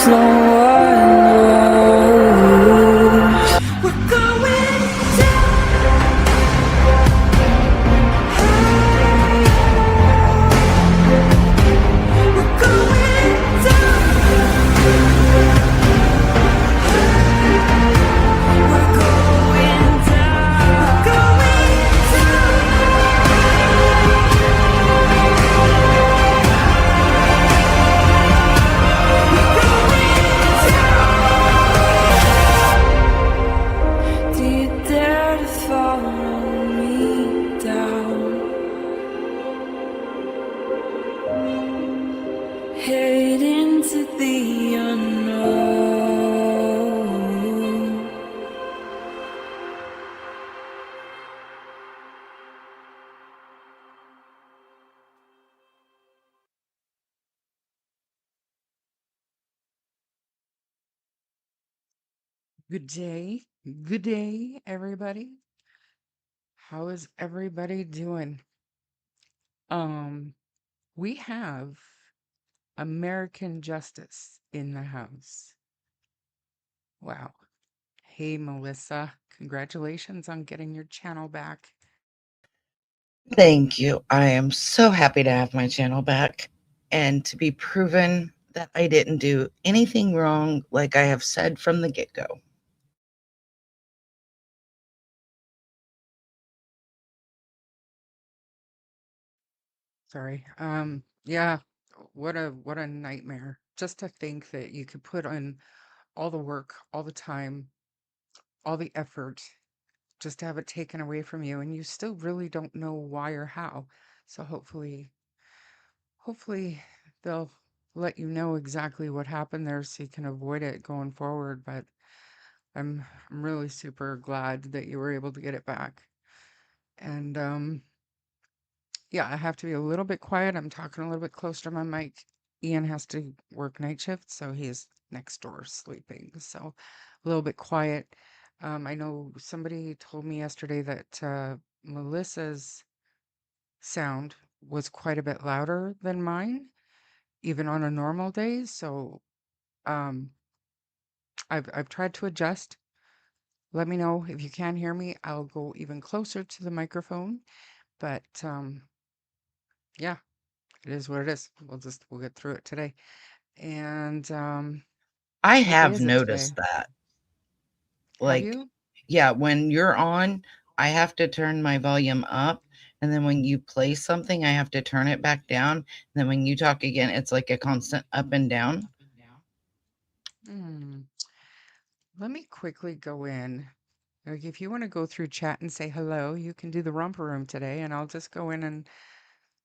no one knows. We're going down. We're going down. We're going down. We're going down. Do you dare to follow me down? Head into the unknown. Good day, everybody. How is everybody doing? We have American Justice in the house. Wow. Hey, Melissa, congratulations on getting your channel back. Thank you. I am so happy to have my channel back and to be proven that I didn't do anything wrong, like I have said from the get-go. Sorry. Yeah, what a nightmare. Just to think that you could put in all the work, all the time, all the effort just to have it taken away from you and you still really don't know why or how. So hopefully they'll let you know exactly what happened there so you can avoid it going forward, but I'm really super glad that you were able to get it back. And yeah, I have to be a little bit quiet. I'm talking a little bit closer to my mic. Ian has to work night shift, so he's next door sleeping. So a little bit quiet. I know somebody told me yesterday that Melissa's sound was quite a bit louder than mine, even on a normal day. So um, I've tried to adjust. Let me know if you can hear me. I'll go even closer to the microphone. But yeah, it is what it is. We'll get through it today. And I what day have is it today? noticed that. Have Like, you? yeah, when you're on, I have to turn my volume up. And then when you play something, I have to turn it back down. And then when you talk again, it's like a constant up and down. Hmm. Let me quickly go in. Like, if you want to go through chat and say hello, you can do the romper room today, and I'll just go in and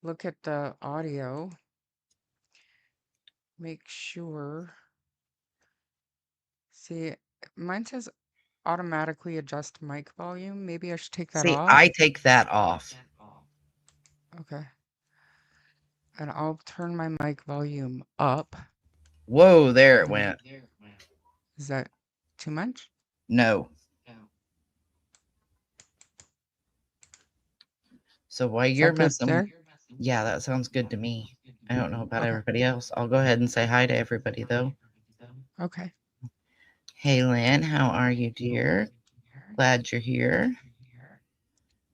look at the audio. Make sure. See, mine says automatically adjust mic volume. Maybe I should take that See, I off. take that off. Okay. And I'll turn my mic volume up. Whoa, there it went. Is that too much? No. So while Is you're that good messing, there? yeah, that sounds good to me. I don't know about Okay. everybody else. I'll go ahead and say hi to everybody, though. Okay. Hey, Lynn, how are you, dear? Glad you're here.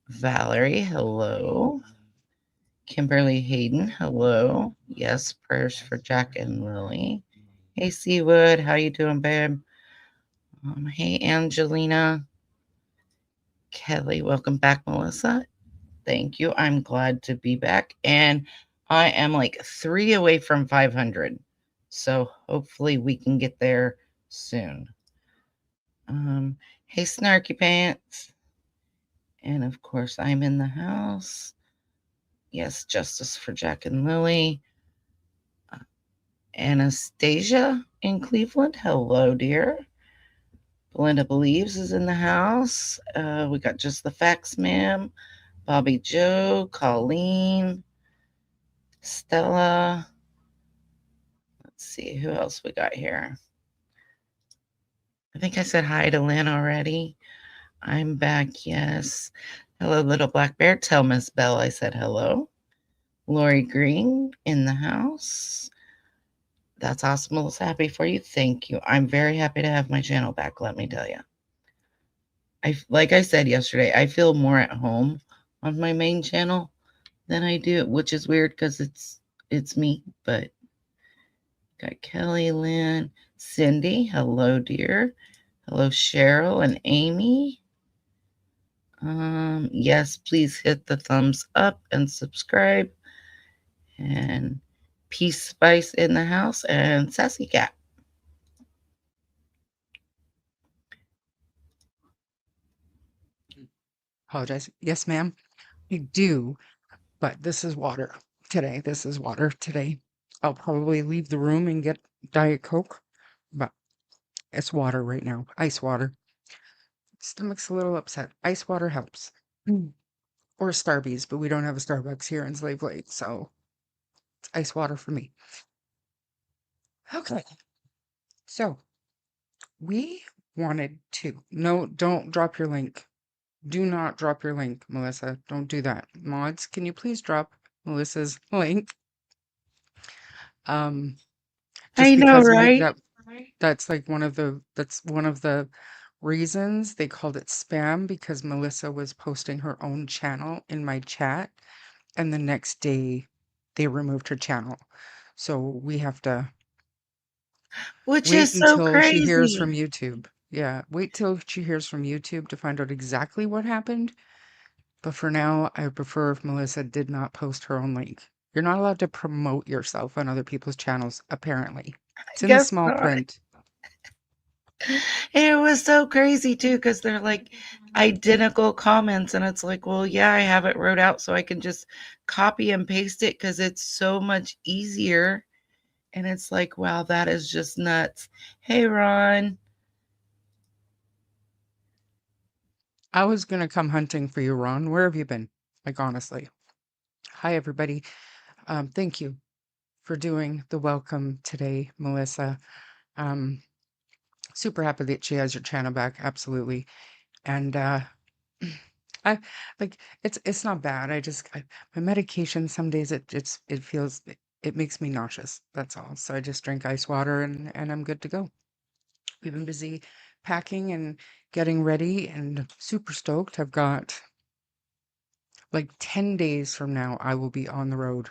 Valerie, hello. Kimberly Hayden, hello. Yes, prayers for Jack and Lily. Hey, Seawood, how you doing, babe? Hey, Angelina. Kelly, welcome back, Melissa. Thank you. I'm glad to be back. And I am like 3 away from 500. So hopefully we can get there soon. Hey, Snarky Pants. And of course, I'm in the house. Yes, justice for Jack and Lily. Anastasia in Cleveland. Hello, dear. Belinda Believes is in the house. We got Just the Facts, ma'am. Bobby Joe, Colleen, Stella. Let's see who else we got here. I think I said hi to Lynn already. I'm back, yes. Hello, little black bear. Tell Miss Bell I said hello. Lori Green in the house. That's awesome. Melissa, happy for you. Thank you. I'm very happy to have my channel back, let me tell you. Like I said yesterday, I feel more at home on my main channel than I do, which is weird because it's me, but got Kelly, Lynn, Cindy. Hello, dear. Hello, Cheryl and Amy. Yes, please hit the thumbs up and subscribe. And Peace Spice in the house and Sassy Cat. Apologize. Yes, ma'am. I do, but this is water today. This is water today. I'll probably leave the room and get Diet Coke, but it's water right now. Ice water. Stomach's a little upset. Ice water helps. Or Starbucks, but we don't have a Starbucks here in Slave Lake, so it's ice water for me. Okay. So we wanted to. No, don't drop your link. Do not drop your link, Melissa. Don't do that. Mods, can you please drop Melissa's link? Just I know, because right? that's like that's one of the reasons they called it spam, because Melissa was posting her own channel in my chat, and the next day they removed her channel. So we have to Which wait is so until she hears crazy. from YouTube. Yeah, wait till she hears from YouTube to find out exactly what happened. But for now, I prefer if Melissa did not post her own link. You're not allowed to promote yourself on other people's channels, apparently. It's in the Guess small not. print. It was so crazy too, because they're like identical comments, and it's like, well, yeah, I have it wrote out so I can just copy and paste it because it's so much easier. And it's like, wow, that is just nuts. Hey, Ron. I was going to come hunting for you, Ron. Where have you been? Like, honestly. Hi, everybody. Thank you for doing the welcome today, Melissa. Um, super happy that she has your channel back. Absolutely. And I like it's not bad. My medication some days it feels it makes me nauseous. That's all. So I just drink ice water and I'm good to go. We've been busy packing and getting ready and super stoked. I've got like 10 days from now I will be on the road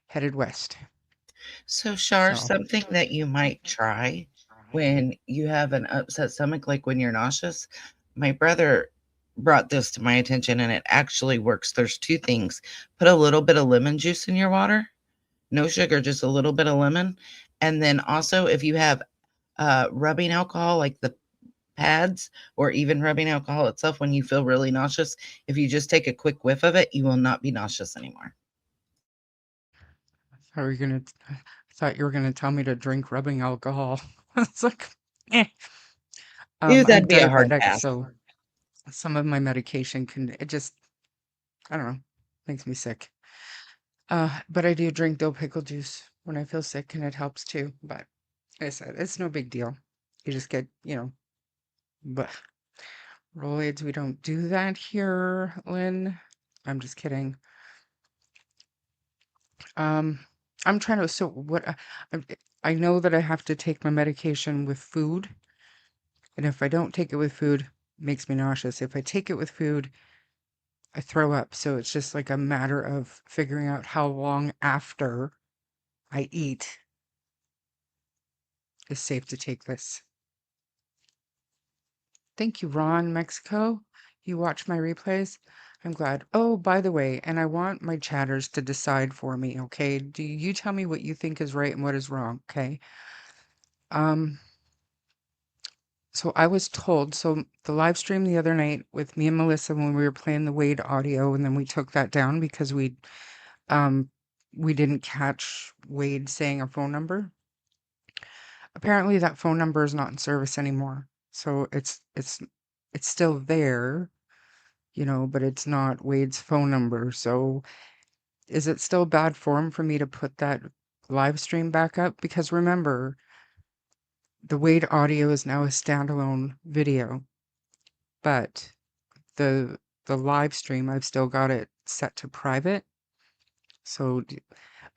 headed west. So, Shar, So something that you might try when you have an upset stomach, like when you're nauseous. My brother brought this to my attention and it actually works. There's two things: put a little bit of lemon juice in your water, no sugar, just a little bit of lemon. And then also, if you have rubbing alcohol, like the pads, or even rubbing alcohol itself, when you feel really nauseous, if you just take a quick whiff of it, you will not be nauseous anymore. how are you gonna I thought you were gonna tell me to drink rubbing alcohol. It's like eh. Dude, I'm that'd be a hard diabetic, pass. so some of my medication can it just I don't know, makes me sick. But I do drink dill pickle juice when I feel sick, and it helps too. But like I said, it's no big deal. You just get, but Rolaids, we don't do that here, Lynn. I'm just kidding. Um, I'm trying to, so what, I'm- I know that I have to take my medication with food, and if I don't take it with food, it makes me nauseous. If I take it with food, I throw up. So it's just like a matter of figuring out how long after I eat is safe to take this. Thank you, Ron, Mexico. You watch my replays? I'm glad. Oh, by the way, and I want my chatters to decide for me, okay? Do you tell me what you think is right and what is wrong, okay? Um, so I was told, so the live stream the other night with me and Melissa when we were playing the Wade audio, and then we took that down because um we didn't catch Wade saying a phone number. Apparently that phone number is not in service anymore. So it's still there, but it's not Wade's phone number. So is it still bad form for me to put that live stream back up? Because remember, the Wade audio is now a standalone video, but the live stream, I've still got it set to private. So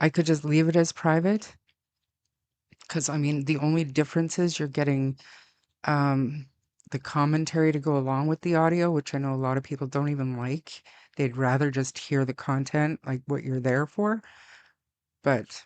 I could just leave it as private. Because, I mean, the only difference is you're getting um, the commentary to go along with the audio, which I know a lot of people don't even like. They'd rather just hear the content, like what you're there for. But,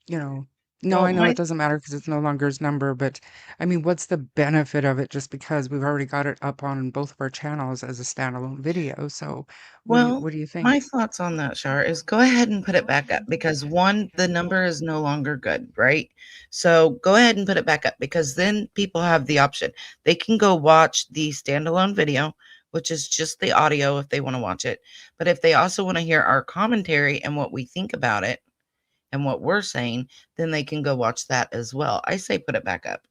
you know, no, Well, I know it doesn't matter because it's no longer his number. But I mean, what's the benefit of it just because we've already got it up on both of our channels as a standalone video? So well, what do you think? my thoughts on that, Shar, is go ahead and put it back up because one, the number is no longer good, right? So go ahead and put it back up because then people have the option. They can go watch the standalone video, which is just the audio if they want to watch it. But if they also want to hear our commentary and what we think about it and what we're saying, then they can go watch that as well. I say put it back up.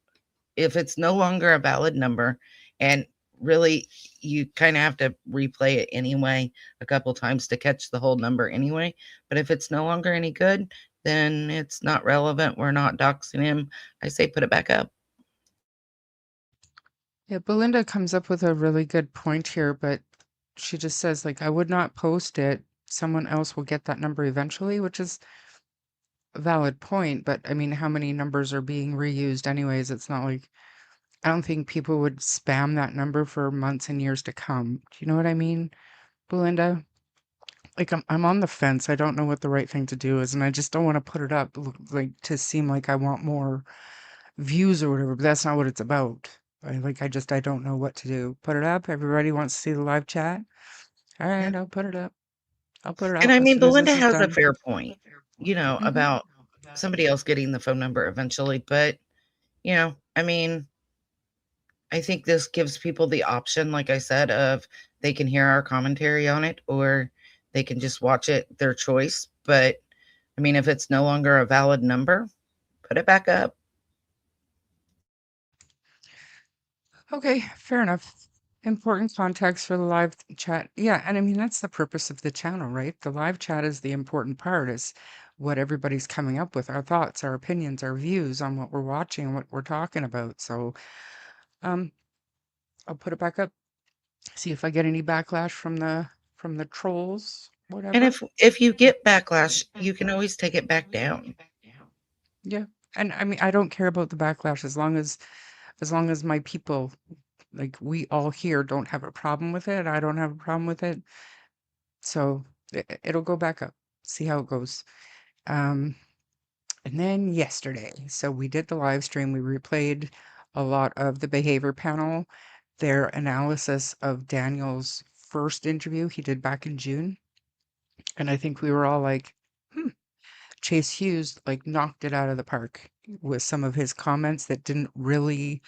If it's no longer a valid number, and really you kind of have to replay it anyway a couple times to catch the whole number anyway, but if it's no longer any good, then it's not relevant. We're not doxing him. I say put it back up. Yeah, Belinda comes up with a really good point here, but she just says, like, I would not post it. Someone else will get that number eventually, which is a valid point. But I mean, how many numbers are being reused anyways? It's not like I don't think people would spam that number for months and years to come. Do you know what I mean, Belinda? Like I'm on the fence. I don't know what the right thing to do is, and I just don't want to put it up like to seem like I want more views or whatever, but that's not what it's about. I don't know what to do. Put it up. Everybody wants to see the live chat. All Yeah. right, I'll put it up. I'll put it And up I as mean, soon as Belinda this is has a done. fair point, Hmm. about somebody else getting the phone number eventually. But, I mean, I think this gives people the option, like I said, of they can hear our commentary on it or they can just watch it, their choice. But I mean, if it's no longer a valid number, put it back up. Okay, fair enough. Important context for the live chat. Yeah, and I mean that's the purpose of the channel, right? The live chat is the important part, is what everybody's coming up with, our thoughts, our opinions, our views on what we're watching, what we're talking about. So, um, I'll put it back up. See if I get any backlash from the trolls, And whatever. if you get backlash, you can always take it back down. Yeah. And I mean, I don't care about the backlash as long as my people, like we all here, don't have a problem with it. I don't have a problem with it. So it'll go back up. See how it goes. Um, and then yesterday, so we did the live stream. We replayed a lot of the behavior panel, their analysis of Daniel's first interview he did back in June. And I think we were all like, hmm, Chase Hughes like knocked it out of the park with some of his comments that didn't really,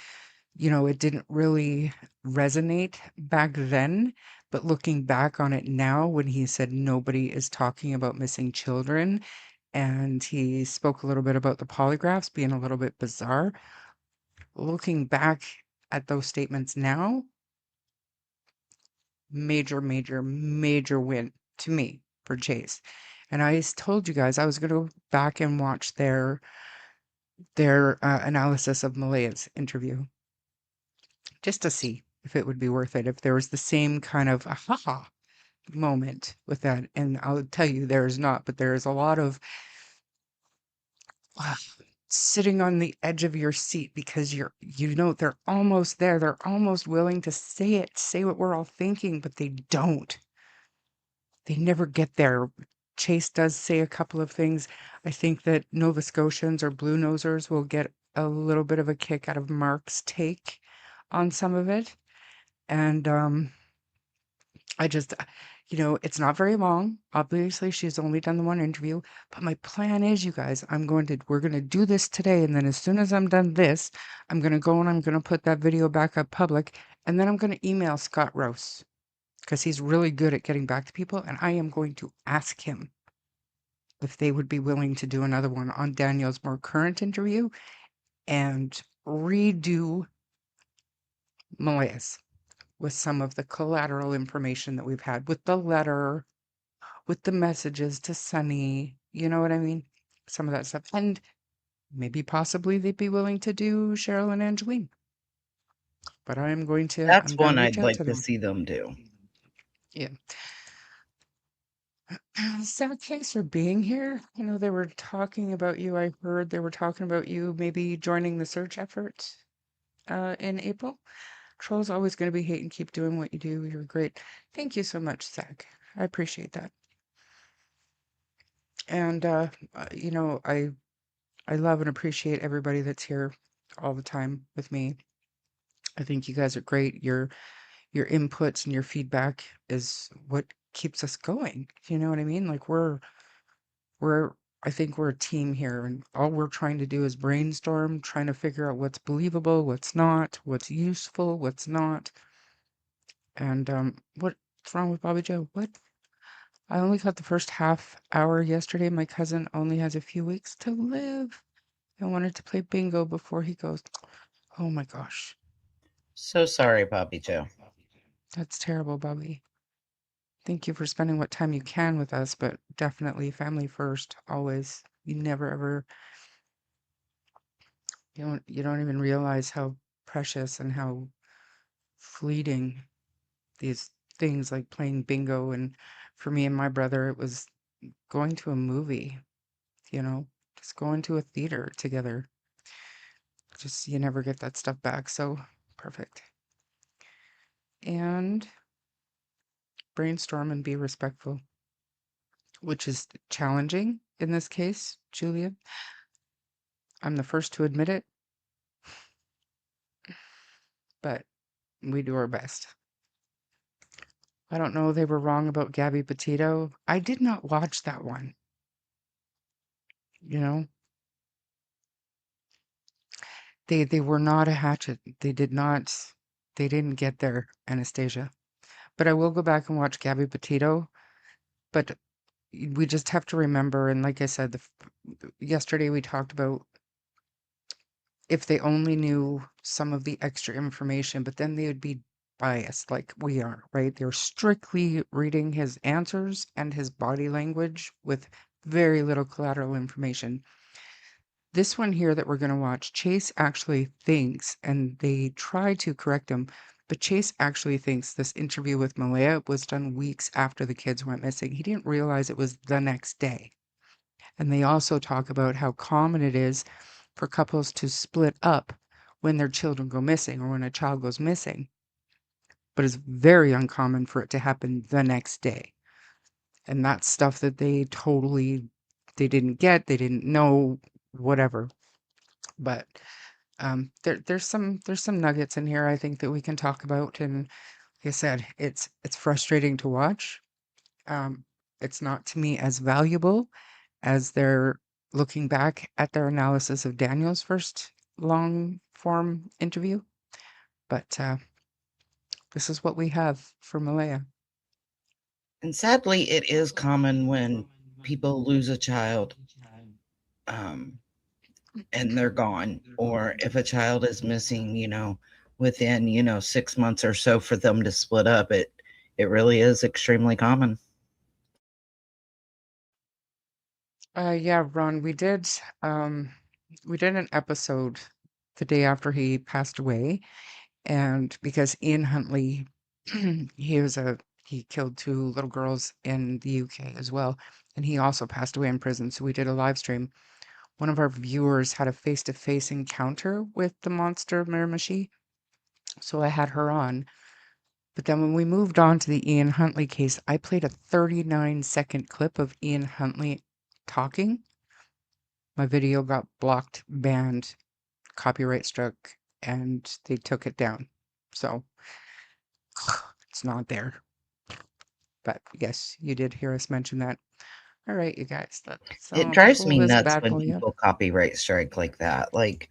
it didn't really resonate back then. But looking back on it now, when he said nobody is talking about missing children, and he spoke a little bit about the polygraphs being a little bit bizarre, looking back at those statements now, major, major, major win to me for Chase. And told you guys I was going to go back and watch their analysis of Malea's interview just to see if it would be worth it, if there was the same kind of aha moment with that. And I'll tell you, there is not, but there is a lot of ah, sitting on the edge of your seat because they're almost there. They're almost willing to say it, say what we're all thinking, but they don't. They never get there. Chase does say a couple of things. I think that Nova Scotians or Blue Nosers will get a little bit of a kick out of Mark's take on some of it. And I just, it's not very long. Obviously, she's only done the one interview, but my plan is, you guys, we're going to do this today. And then as soon as I'm done this, I'm going to go and I'm going to put that video back up public. And then I'm going to email Scott Rouse because he's really good at getting back to people. And I am going to ask him if they would be willing to do another one on Daniel's more current interview and redo Malaya's with some of the collateral information that we've had with the letter, with the messages to Sunny, you know what I mean? Some of that stuff. And maybe possibly they'd be willing to do Cheryl and Angeline. But That's I'm gonna one reach I'd out like to to them. see them do. Yeah. Zach, thanks for being here. You know, they were talking about you. I heard they were talking about you maybe joining the search effort in April. Troll's always going to be hating. Keep doing what you do. You're great. Thank you so much, Zach. I appreciate that. And you know, I love and appreciate everybody that's here all the time with me. I think you guys are great. Your inputs and your feedback is what keeps us going. You know what I mean? Like we're I think we're a team here, and all we're trying to do is brainstorm, trying to figure out what's believable, what's not, what's useful, what's not. And what's wrong with Bobby Joe? What? I only got the first half hour yesterday. My cousin only has a few weeks to live. I wanted to play bingo before he goes. Oh my gosh. So sorry, Bobby Joe. That's terrible, Bobby. Thank you for spending what time you can with us, but definitely family first, always. You never ever you don't even realize how precious and how fleeting these things like playing bingo, and for me and my brother it was going to a movie, you know, just going to a theater together. Just you never get that stuff back. So perfect. And brainstorm and be respectful, which is challenging in this case, Julia. I'm the first to admit it, but we do our best. I don't know, they were wrong about Gabby Petito. I did not watch that one, you know? They were not a hatchet. They didn't get there, Anastasia. But I will go back and watch Gabby Petito, but we just have to remember, and like I said, yesterday we talked about if they only knew some of the extra information, but then they would be biased like we are, right? They're strictly reading his answers and his body language with very little collateral information. This one here that we're going to watch, Chase actually thinks, and they try to correct him, but Chase actually thinks this interview with Malaya was done weeks after the kids went missing. He didn't realize it was the next day. And they also talk about how common it is for couples to split up when their children go missing or when a child goes missing, but it's very uncommon for it to happen the next day. And that's stuff that they didn't get, they didn't know, whatever. But there's some nuggets in here I think that we can talk about. And like I said, it's frustrating to watch. Um, it's not to me as valuable as they're looking back at their analysis of Daniel's first long form interview. But this is what we have for Malaya. And sadly, it is common when people lose a child um, and they're gone, or if a child is missing, within 6 months or so for them to split up. It really is extremely common. Yeah, Ron, we did an episode the day after he passed away, and because Ian Huntley, he killed two little girls in the UK as well, and he also passed away in prison. So we did a live stream. One of our viewers had a face-to-face encounter with the monster Miramichi, so I had her on. But then when we moved on to the Ian Huntley case, I played a 39-second clip of Ian Huntley talking. My video got blocked, banned, copyright struck, and they took it down. So it's not there. But yes, you did hear us mention that. All right, you guys, let's It drives pull me this nuts bad when boy up. people copyright strike like that. Like,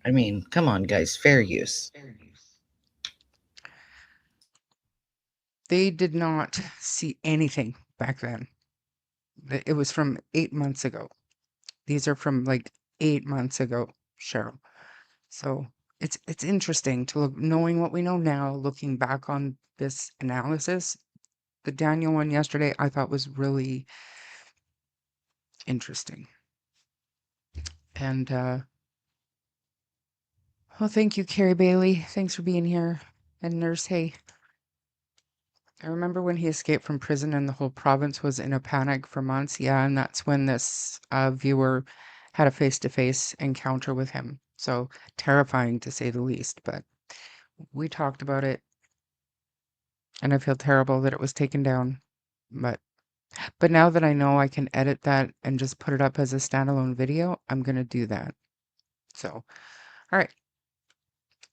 I mean, come on, guys, fair use. They did not see anything back then. It was from 8 months ago. These are from like 8 months ago, Cheryl. So it's interesting to look, knowing what we know now, looking back on this analysis. The Daniel one yesterday I thought was really interesting. And well, thank you, Carrie Bailey. Thanks for being here. And Nurse, hey. I remember when he escaped from prison and the whole province was in a panic for months. Yeah, and that's when this viewer had a face-to-face encounter with him. So terrifying to say the least. But we talked about it, and I feel terrible that it was taken down. But now that I know I can edit that and just put it up as a standalone video, I'm gonna do that. So, all right.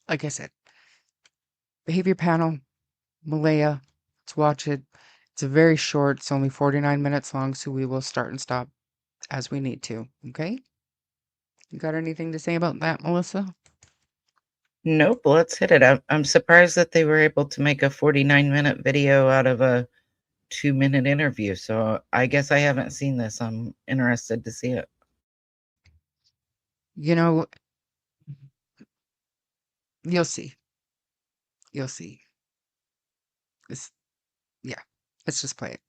Like I said, behavior panel, Malaya. Let's watch it. It's a very short. It's only 49 minutes long, so we will start and stop as we need to. Okay? You got anything to say about that, Melissa? Nope, let's hit it. I'm surprised that they were able to make a 49-minute video out of a 2-minute interview. So I guess I haven't seen this. I'm interested to see it. You know, you'll see. You'll see. Yeah, let's just play it.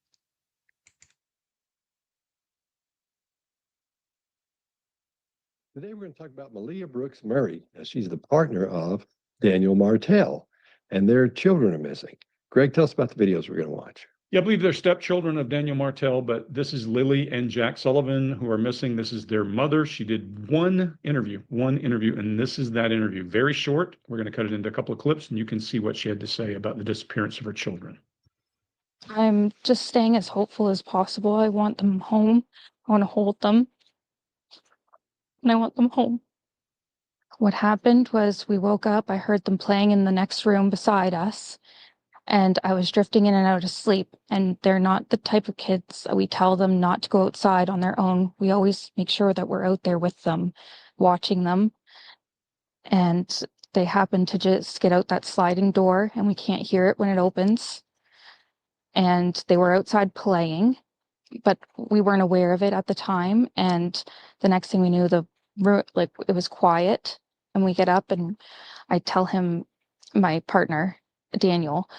Today we're going to talk about Malia Brooks Murray. She's the partner of Daniel Martell, and their children are missing. Greg, tell us about the videos we're going to watch. Yeah, I believe they're stepchildren of Daniel Martell, but this is Lily and Jack Sullivan who are missing. This is their mother. She did one interview, and this is that interview. Very short. We're going to cut it into a couple of clips, and you can see what she had to say about the disappearance of her children. I'm just staying as hopeful as possible. I want them home. I want to hold them. And I want them home. What happened was we woke up, I heard them playing in the next room beside us, and I was drifting in and out of sleep. And they're not the type of kids we tell them not to go outside on their own. We always make sure that we're out there with them, watching them. And they happen to just get out that sliding door, and we can't hear it when it opens. And they were outside playing, but we weren't aware of it at the time. And the next thing we knew, it was quiet, and we get up and I tell him, my partner, Daniel,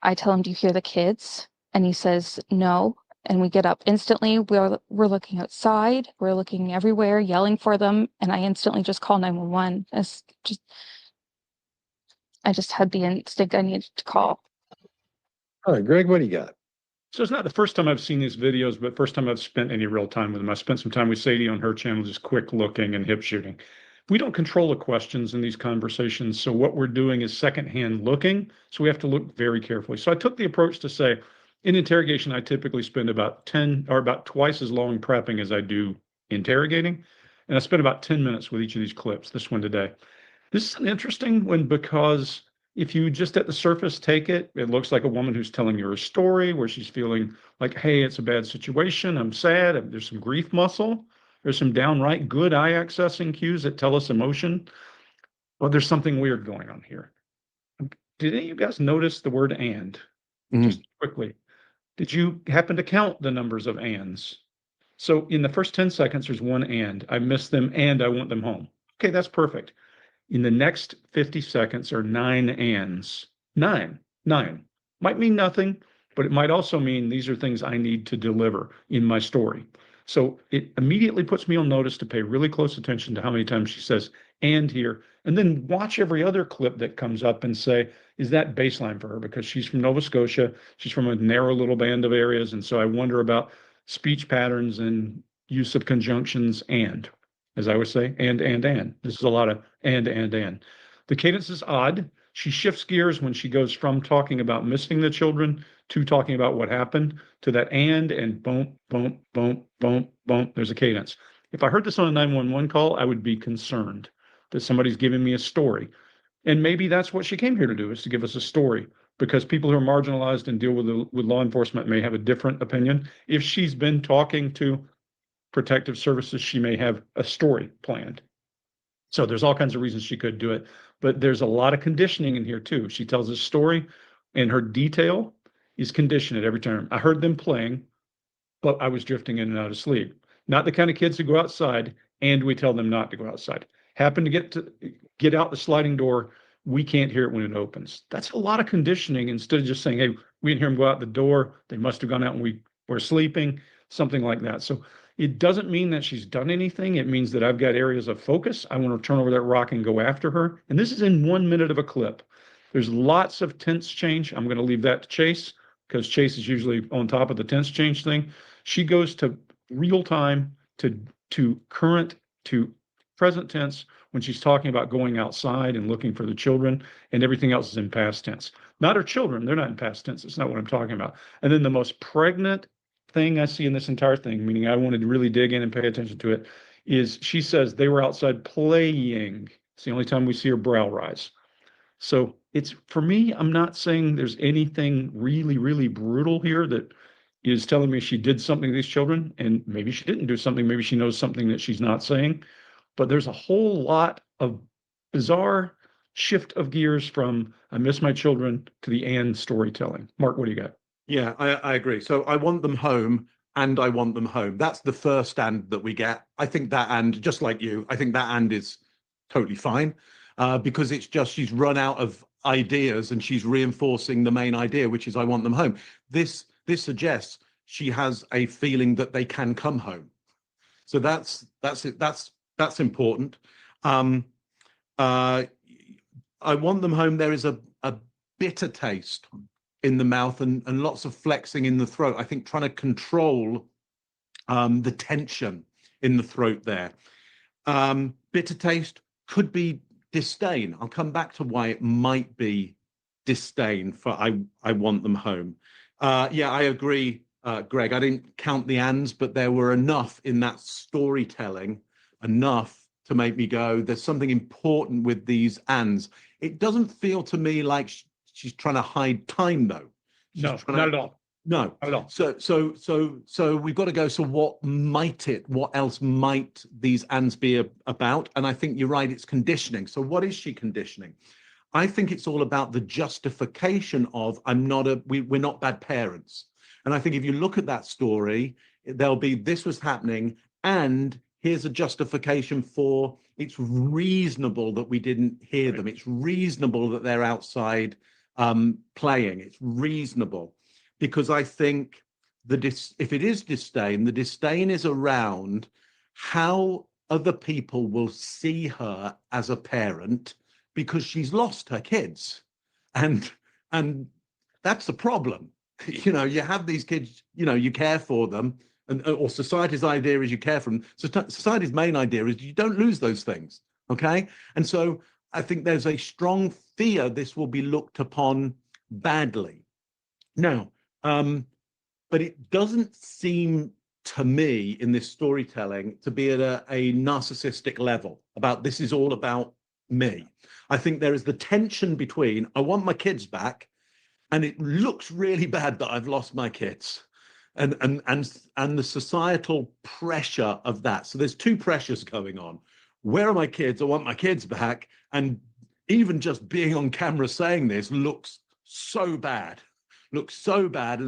I tell him, do you hear the kids? And he says, no. And we get up instantly. We're looking outside. We're looking everywhere, yelling for them. And I instantly just call 911. I just had the instinct I needed to call. All right, Greg, what do you got? So it's not the first time I've seen these videos, but first time I've spent any real time with them. I spent some time with Sadie on her channel, just quick looking and hip shooting. We don't control the questions in these conversations. So what we're doing is secondhand looking. So we have to look very carefully. So I took the approach to say, in interrogation, I typically spend about twice as long prepping as I do interrogating. And I spent about 10 minutes with each of these clips, this one today. This is an interesting one because if you just at the surface take it, it looks like a woman who's telling you a story where she's feeling like, hey, it's a bad situation. I'm sad. There's some grief muscle. There's some downright good eye accessing cues that tell us emotion. But there's something weird going on here. Did any of you guys notice the word and? Just quickly. Did you happen to count the numbers of ands? So in the first 10 seconds, there's one and. I miss them and I want them home. Okay, that's perfect. In the next 50 seconds are 9 ands. Nine. Might mean nothing, but it might also mean these are things I need to deliver in my story. So it immediately puts me on notice to pay really close attention to how many times she says and here, and then watch every other clip that comes up and say, is that baseline for her? Because she's from Nova Scotia. She's from a narrow little band of areas. And so I wonder about speech patterns and use of conjunctions and. As I would say, and. This is a lot of and. The cadence is odd. She shifts gears when she goes from talking about missing the children to talking about what happened to that and boom, boom, boom, boom, boom. There's a cadence. If I heard this on a 911 call, I would be concerned that somebody's giving me a story. And maybe that's what she came here to do, is to give us a story, because people who are marginalized and deal with law enforcement may have a different opinion. If she's been talking to protective services, she may have a story planned. So there's all kinds of reasons she could do it, but there's a lot of conditioning in here too. She tells a story and her detail is conditioned at every turn. I heard them playing, but I was drifting in and out of sleep. Not the kind of kids who go outside and we tell them not to go outside. Happen to get out the sliding door, we can't hear it when it opens. That's a lot of conditioning instead of just saying, hey, we didn't hear them go out the door. They must have gone out when we were sleeping, something like that. So it doesn't mean that she's done anything. It means that I've got areas of focus. I want to turn over that rock and go after her. And this is in 1 minute of a clip. There's lots of tense change. I'm going to leave that to Chase. because Chase is usually on top of the tense change thing. She goes to real time, to current, to present tense when she's talking about going outside and looking for the children, and everything else is in past tense. Not her children, they're not in past tense. It's not what I'm talking about. And then the most pregnant thing I see in this entire thing, meaning I wanted to really dig in and pay attention to it, is she says they were outside playing. It's the only time we see her brow rise. So it's, for me, I'm not saying there's anything really, really brutal here that is telling me she did something to these children, and maybe she didn't do something. Maybe she knows something that she's not saying, but there's a whole lot of bizarre shift of gears from I miss my children to the and storytelling. Mark, what do you got? Yeah, I agree. So I want them home and I want them home. That's the first and that we get. I think that and, just like you, I think that and is totally fine because it's just she's run out of ideas and she's reinforcing the main idea, which is I want them home. This suggests she has a feeling that they can come home. So that's it. That's important. I want them home. There is a bitter taste in the mouth and lots of flexing in the throat. I think trying to control the tension in the throat there. Bitter taste could be disdain. I'll come back to why it might be disdain for I want them home. Yeah, I agree, Greg. I didn't count the ands, but there were enough in that storytelling, enough to make me go, there's something important with these ands. It doesn't feel to me like she's trying to hide time, though. No, not at all. No. Not at all. So we've got to go, so what else might these ands be about? And I think you're right, it's conditioning. So what is she conditioning? I think it's all about the justification of we're not bad parents. And I think if you look at that story, there'll be this was happening, and here's a justification for it's reasonable that we didn't hear them. It's reasonable that they're outside playing. It's reasonable because I think if it is disdain, the disdain is around how other people will see her as a parent because she's lost her kids, and that's the problem. You know, you have these kids, you know, you care for them. Or society's idea is you care for them. So society's main idea is you don't lose those things, okay? And so I think there's a strong fear this will be looked upon badly. Now, but it doesn't seem to me in this storytelling to be at a narcissistic level about this is all about me. I think there is the tension between I want my kids back and it looks really bad that I've lost my kids. And the societal pressure of that. So there's two pressures going on. Where are my kids? I want my kids back. And even just being on camera saying this looks so bad. And at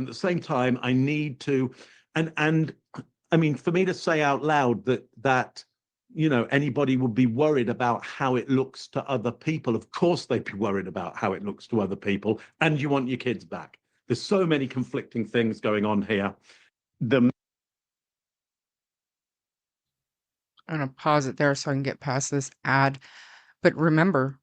the same time, I need to, and I mean, for me to say out loud that you know, anybody would be worried about how it looks to other people. Of course, they'd be worried about how it looks to other people. And you want your kids back. There's so many conflicting things going on here. I'm gonna pause it there so I can get past this ad. But remember,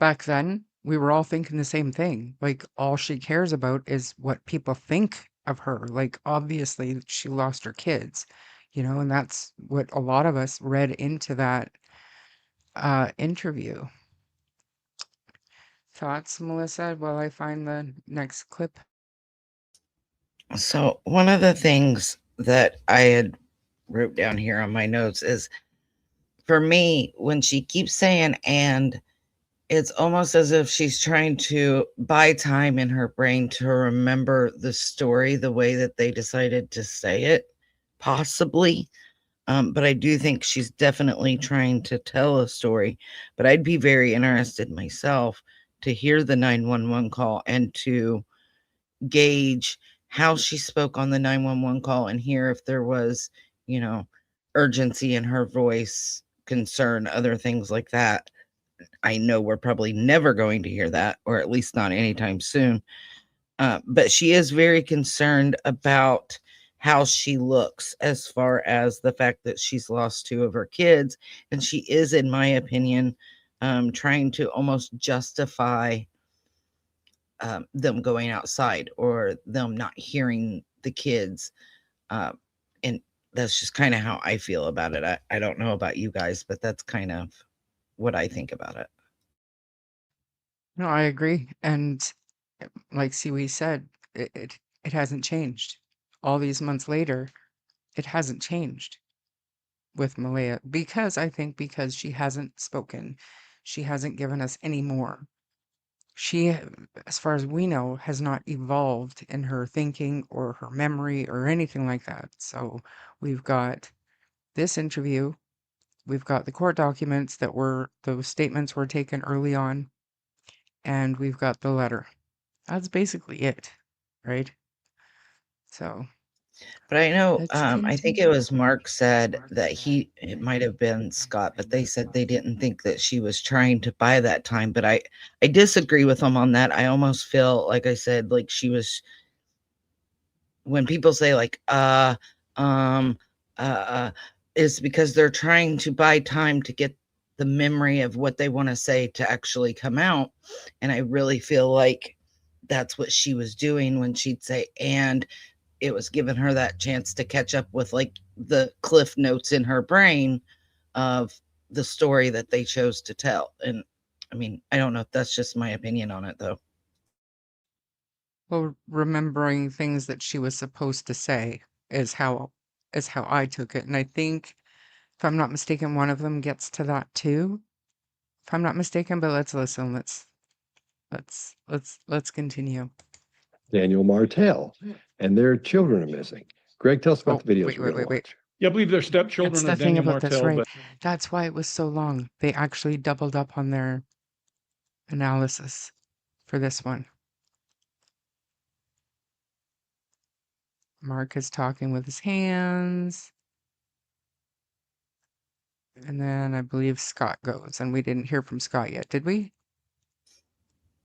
back then, we were all thinking the same thing. Like, all she cares about is what people think of her. Like, obviously, she lost her kids, you know, and that's what a lot of us read into that interview. Thoughts, Melissa, while I find the next clip? So one of the things that I had wrote down here on my notes is, for me, when she keeps saying and, it's almost as if she's trying to buy time in her brain to remember the story the way that they decided to say it, possibly. But I do think she's definitely trying to tell a story. But I'd be very interested myself to hear the 911 call and to gauge how she spoke on the 911 call and hear if there was, you know, urgency in her voice, concern, other things like that. I know we're probably never going to hear that, or at least not anytime soon. But she is very concerned about how she looks as far as the fact that she's lost 2 of her kids. And she is, in my opinion, trying to almost justify them going outside or them not hearing the kids. And that's just kind of how I feel about it. I don't know about you guys, but that's kind of what I think about it. No, I agree. And like Siwi said, it hasn't changed. All these months later, it hasn't changed with Malaya because I think because she hasn't spoken, she hasn't given us any more. She, as far as we know, has not evolved in her thinking or her memory or anything like that. So we've got this interview, we've got the court documents that were, those statements were taken early on, and we've got the letter. That's basically it, right? So But I know, let's I think it was Mark said that it might have been Scott, but they said they didn't think that she was trying to buy that time. But I disagree with them on that. I almost feel, like I said, like she was, when people say like, um, is because they're trying to buy time to get the memory of what they want to say to actually come out. And I really feel like that's what she was doing when she'd say, and it was giving her that chance to catch up with like the cliff notes in her brain of the story that they chose to tell. And I mean, I don't know if that's just my opinion on it though. well, remembering things that she was supposed to say is how I took it. And I think, if I'm not mistaken, one of them gets to that too. If I'm not mistaken, but let's listen. Let's continue. Daniel Martell, and their children are missing. Greg, tell us about Oh, the videos wait, we're wait, going to wait, wait. watch. Yeah, I believe they're That's stepchildren the of thing Daniel about this, Martell, right? but That's why it was so long. They actually doubled up on their analysis for this one. Mark is talking with his hands. And then I believe Scott goes. And we didn't hear from Scott yet, did we?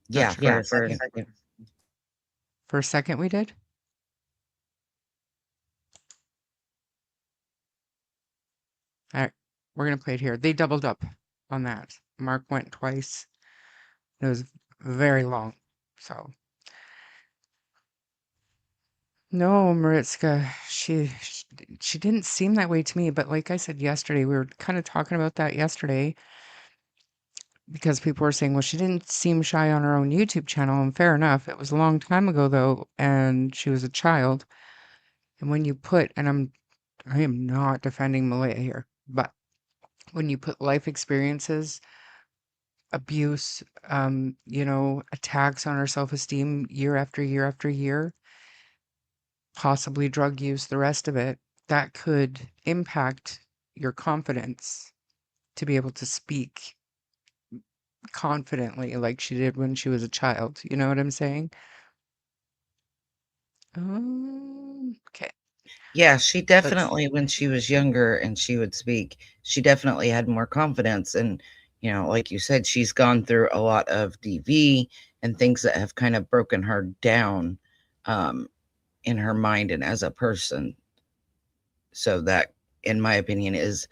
Yeah, sure. for a second. For a second we did? All right, we're going to play it here. They doubled up on that. Mark went twice. It was very long. So, no, Maritzka, she didn't seem that way to me. But like I said yesterday, we were kind of talking about that yesterday because people were saying, well, she didn't seem shy on her own YouTube channel. And fair enough. It was a long time ago, though, and she was a child. And when you put, and I am not defending Malaya here, but when you put life experiences, abuse, attacks on her self-esteem year after year after year, possibly drug use, the rest of it, that could impact your confidence to be able to speak confidently like she did when she was a child. You know what I'm saying? Okay. Yeah, she definitely, when she was younger and she would speak, she definitely had more confidence. And, like you said, she's gone through a lot of DV and things that have kind of broken her down in her mind and as a person. So that, in my opinion, is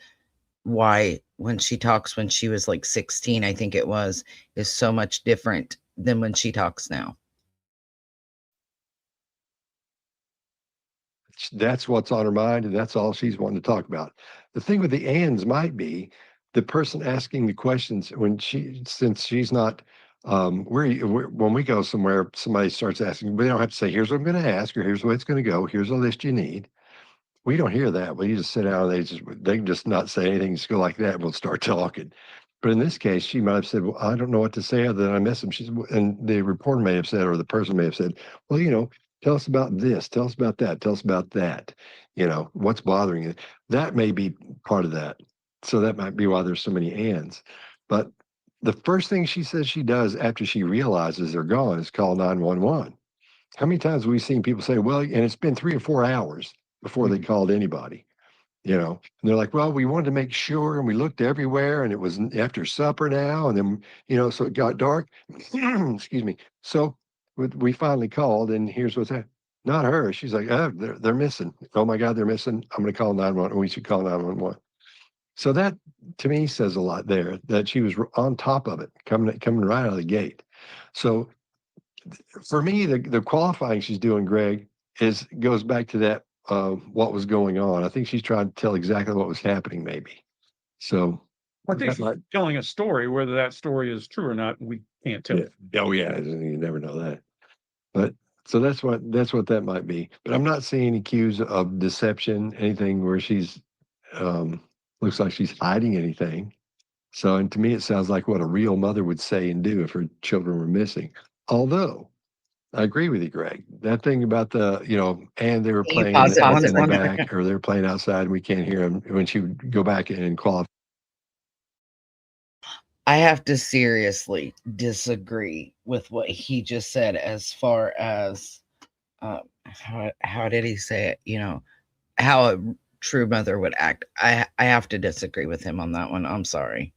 why when she talks when she was like 16, I think it was, is so much different than when she talks now. That's what's on her mind, and that's all she's wanting to talk about. The thing with the ands might be the person asking the questions since she's not, when we go somewhere, somebody starts asking, we don't have to say, here's what I'm going to ask, or here's where it's going to go, here's a list you need. We don't hear that. We just sit down and they can just not say anything, just go like that, and we'll start talking. But in this case, she might have said, well, I don't know what to say other than I miss him. And the reporter may have said, or the person may have said, well, tell us about this, tell us about that, tell us about that. What's bothering you? That may be part of that. So that might be why there's so many ands. But the first thing she says she does after she realizes they're gone is call 911. How many times have we seen people say, well, and it's been 3 or 4 hours before they called anybody, and they're like, well, we wanted to make sure, and we looked everywhere, and it was after supper now, and then, so it got dark. Excuse me. So we finally called, and here's what's happening. Not her. She's like, oh, they're missing. Oh my God, they're missing. I'm going to call 911. We should call 911. So that to me says a lot there, that she was on top of it, coming right out of the gate. So for me, the qualifying she's doing, Greg, goes back to that what was going on. I think she's trying to tell exactly what was happening, maybe. So I think that she's might, telling a story, whether that story is true or not, we can't tell. yeah. Oh yeah, you never know that. But so that's what that might be. But I'm not seeing any cues of deception, anything where she's looks like she's hiding anything. So, and to me, it sounds like what a real mother would say and do if her children were missing. Although I agree with you, Greg. That thing about and they were Can you playing pause it in one the second? back, or they're playing outside, and we can't hear them. When she would go back in and qualify. I have to seriously disagree with what he just said as far as how did he say it? You know, how a true mother would act. I have to disagree with him on that one. I'm sorry.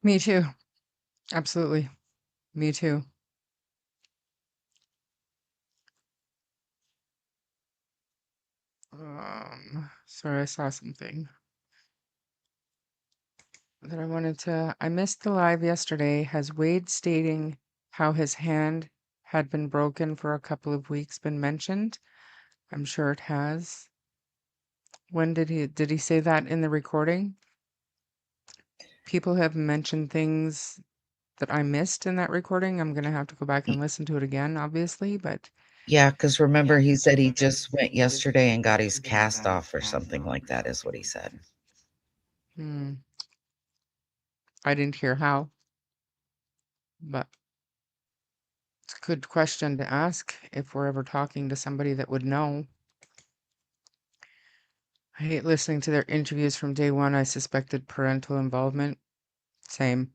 Me too. Absolutely. Me too. Sorry, I saw something that I missed the live yesterday. Has Wade stating how his hand had been broken for a couple of weeks been mentioned? I'm sure it has. When did he say that in the recording? People have mentioned things that I missed in that recording. I'm gonna have to go back and listen to it again, obviously, but Yeah, because remember he said he just went yesterday and got his cast off or something like that is what he said. I didn't hear how. But it's a good question to ask if we're ever talking to somebody that would know. I hate listening to their interviews from day one. I suspected parental involvement. Same.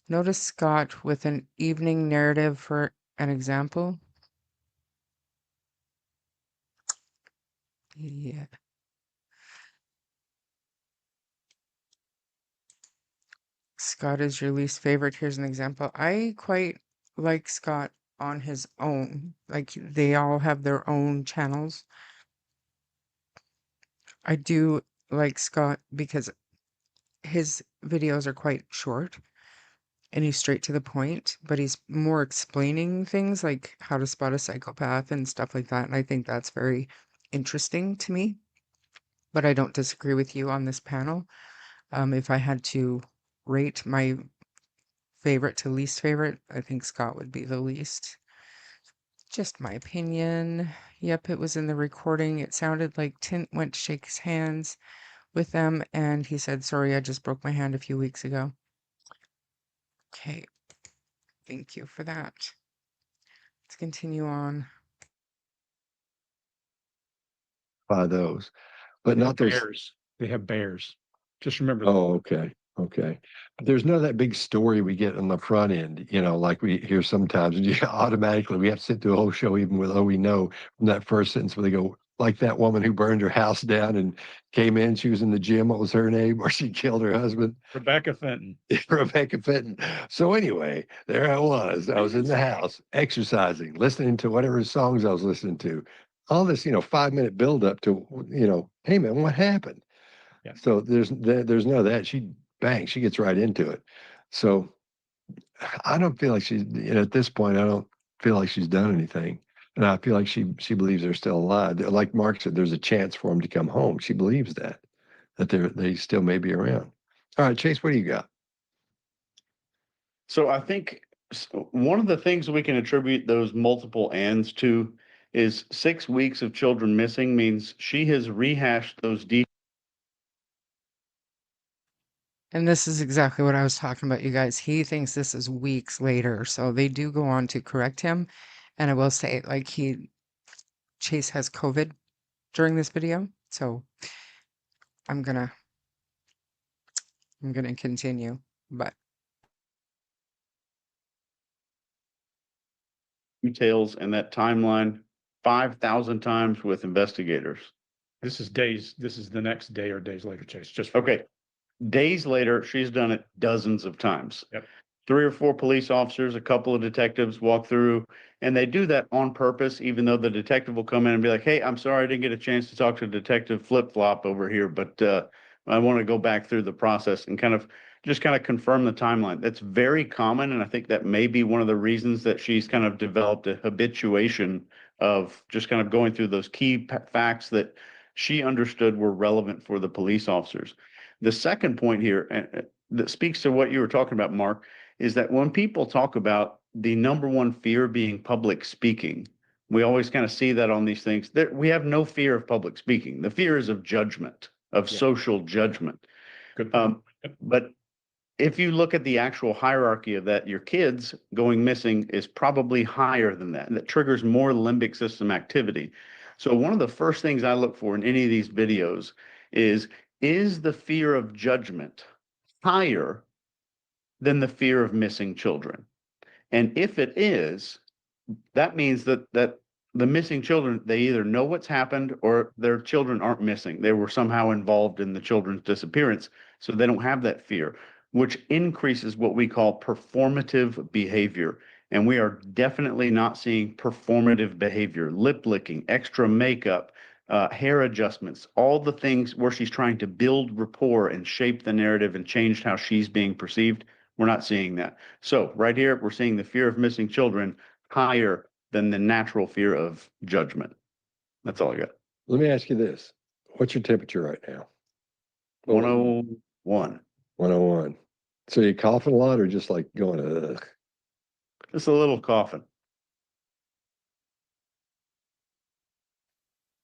Notice Scott with an evening narrative for an example. Yeah. Scott is your least favorite. Here's an example. I quite like Scott on his own. Like they all have their own channels. I do like Scott because his videos are quite short and he's straight to the point, but he's more explaining things like how to spot a psychopath and stuff like that. And I think that's very interesting to me. But I don't disagree with you on this panel. If I had to rate my favorite to least favorite, I think Scott would be the least. Just my opinion. Yep, it was in the recording. It sounded like Tint went to shake his hands with them, and he said, "Sorry, I just broke my hand a few weeks ago." Okay, thank you for that. Let's continue on. By those, but They not have those. bears. They have bears. Just remember that. Oh, okay. Okay. But there's none of that big story we get on the front end, like we hear sometimes. And automatically we have to sit through a whole show, even with, we know from that first sentence where they go, like that woman who burned her house down and came in, she was in the gym. What was her name? Or she killed her husband. Rebecca Fenton. Rebecca Fenton. So anyway, there I was. I was in the house exercising, listening to whatever songs I was listening to. All this, 5-minute buildup to, hey man, what happened? Yeah. So there's none of that. She gets right into it. So I don't feel like she's, at this point, I don't feel like she's done anything. And I feel like she believes they're still alive. Like Mark said, there's a chance for them to come home. She believes that they still may be around. All right, Chase, what do you got? So I think one of the things we can attribute those multiple ands to is 6 weeks of children missing means she has rehashed those details. And this is exactly what I was talking about, you guys. He thinks this is weeks later, so they do go on to correct him. And I will say, like, Chase has COVID during this video, so I'm gonna continue, but Details and that timeline 5,000 times with investigators. This is the next day or days later, Chase. Just Okay. Days later, she's done it dozens of times. Yep. 3 or 4 police officers, a couple of detectives walk through, and they do that on purpose, even though the detective will come in and be like, "Hey, I'm sorry I didn't get a chance to talk to Detective Flip Flop over here, but I want to go back through the process and kind of confirm the timeline. That's very common, and I think that may be one of the reasons that she's kind of developed a habituation of just kind of going through those key facts that she understood were relevant for the police officers. The second point here, that speaks to what you were talking about, Mark, is that when people talk about the number one fear being public speaking, we always kind of see that on these things. That we have no fear of public speaking. The fear is of judgment, of social judgment. Good point. But if you look at the actual hierarchy of that, your kids going missing is probably higher than that. And that triggers more limbic system activity. So one of the first things I look for in any of these videos is the fear of judgment higher than the fear of missing children? And if it is, that means that the missing children, they either know what's happened or their children aren't missing. They were somehow involved in the children's disappearance, so they don't have that fear, which increases what we call performative behavior. And we are definitely not seeing performative behavior, lip licking, extra makeup, hair adjustments, all the things where she's trying to build rapport and shape the narrative and change how she's being perceived. We're not seeing that. So right here, we're seeing the fear of missing children higher than the natural fear of judgment. That's all I got. Let me ask you this. What's your temperature right now? 101. 101. So you coughing a lot or just like going, ugh? Just a little coughing.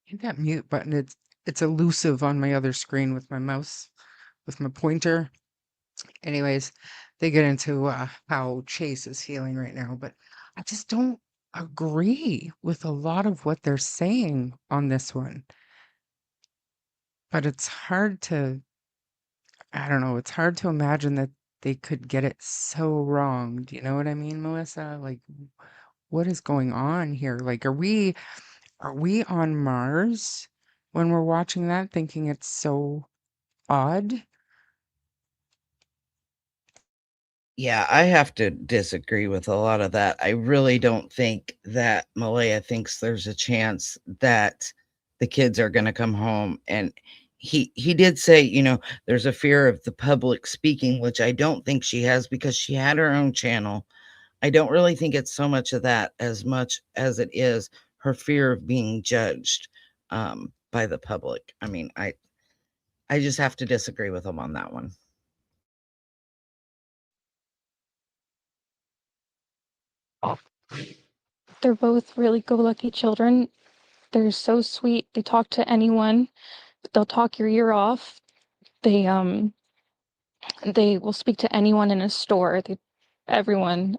Hit that mute button. It's elusive on my other screen with my mouse, with my pointer. Anyways, they get into how Chase is feeling right now, but I just don't agree with a lot of what they're saying on this one. But it's hard to, I don't know, it's hard to imagine that they could get it so wrong. Do you know what I mean, Melissa? Like, what is going on here? Like, are we on Mars when we're watching that, thinking it's so odd? Yeah, I have to disagree with a lot of that. I really don't think that Malaya thinks there's a chance that the kids are going to come home. And he did say, you know, there's a fear of the public speaking, which I don't think she has because she had her own channel. I don't really think it's so much of that as much as it is her fear of being judged by the public. I mean, I just have to disagree with him on that one. They're both really go-lucky children. They're so sweet. They talk to anyone. They'll talk your ear off. They will speak to anyone in a store. Everyone.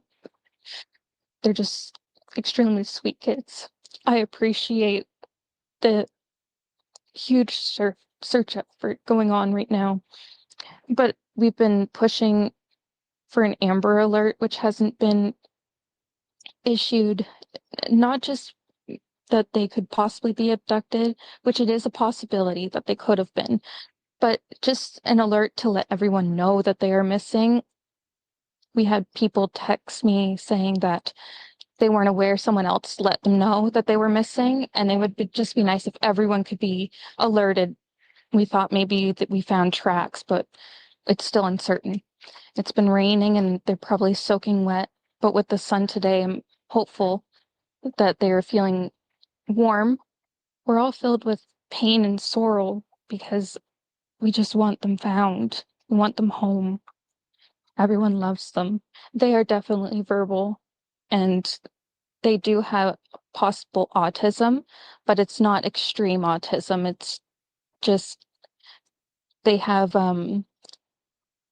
They're just extremely sweet kids. I appreciate the huge search effort going on right now. But we've been pushing for an Amber Alert, which hasn't been issued. Not just that they could possibly be abducted, which it is a possibility that they could have been, but just an alert to let everyone know that they are missing. We had people text me saying that they weren't aware, someone else let them know that they were missing, and it would just be nice if everyone could be alerted. We thought maybe that we found tracks, but it's still uncertain. It's been raining and they're probably soaking wet, but with the sun today, I'm hopeful that they're feeling warm. We're all filled with pain and sorrow because we just want them found. We want them home. Everyone loves them. They are definitely verbal and they do have possible autism, but it's not extreme autism. It's just they have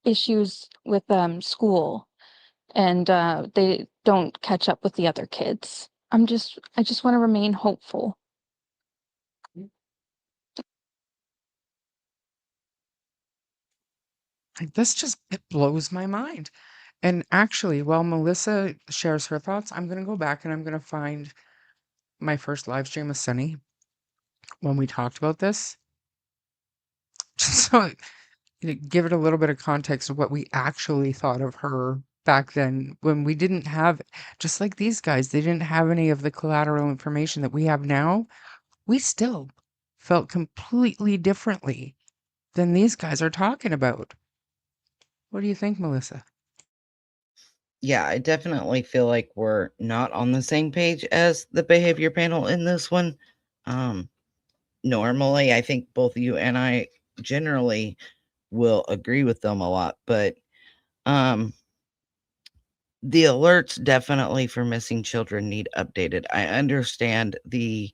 issues with school and they don't catch up with the other kids. I just want to remain hopeful. Like, this just, it blows my mind. And actually, while Melissa shares her thoughts, I'm going to go back and I'm going to find my first live stream with Sunny when we talked about this. Just so, give it a little bit of context of what we actually thought of her back then when we didn't have, just like these guys, they didn't have any of the collateral information that we have now. We still felt completely differently than these guys are talking about. What do you think, Melissa? Yeah, I definitely feel like we're not on the same page as the behavior panel in this one. Normally, I think both you and I generally will agree with them a lot, but the alerts definitely for missing children need updated. I understand the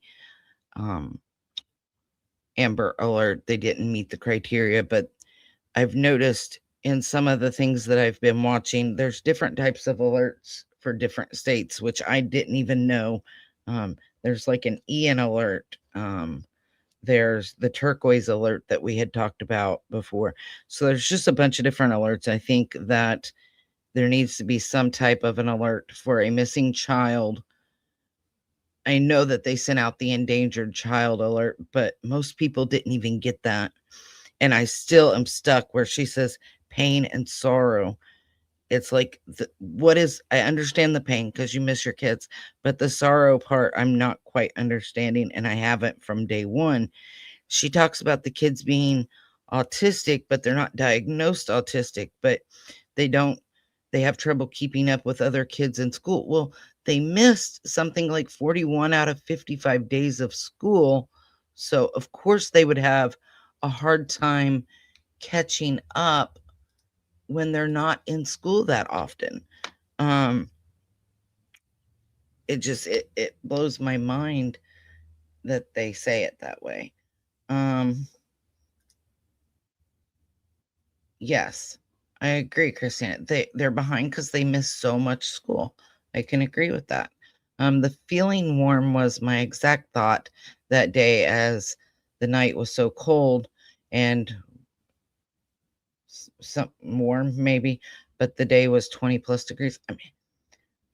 Amber Alert, they didn't meet the criteria, but I've noticed in some of the things that I've been watching, there's different types of alerts for different states, which I didn't even know. There's like an Ian alert. There's the turquoise alert that we had talked about before. So there's just a bunch of different alerts. I think that there needs to be some type of an alert for a missing child. I know that they sent out the endangered child alert, but most people didn't even get that. And I still am stuck where she says pain and sorrow. It's like, I understand the pain because you miss your kids, but the sorrow part, I'm not quite understanding. And I haven't from day one. She talks about the kids being autistic, but they're not diagnosed autistic, but they have trouble keeping up with other kids in school. Well, they missed something like 41 out of 55 days of school. So of course they would have a hard time catching up when they're not in school that often. It blows my mind that they say it that way. Yes, I agree, Christina. They're behind because they miss so much school. I can agree with that. The feeling warm was my exact thought that day as the night was so cold and some warm maybe, but the day was 20 plus degrees. I mean,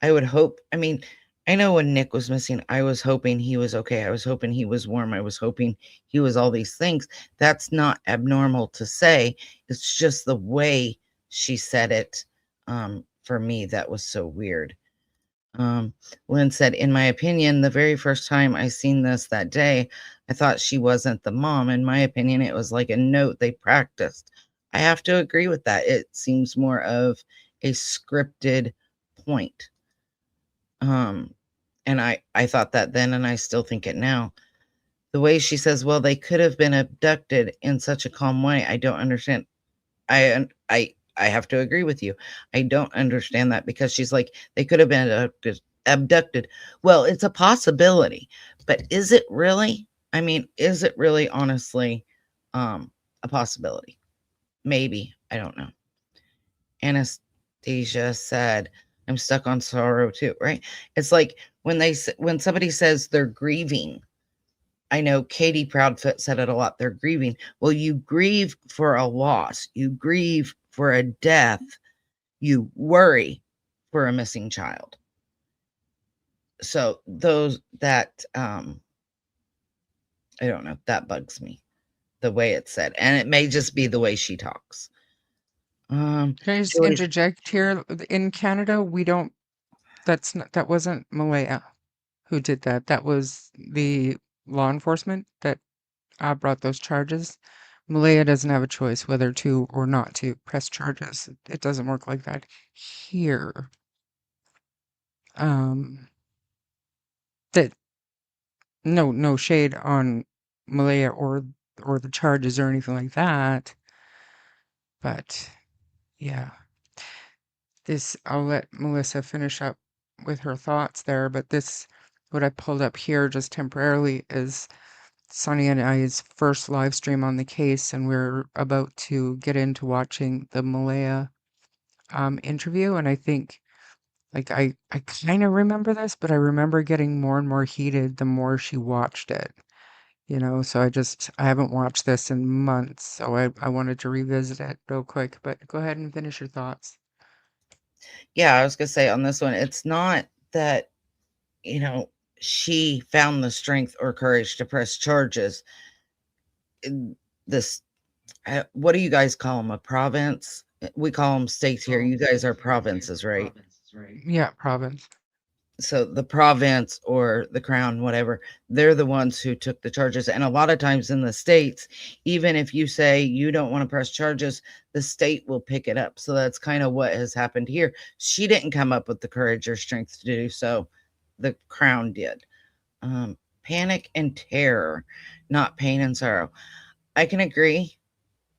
I would hope. I mean, I know when Nick was missing, I was hoping he was okay. I was hoping he was warm. I was hoping he was all these things. That's not abnormal to say. It's just the way she said it. For me, that was so weird. Lynn said, in my opinion, the very first time I seen this that day, I thought she wasn't the mom. In my opinion, it was like a note they practiced. I have to agree with that. It seems more of a scripted point. And I thought that then, and I still think it now. The way she says, well, they could have been abducted in such a calm way. I don't understand. I have to agree with you. I don't understand that because she's like, they could have been abducted. Well, it's a possibility, but is it really? I mean, is it really honestly a possibility? Maybe. I don't know. Anastasia said, I'm stuck on sorrow too, right? It's like when somebody says they're grieving. I know Katie Proudfoot said it a lot. They're grieving. Well, you grieve for a loss. You grieve for a death. You worry for a missing child. So I don't know, that bugs me, the way it's said. And it may just be the way she talks. Can I just interject here? In Canada, that wasn't Malaya who did that. That was the law enforcement that brought those charges. Malaya doesn't have a choice whether to or not to press charges. It doesn't work like that here. That no shade on Malaya or the charges or anything like that. But yeah. I'll let Melissa finish up with her thoughts there, but what I pulled up here just temporarily is Sonny and I's first live stream on the case, and we're about to get into watching the Malaya interview. And I think, like, I kind of remember this, but I remember getting more and more heated the more she watched it. So I haven't watched this in months, so I wanted to revisit it real quick. But go ahead and finish your thoughts. Yeah, I was gonna say on this one, it's not that, she found the strength or courage to press charges. What do you guys call them? A province? We call them states here. You guys are provinces, right? Yeah, province. So the province or the crown, whatever, they're the ones who took the charges. And a lot of times in the states, even if you say you don't want to press charges, the state will pick it up. So that's kind of what has happened here. She didn't come up with the courage or strength to do so. The crown did. Panic and terror, not pain and sorrow. I can agree.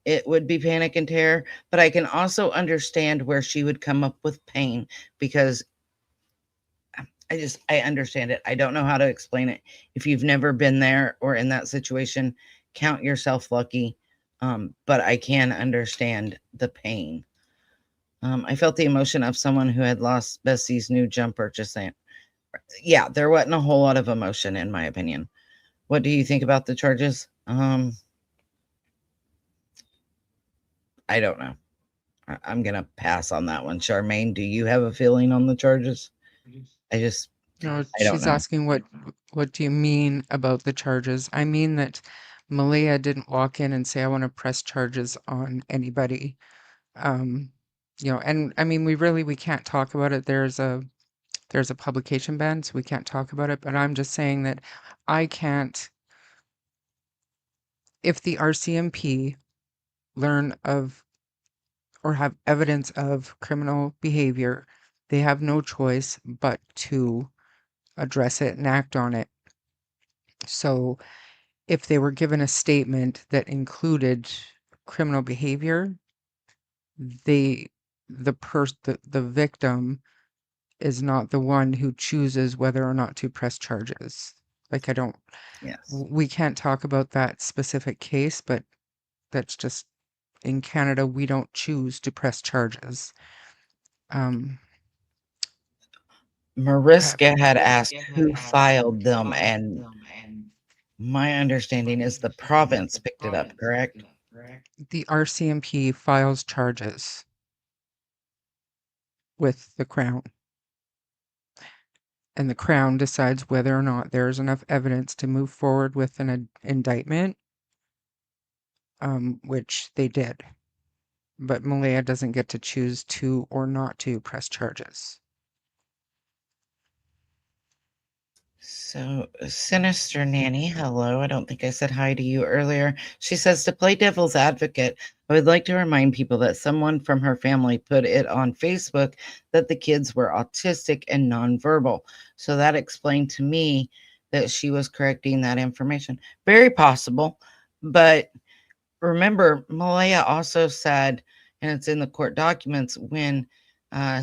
It would be panic and terror, but I can also understand where she would come up with pain because I understand it. I don't know how to explain it. If you've never been there or in that situation, count yourself lucky. But I can understand the pain. I felt the emotion of someone who had lost Bessie's new jumper, just saying. Yeah, there wasn't a whole lot of emotion, in my opinion. What do you think about the charges? I don't know. I'm going to pass on that one. Charmaine, do you have a feeling on the charges? No, I don't she's know. asking what do you mean about the charges? I mean that Malia didn't walk in and say, I want to press charges on anybody. And I mean, we can't talk about it. There's a publication ban, so we can't talk about it, but I'm just saying that I can't, if the RCMP learn of or have evidence of criminal behavior, they have no choice but to address it and act on it. So if they were given a statement that included criminal behavior, the victim is not the one who chooses whether or not to press charges. Like Yes. we can't talk about that specific case, but that's just in Canada, we don't choose to press charges. Mariska had asked who filed them, and my understanding is the province picked it up, correct? The RCMP files charges with the Crown. And the Crown decides whether or not there's enough evidence to move forward with an indictment, which they did. But Malaya doesn't get to choose to or not to press charges. So, Sinister Nanny, hello. I don't think I said hi to you earlier. She says, to play devil's advocate, I would like to remind people that someone from her family put it on Facebook that the kids were autistic and nonverbal. So that explained to me that she was correcting that information. Very possible. But remember, Malaya also said, and it's in the court documents, when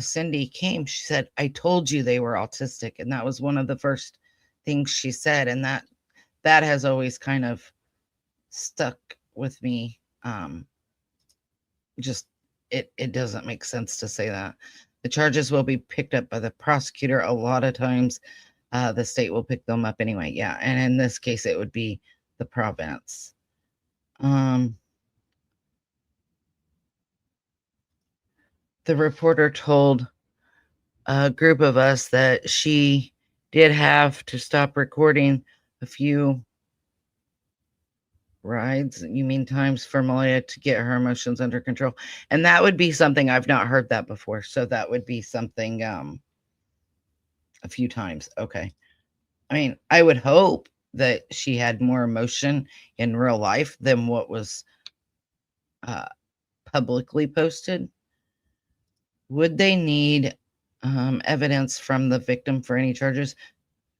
Cindy came, she said, I told you they were autistic. And that was one of the first things she said. And that has always kind of stuck with me. It doesn't make sense to say that. The charges will be picked up by the prosecutor. A lot of times the state will pick them up anyway. Yeah. And in this case, it would be the province. The reporter told a group of us that she did have to stop recording a few rides, you mean times, for Malia to get her emotions under control. And that would be something I've not heard that before. So that would be something a few times. Okay. I mean, I would hope that she had more emotion in real life than what was publicly posted. Would they need evidence from the victim for any charges?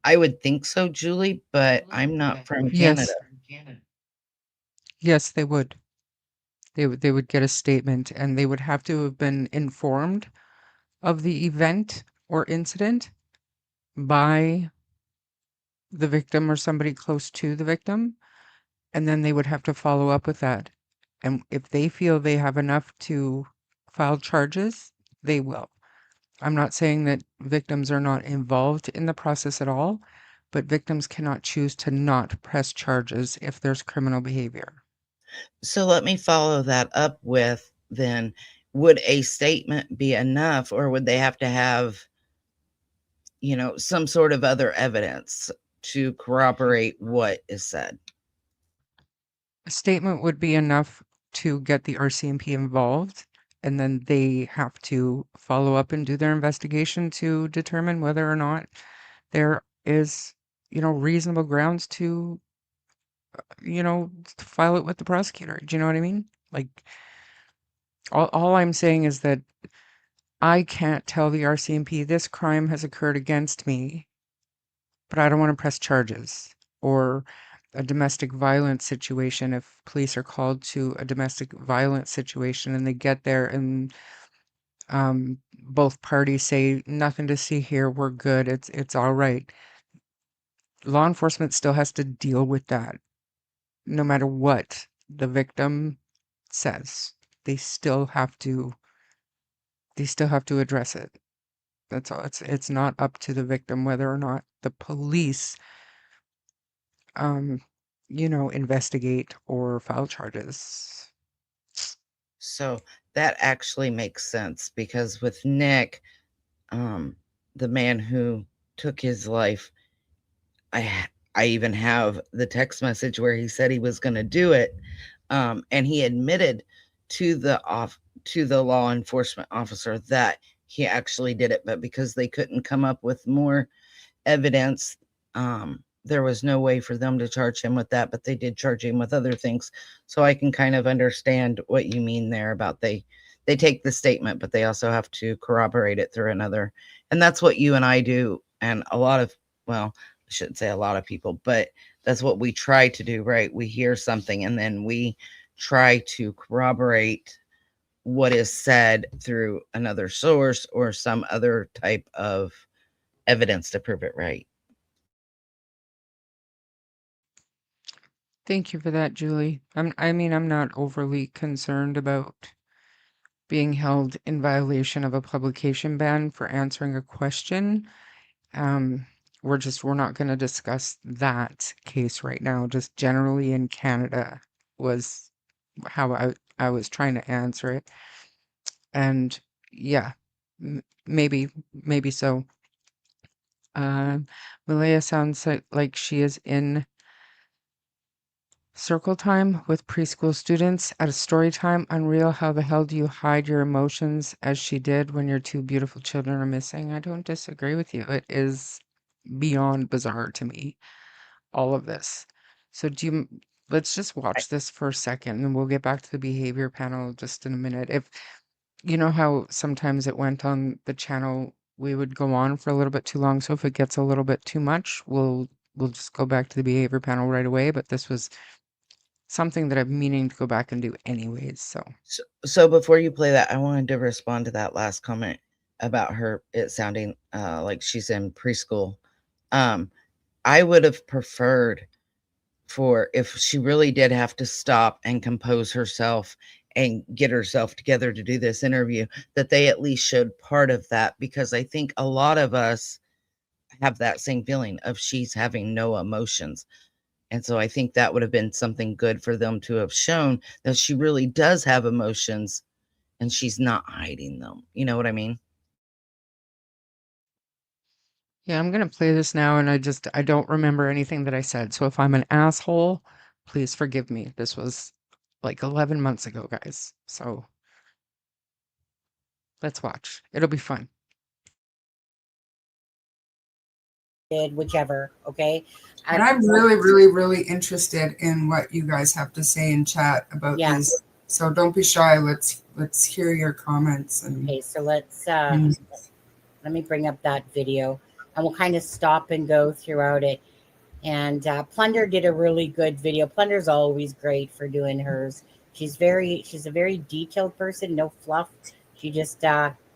I would think so, Julie, but I'm not from Yes. Canada. Yes, they would. They would get a statement, and they would have to have been informed of the event or incident by the victim or somebody close to the victim, and then they would have to follow up with that. And if they feel they have enough to file charges, they will. I'm not saying that victims are not involved in the process at all, but victims cannot choose to not press charges if there's criminal behavior. So let me follow that up with, then, would a statement be enough, or would they have to have, some sort of other evidence to corroborate what is said? A statement would be enough to get the RCMP involved, and then they have to follow up and do their investigation to determine whether or not there is, reasonable grounds to, to file it with the prosecutor. Do you know what I mean? Like, all I'm saying is that I can't tell the RCMP this crime has occurred against me, but I don't want to press charges. Or a domestic violence situation, if police are called to a domestic violence situation and they get there and both parties say nothing to see here, we're good, it's all right. Law enforcement still has to deal with that, no matter what the victim says. They still have to address it. That's all. It's not up to the victim whether or not the police investigate or file charges. So that actually makes sense, because with Nick, the man who took his life, I even have the text message where he said he was going to do it, and he admitted to the law enforcement officer that he actually did it, but because they couldn't come up with more evidence, there was no way for them to charge him with that, but they did charge him with other things. So I can kind of understand what you mean there about they take the statement, but they also have to corroborate it through another. And that's what you and I do. And I shouldn't say a lot of people, but that's what we try to do, right? We hear something and then we try to corroborate what is said through another source or some other type of evidence to prove it right. Thank you for that, Julie. I'm not overly concerned about being held in violation of a publication ban for answering a question. We're not going to discuss that case right now. Just generally in Canada was how I was trying to answer it. And yeah, maybe so. Malaya sounds like she is in circle time with preschool students at a story time. Unreal. How the hell do you hide your emotions as she did when your two beautiful children are missing? I don't disagree with you. It is beyond bizarre to me, all of this. So let's just watch this for a second and we'll get back to the behavior panel just in a minute. If you know how sometimes it went on the channel, we would go on for a little bit too long. So if it gets a little bit too much, we'll just go back to the behavior panel right away. But this was something that I'm meaning to go back and do anyways. So before you play that, I wanted to respond to that last comment about it sounding like she's in preschool. I would have preferred for, if she really did have to stop and compose herself and get herself together to do this interview, that they at least showed part of that, because I think a lot of us have that same feeling of she's having no emotions. And so I think that would have been something good for them to have shown, that she really does have emotions and she's not hiding them. You know what I mean? Yeah, I'm going to play this now, and I don't remember anything that I said. So if I'm an asshole, please forgive me. This was like 11 months ago, guys. So let's watch. It'll be fun. Whichever, okay? And I'm really, really, really interested in what you guys have to say in chat about this. So don't be shy. Let's hear your comments. Okay, so let me bring up that video, and we'll kind of stop and go throughout it. And Plunder did a really good video. Plunder's always great for doing hers. She's a very detailed person, no fluff. She just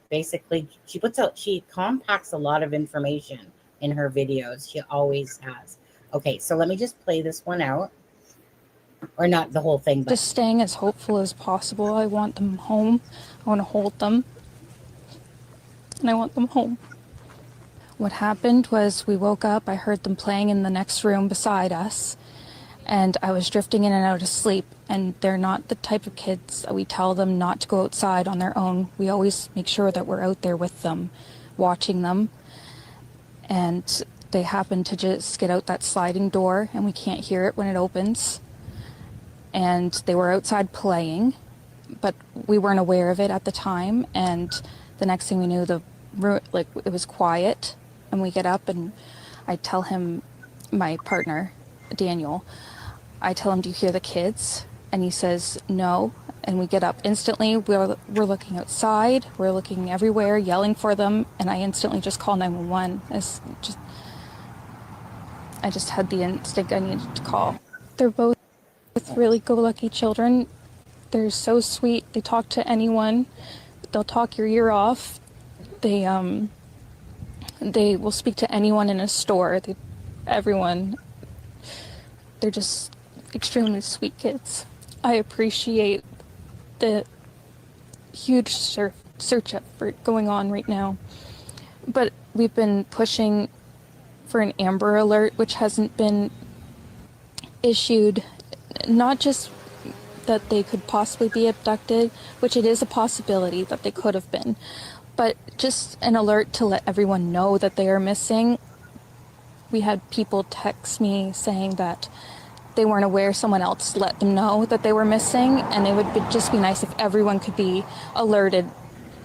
basically she compacts a lot of information in her videos. She always has. Okay, so let me just play this one out. Or not the whole thing, but Just staying as hopeful as possible. I want them home. I want to hold them. And I want them home. What happened was we woke up, I heard them playing in the next room beside us, and I was drifting in and out of sleep, and they're not the type of kids that we tell them not to go outside on their own. We always make sure that we're out there with them, watching them. And they happen to just get out that sliding door, and we can't hear it when it opens. And they were outside playing. but we weren't aware of it at the time. And the next thing we knew, it was quiet, and we get up and I tell him, my partner, Daniel, I tell him, do you hear the kids? And he says, no. And we get up instantly. We're looking outside. We're looking everywhere, yelling for them. And I instantly just call 911. I just had the instinct I needed to call. They're both really go-lucky children. They're so sweet. They talk to anyone. They'll talk your ear off. They will speak to anyone in a store. Everyone. They're just extremely sweet kids. I appreciate the huge search effort going on right now. But we've been pushing for an Amber Alert, which hasn't been issued. Not just that they could possibly be abducted, which it is a possibility that they could have been, but just an alert to let everyone know that they are missing. We had people text me saying that they weren't aware someone else let them know that they were missing, and it would just be nice if everyone could be alerted.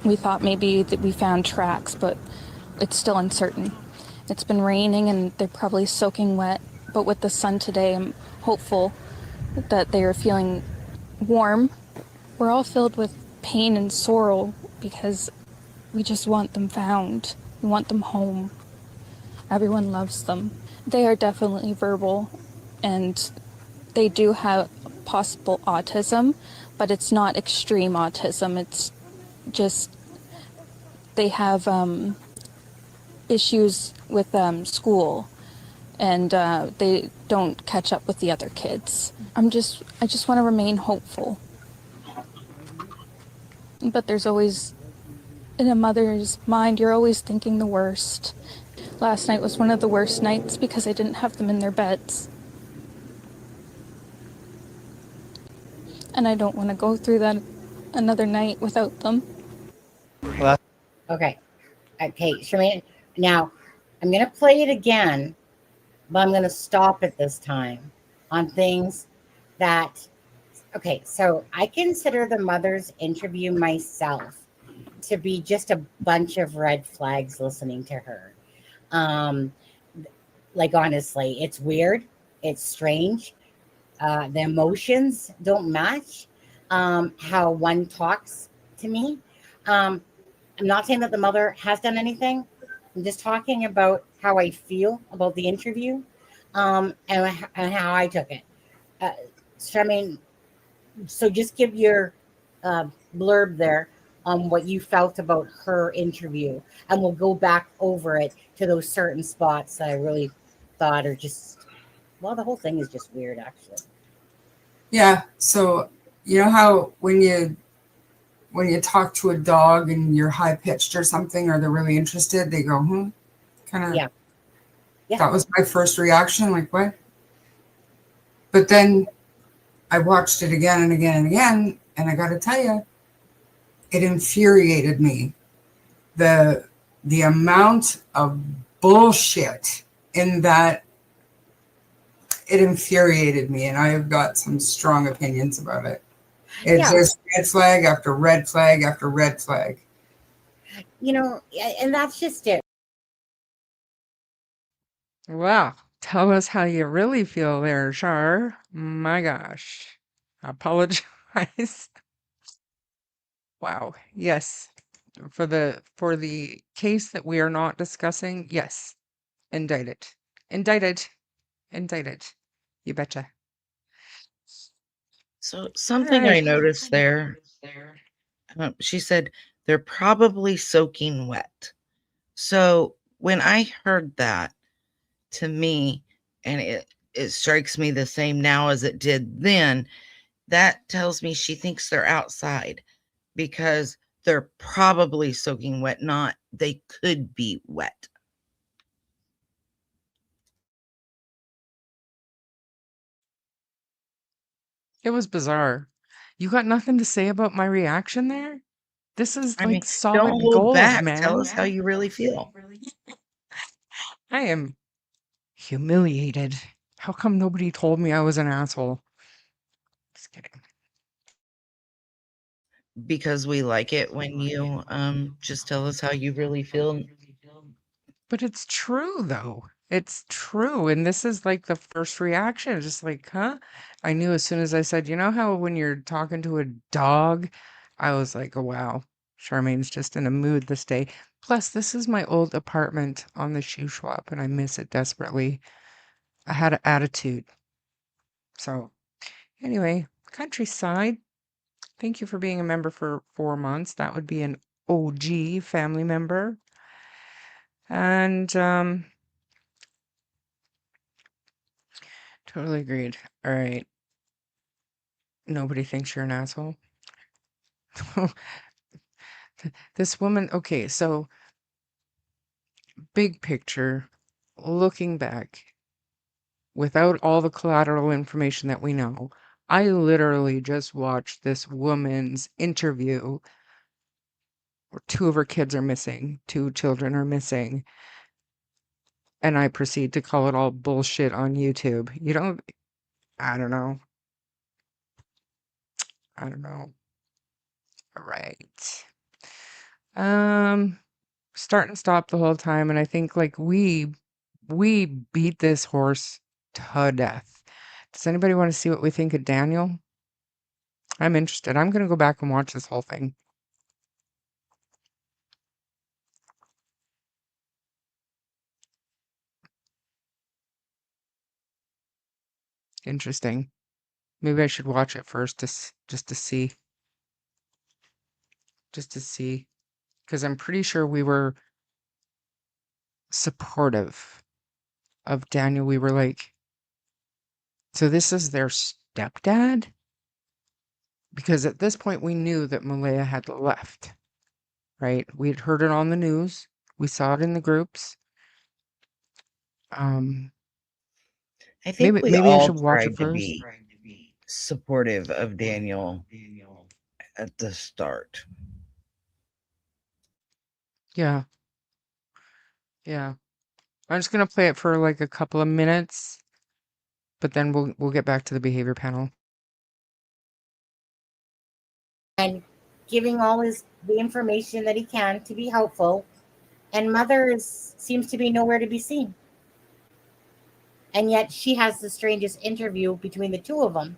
We thought maybe that we found tracks, but it's still uncertain. It's been raining and they're probably soaking wet, but with the sun today, I'm hopeful that they are feeling warm. We're all filled with pain and sorrow because we just want them found. We want them home. Everyone loves them. They are definitely verbal, and they do have possible autism, but it's not extreme autism. It's just they have issues with school, and they don't catch up with the other kids. I just want to remain hopeful. But there's always, in a mother's mind, you're always thinking the worst. Last night was one of the worst nights because I didn't have them in their beds. And I don't want to go through that another night without them. Okay. Okay, Charmaine. Now, I'm going to play it again, but I'm going to stop it this time on things that... Okay, so I consider the mother's interview myself to be just a bunch of red flags listening to her. Like, honestly, it's weird. It's strange. The emotions don't match how one talks to me. I'm not saying that the mother has done anything. I'm just talking about how I feel about the interview and how I took it. So, I mean, so just give your blurb there on what you felt about her interview, and we'll go back over it to those certain spots that I really thought are just, well, the whole thing is just weird, actually. Yeah. So you know how when you talk to a dog and you're high pitched or something, or they're really interested, they go, kind of. Yeah. That was my first reaction. Like, what? But then I watched it again and again and again, and I got to tell you, it infuriated me. The amount of bullshit in that, it infuriated me, and I have got some strong opinions about it. It's just red flag after red flag after red flag. You know, and that's just it. Well, tell us how you really feel there, Char. My gosh. I apologize. Wow. Yes. For the case that we are not discussing, yes. Indict it. Indict it. Indict it. You betcha. So something I noticed there, she said they're probably soaking wet. So when I heard that, to me, and it strikes me the same now as it did then, that tells me she thinks they're outside because they're probably soaking wet, not they could be wet. It was bizarre. You got nothing to say about my reaction there? This is I mean, like solid don't hold gold, back. man. Tell us how you really feel. I am humiliated. How come nobody told me I was an asshole? Just kidding. because we like it when you just tell us how you really feel. But it's true though. It's true. And this is like the first reaction. Just like, huh? I knew as soon as I said, you know how when you're talking to a dog, I was like, oh, wow, Charmaine's just in a mood this day. Plus, this is my old apartment on the shoe swap and I miss it desperately. I had an attitude. So, anyway, countryside, thank you for being a member for 4 months. That would be an OG family member. And, totally agreed. All right. Nobody thinks you're an asshole. This woman, okay, so big picture, looking back, without all the collateral information that we know, I literally just watched this woman's interview where two of her kids are missing, two children are missing, and I proceed to call it all bullshit on YouTube. You don't, I don't know. I don't know. All right. Start and stop the whole time, and I think like we beat this horse to death. Does anybody want to see what we think of Daniel? I'm interested. I'm gonna go back and watch this whole thing. Interesting. Maybe I should watch it first just to see. Just to see. Because I'm pretty sure we were supportive of Daniel. We were like, so this is their stepdad? Because at this point we knew that Malaya had left, right? We had heard it on the news. We saw it in the groups. I think we Maybe I all should watch it tried to first. be supportive of Daniel at the start. Yeah. Yeah. I'm just gonna play it for like a couple of minutes, but then we'll get back to the behavior panel. And giving all the information that he can to be helpful, and mother seems to be nowhere to be seen. And yet she has the strangest interview between the two of them.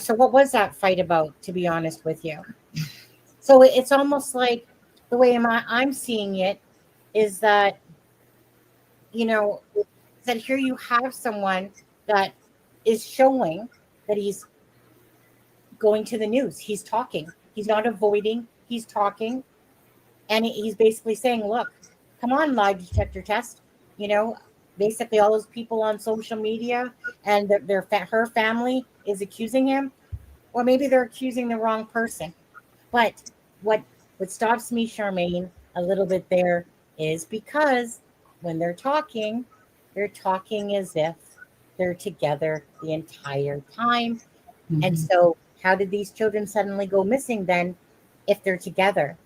So what was that fight about, to be honest with you? So it's almost like the way I'm seeing it is that, that here you have someone that is showing that he's going to the news. He's talking. He's not avoiding. He's talking. And he's basically saying, look, come on, lie detector test. Basically all those people on social media and her family is accusing him. Or maybe they're accusing the wrong person. But what stops me, Charmaine, a little bit there is because when they're talking as if they're together the entire time. Mm-hmm. And so how did these children suddenly go missing then if they're together,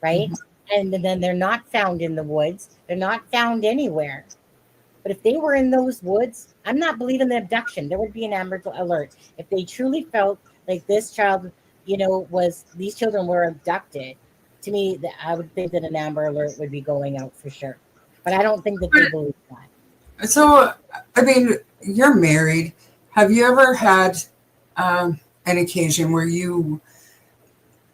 right? Mm-hmm. And then they're not found in the woods. They're not found anywhere. But if they were in those woods, I'm not believing the abduction. There would be an Amber Alert. If they truly felt like this child, these children were abducted, to me, I would think that an Amber Alert would be going out for sure. But I don't think that they believe that. So, I mean, you're married. Have you ever had an occasion where you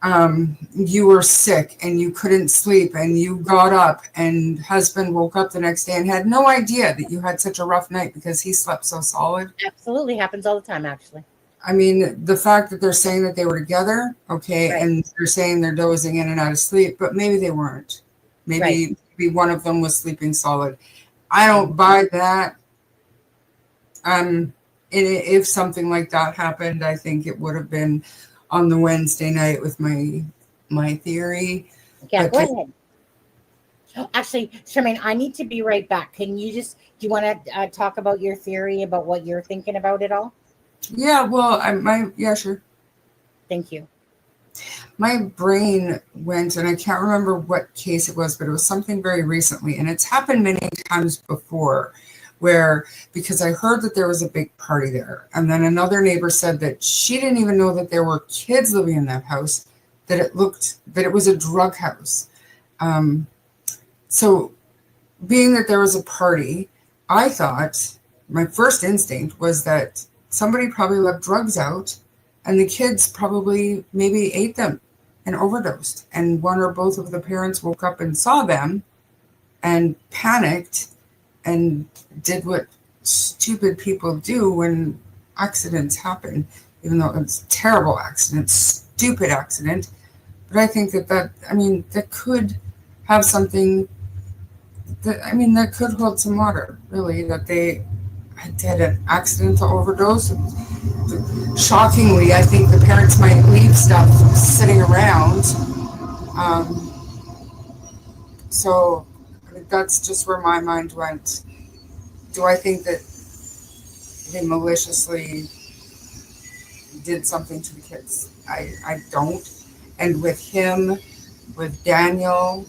were sick and you couldn't sleep and you got up and husband woke up the next day and had no idea that you had such a rough night because he slept so solid? Absolutely. Happens all the time, actually. I mean, the fact that they're saying that they were together, okay, right. And they're saying they're dozing in and out of sleep, but maybe they weren't. Maybe one of them was sleeping solid. I don't buy that. If something like that happened, I think it would have been on the Wednesday night with my theory. Yeah, go ahead. Actually, Charmaine, I need to be right back. Do you want to talk about your theory about what you're thinking about it all? Yeah, well, yeah, sure. Thank you. My brain went, and I can't remember what case it was, but it was something very recently, and it's happened many times before, where, because I heard that there was a big party there. And then another neighbor said that she didn't even know that there were kids living in that house, that it was a drug house. So being that there was a party, I thought my first instinct was that somebody probably left drugs out and the kids probably maybe ate them and overdosed. And one or both of the parents woke up and saw them and panicked and did what stupid people do when accidents happen, even though it's a terrible accident, stupid accident. But I think that could have something that could hold some water, really, that they had an accidental overdose. Shockingly, I think the parents might leave stuff sitting around. So that's just where my mind went. Do I think that they maliciously did something to the kids? I don't. And with Daniel,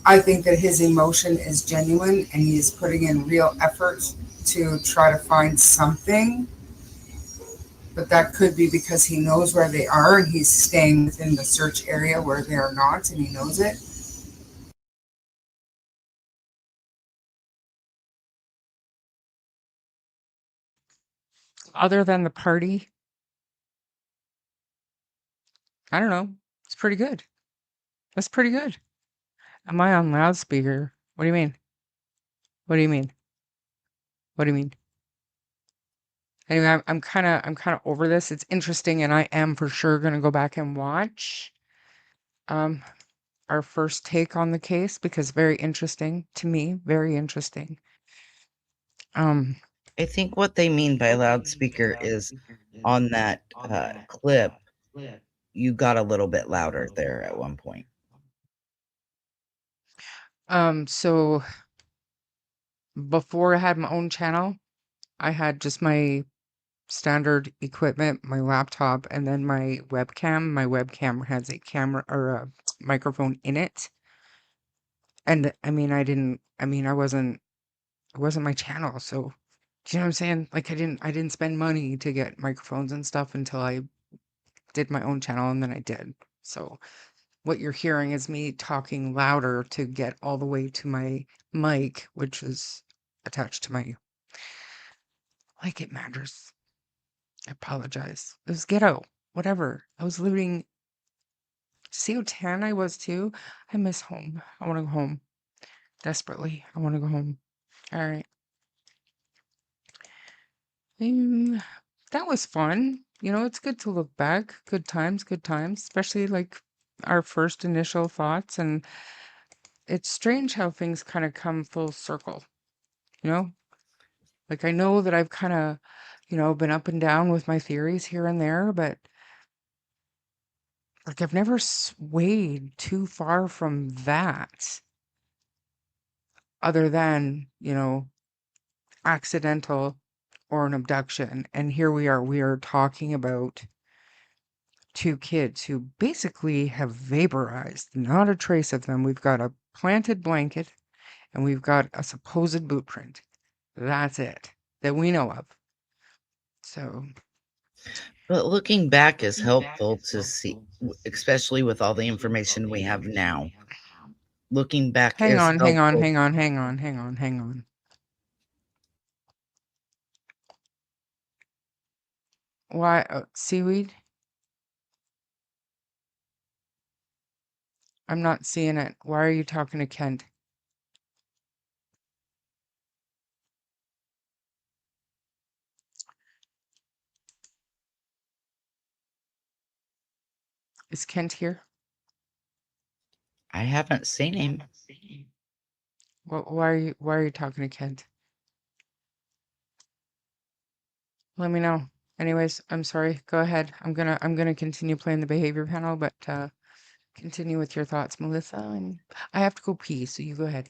I think that his emotion is genuine and he's putting in real effort to try to find something. But that could be because he knows where they are and he's staying within the search area where they are not, and he knows it. Other than the party, I don't know. It's pretty good. That's pretty good. Am I on loudspeaker? What do you mean? What do you mean? What do you mean? Anyway, I'm kind of over this. It's interesting, and I am for sure gonna go back and watch our first take on the case because very interesting to me. Very interesting. I think what they mean by loudspeaker is on that clip, you got a little bit louder there at one point. So before I had my own channel, I had just my standard equipment, my laptop, and then my webcam. My webcam has a camera or a microphone in it. And I mean, it wasn't my channel. So do you know what I'm saying? Like I didn't spend money to get microphones and stuff until I did my own channel, and then I did. So what you're hearing is me talking louder to get all the way to my mic, which is attached to my, like it matters. I apologize. It was ghetto. Whatever. I was living. See how tan I was too? I miss home. I want to go home. Desperately. I want to go home. All right. That was fun. It's good to look back. Good times, especially like our first initial thoughts. And it's strange how things kind of come full circle, you know? Like I know that I've kind of, been up and down with my theories here and there, but like I've never swayed too far from that other than, accidental or an abduction. And here we are talking about two kids who basically have vaporized, not a trace of them. We've got a planted blanket and we've got a supposed boot print. That's it that we know of. So, But looking back is helpful to see, especially with all the information we have now. Looking back hang is on. Why, seaweed? I'm not seeing it. Why are you talking to Kent? Is Kent here? I haven't seen him. Why are you talking to Kent? Let me know. Anyways, I'm sorry. Go ahead. I'm gonna continue playing the behavior panel, but continue with your thoughts, Melissa. And I have to go pee, so you go ahead.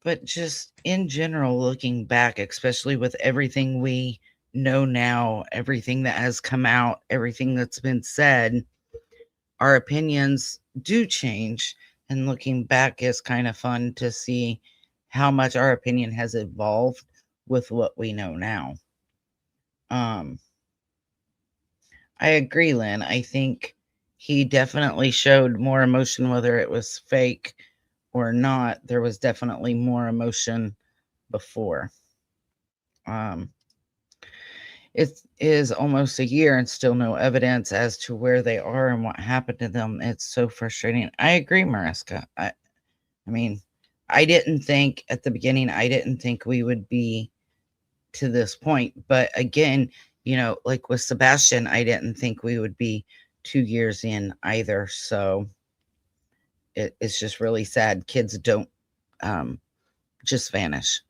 But just in general, looking back, especially with everything we know now, everything that has come out, everything that's been said, our opinions do change. And looking back is kind of fun to see how much our opinion has evolved with what we know now. I agree, Lynn. I think he definitely showed more emotion, whether it was fake or not. There was definitely more emotion before. It is almost a year and still no evidence as to where they are and what happened to them. It's so frustrating. I agree, Mariska. I mean, I didn't think at the beginning, I didn't think we would be to this point. But again, you know, like with Sebastian, I didn't think we would be 2 years in either. So it's just really sad. Kids don't just vanish.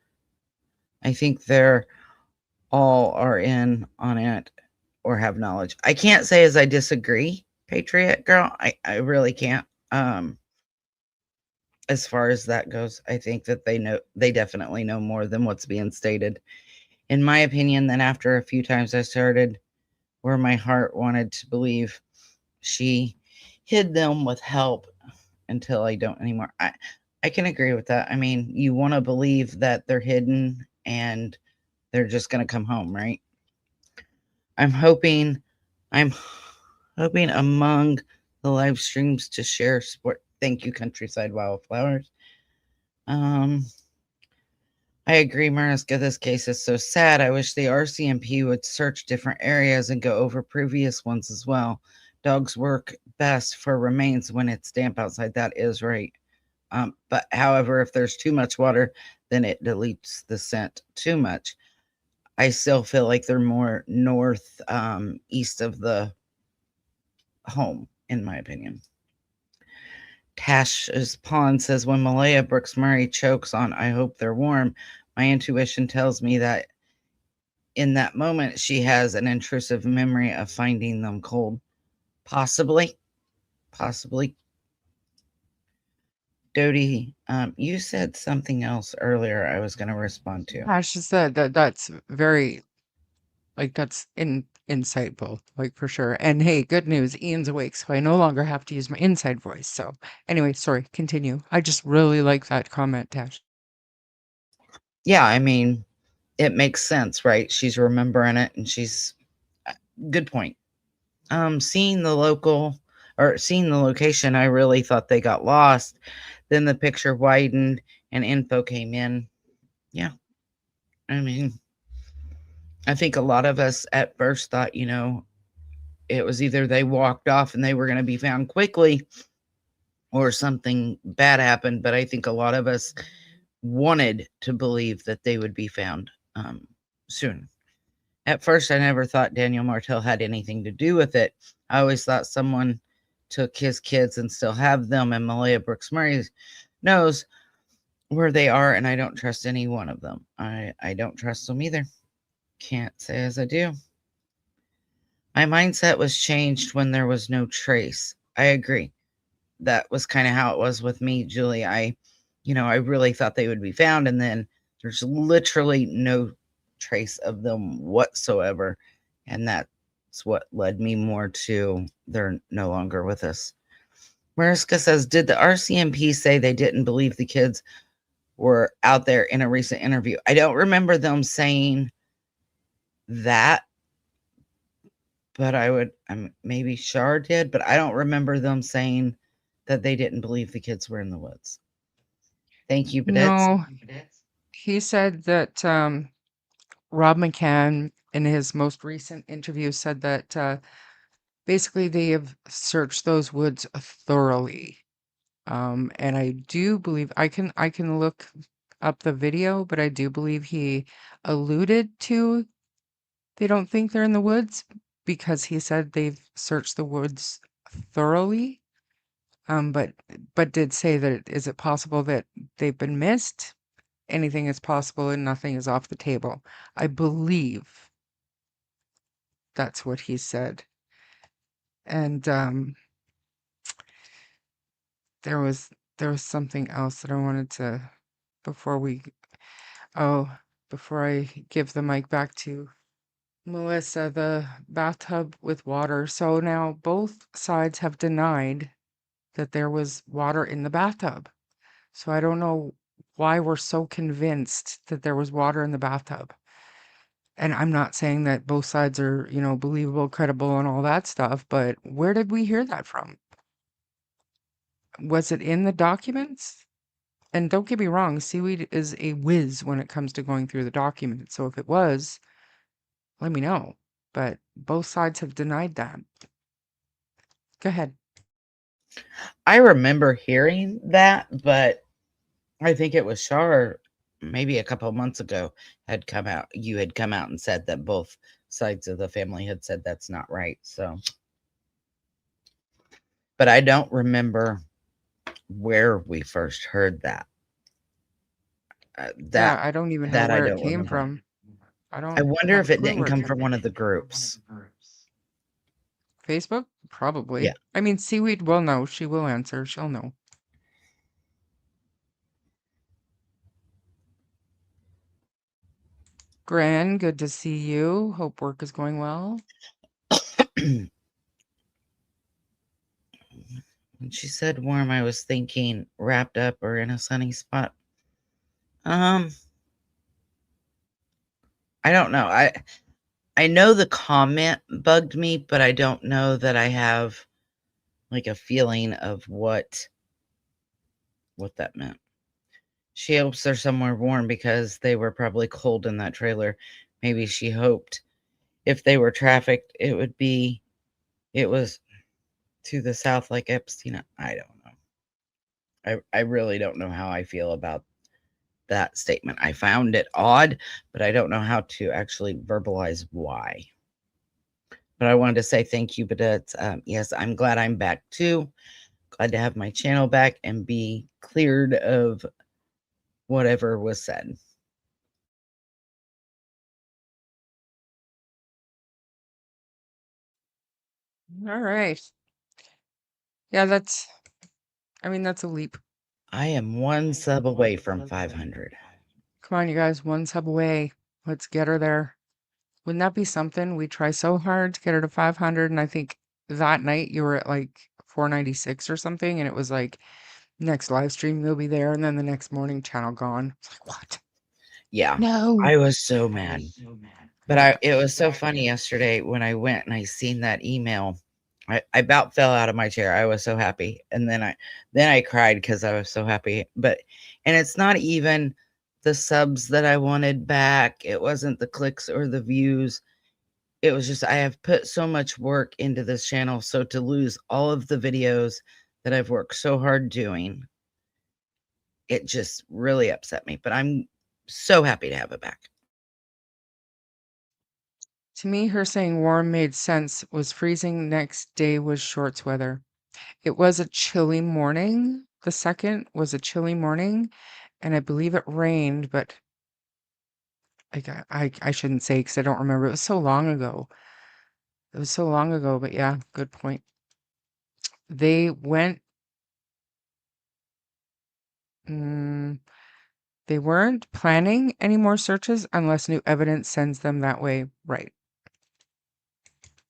I think they're all are in on it or have knowledge. I can't say as I disagree, Patriot Girl. I really can't. As far as that goes, I think that they definitely know more than what's being stated. In my opinion, then after a few times I started where my heart wanted to believe she hid them with help until I don't anymore. I can agree with that. I mean, you want to believe that they're hidden and they're just going to come home, right? I'm hoping among the live streams to share support. Thank you, Countryside Wildflowers. I agree, Mariska. This case is so sad. I wish the RCMP would search different areas and go over previous ones as well. Dogs work best for remains when it's damp outside. That is right. But however, if there's too much water, then it deletes the scent too much. I still feel like they're more north, east of the home, in my opinion. Tash's Pond says, when Malaya Brooks Murray chokes on "I hope they're warm," my intuition tells me that in that moment she has an intrusive memory of finding them cold. Possibly. Dodie, you said something else earlier I was going to respond to. Ash said that's very, like, that's insightful, like, for sure. And hey, good news, Ian's awake, so I no longer have to use my inside voice. So anyway, sorry, continue. I just really like that comment, Tash. Yeah, I mean, it makes sense, right? She's remembering it, and she's good point. Seeing the location, I really thought they got lost. Then the picture widened and info came in. Yeah. I mean, I think a lot of us at first thought, you know, it was either they walked off and they were going to be found quickly or something bad happened. But I think a lot of us wanted to believe that they would be found soon. At first, I never thought Daniel Martell had anything to do with it. I always thought someone took his kids and still have them, and Malaya Brooks Murray knows where they are, and I don't trust any one of them. I don't trust them either. Can't say as I do. My mindset was changed when there was no trace. I agree. That was kind of how it was with me, Julie. I really thought they would be found, and then there's literally no trace of them whatsoever. And that's what led me more to they're no longer with us. Mariska says, did the RCMP say they didn't believe the kids were out there in a recent interview? I don't remember them saying that, but maybe Shar did, but I don't remember them saying that they didn't believe the kids were in the woods. Thank you, Badets. No, he said that Rob McCann, in his most recent interview, said that basically they have searched those woods thoroughly. And I do believe I can look up the video, but I do believe he alluded to they don't think they're in the woods because he said they've searched the woods thoroughly. But did say that is it possible that they've been missed? Anything is possible and nothing is off the table. I believe that's what he said. And there was something else that I wanted to before I give the mic back to Melissa, the bathtub with water. So now both sides have denied that there was water in the bathtub. So I don't know why we're so convinced that there was water in the bathtub. And I'm not saying that both sides are, believable, credible, and all that stuff, but where did we hear that from? Was it in the documents? And don't get me wrong, Seaweed is a whiz when it comes to going through the documents. So if it was, let me know. But both sides have denied that. Go ahead. I remember hearing that, but I think it was Shar maybe a couple of months ago you had come out and said that both sides of the family had said that's not right. So, but I don't remember where we first heard that. Yeah, I don't even know that I where it don't came remember. from. I don't I wonder have if a it clue didn't where come came from one of the groups. Facebook? Probably. Yeah. I mean, Seaweed will know. She will answer. She'll know. Gran, good to see you. Hope work is going well. When she said warm, I was thinking wrapped up or in a sunny spot. I don't know. I know the comment bugged me, but I don't know that I have like a feeling of what that meant. She hopes they're somewhere warm because they were probably cold in that trailer. Maybe she hoped if they were trafficked, it was to the south like Epstein. I don't know. I really don't know how I feel about that statement. I found it odd, but I don't know how to actually verbalize why. But I wanted to say thank you, but yes, I'm glad I'm back too. Glad to have my channel back and be cleared of whatever was said. All right. Yeah, that's a leap. I am one sub away from 500. Come on, you guys, one sub away. Let's get her there. Wouldn't that be something? We try so hard to get her to 500, and I think that night you were at like 496 or something, and it was like, next live stream you'll be there, and then the next morning channel gone. It's like, what? Yeah. No. I was so mad. But it was so funny yesterday when I went and I seen that email. I about fell out of my chair. I was so happy. And then I cried because I was so happy. And it's not even the subs that I wanted back. It wasn't the clicks or the views. It was just I have put so much work into this channel. So to lose all of the videos that I've worked so hard doing, it just really upset me. But I'm so happy to have it back. To me, her saying warm made sense. Was freezing, next day was shorts weather. It was a chilly morning. The second was a chilly morning, and I believe it rained, but I shouldn't say because I don't remember. It was so long ago. It was so long ago, but yeah, good point. They went. They weren't planning any more searches unless new evidence sends them that way. Right.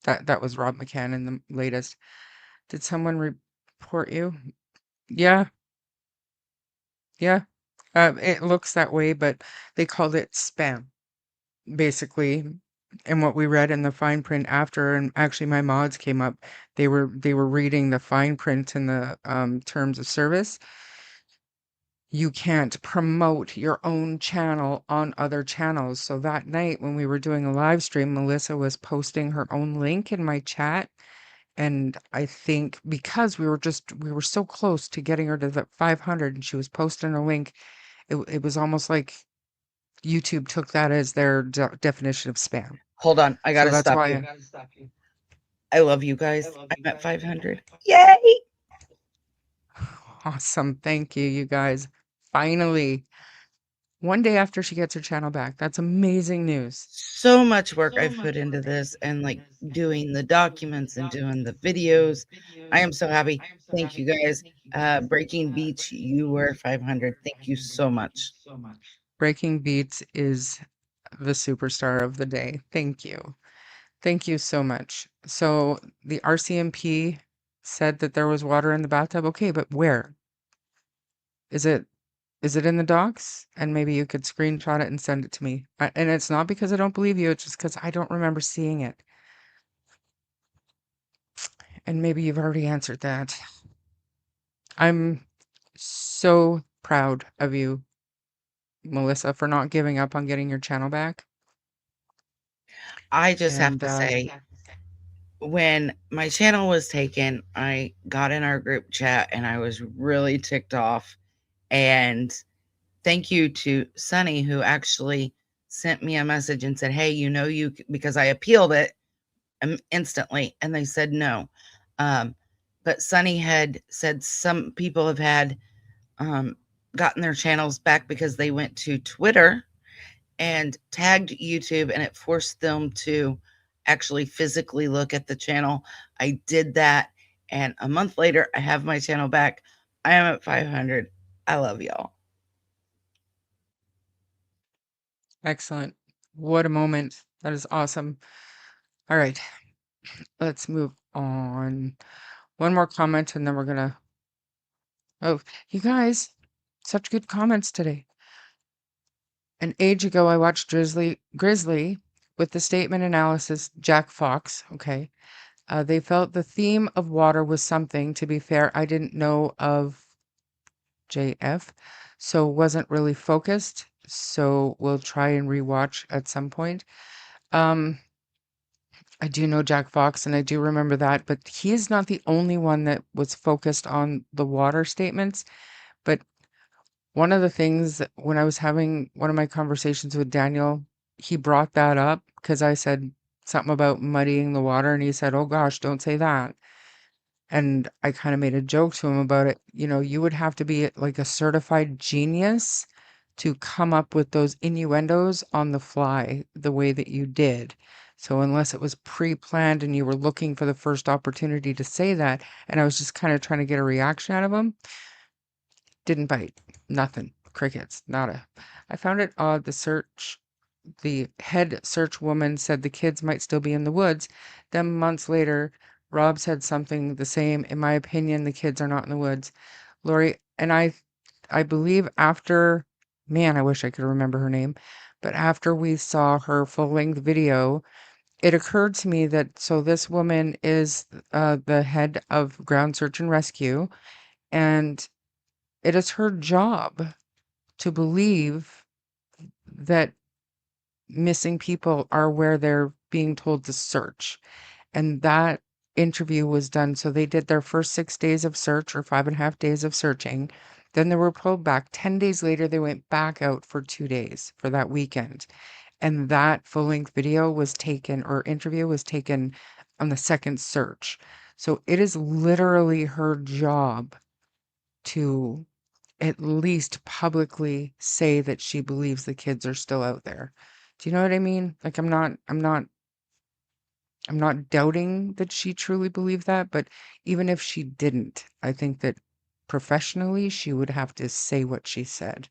That was Rob McCann in the latest. Did someone report you? Yeah. Yeah. It looks that way, but they called it spam, basically. And what we read in the fine print after, and actually my mods came up, they were reading the fine print in the terms of service. You can't promote your own channel on other channels. So that night when we were doing a live stream, Melissa was posting her own link in my chat. And I think because we were so close to getting her to the 500 and she was posting a link, it was almost like YouTube took that as their definition of spam. Hold on. I got to So that's stop why you. I love you guys. I'm at 500. Yay! Awesome. Thank you, you guys. Finally, one day after she gets her channel back. That's amazing news. So much work I've put into this and like doing the documents and doing the videos. I am so happy. Thank you guys. Breaking Beach, you were 500. Thank you so much. Breaking Beats is the superstar of the day. Thank you. Thank you so much. So the RCMP said that there was water in the bathtub. Okay, but where? Is it Is it in the docs? And maybe you could screenshot it and send it to me. And it's not because I don't believe you, it's just because I don't remember seeing it. And maybe you've already answered that. I'm so proud of you, Melissa, for not giving up on getting your channel back. I just have And to say, when my channel was taken, I got in our group chat and I was really ticked off. And thank you to Sunny, who actually sent me a message and said, hey, because I appealed it instantly, and they said no. But Sunny had said some people have had gotten their channels back because they went to Twitter and tagged YouTube, and it forced them to actually physically look at the channel. I did that, and a month later, I have my channel back. I am at 500. I love y'all. excellent. What a moment. That is awesome. All right. Let's move on. One more comment and then we're gonna. Oh, you guys, such good comments today. An age ago, I watched Grizzly with the statement analysis, Jack Fox. Okay. They felt the theme of water was something. To be fair, I didn't know of JF, so wasn't really focused. So we'll try and rewatch at some point. I do know Jack Fox and I do remember that, but he is not the only one that was focused on the water statements. But one of the things when I was having one of my conversations with Daniel, he brought that up because I said something about muddying the water, and he said, "Oh gosh, don't say that." And I kind of made a joke to him about it. You know, you would have to be like a certified genius to come up with those innuendos on the fly the way that you did. So unless it was pre-planned and you were looking for the first opportunity to say that, and I was just kind of trying to get a reaction out of him, didn't bite. Nothing. Crickets. Nada. I found it odd the head search woman said the kids might still be in the woods. Then months later, Rob said something the same. In my opinion, the kids are not in the woods. Lori, and I believe after, man, I wish I could remember her name, but after we saw her full-length video, it occurred to me that so this woman is the head of ground search and rescue, and it is her job to believe that missing people are where they're being told to search. And that interview was done. So they did their first 6 days of search or 5.5 days of searching. Then they were pulled back. 10 days later, they went back out for 2 days for that weekend. And that full length video was taken, or interview was taken on the second search. So it is literally her job to at least publicly say that she believes the kids are still out there. Do you know what I mean? Like I'm not doubting that she truly believed that, but even if she didn't, I think that professionally she would have to say what she said.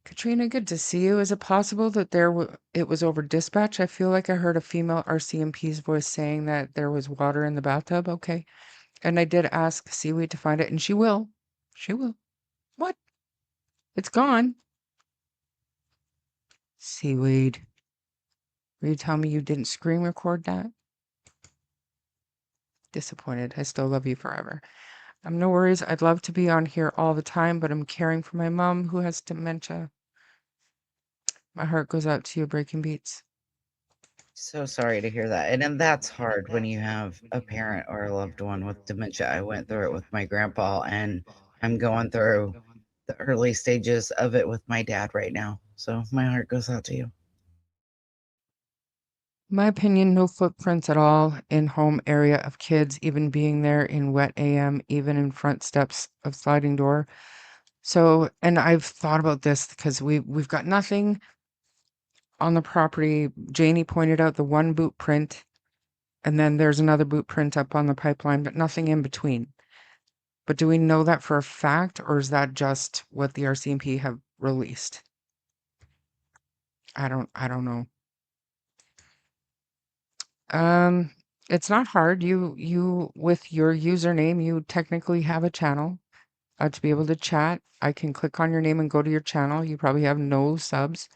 Katrina, good to see you. Is it possible that it was over dispatch? I feel like I heard a female RCMP's voice saying that there was water in the bathtub. Okay. And I did ask Seaweed to find it, and she will. She will. What? It's gone. Seaweed. Will you tell me you didn't screen record that? Disappointed. I still love you forever. No worries. I'd love to be on here all the time, but I'm caring for my mom who has dementia. My heart goes out to you, Breaking Beats. So sorry to hear that. And that's hard when you have a parent or a loved one with dementia. I went through it with my grandpa, and I'm going through the early stages of it with my dad right now. So my heart goes out to you. My opinion, no footprints at all in home area of kids, even being there in wet AM, even in front steps of sliding door. So, and I've thought about this because we've got nothing on the property. Janie pointed out the one boot print, and then there's another boot print up on the pipeline, but nothing in between. But do we know that for a fact, or is that just what the RCMP have released? I don't know. It's not hard. You with your username, you technically have a channel. to be able to chat. I can click on your name and go to your channel. You probably have no subs.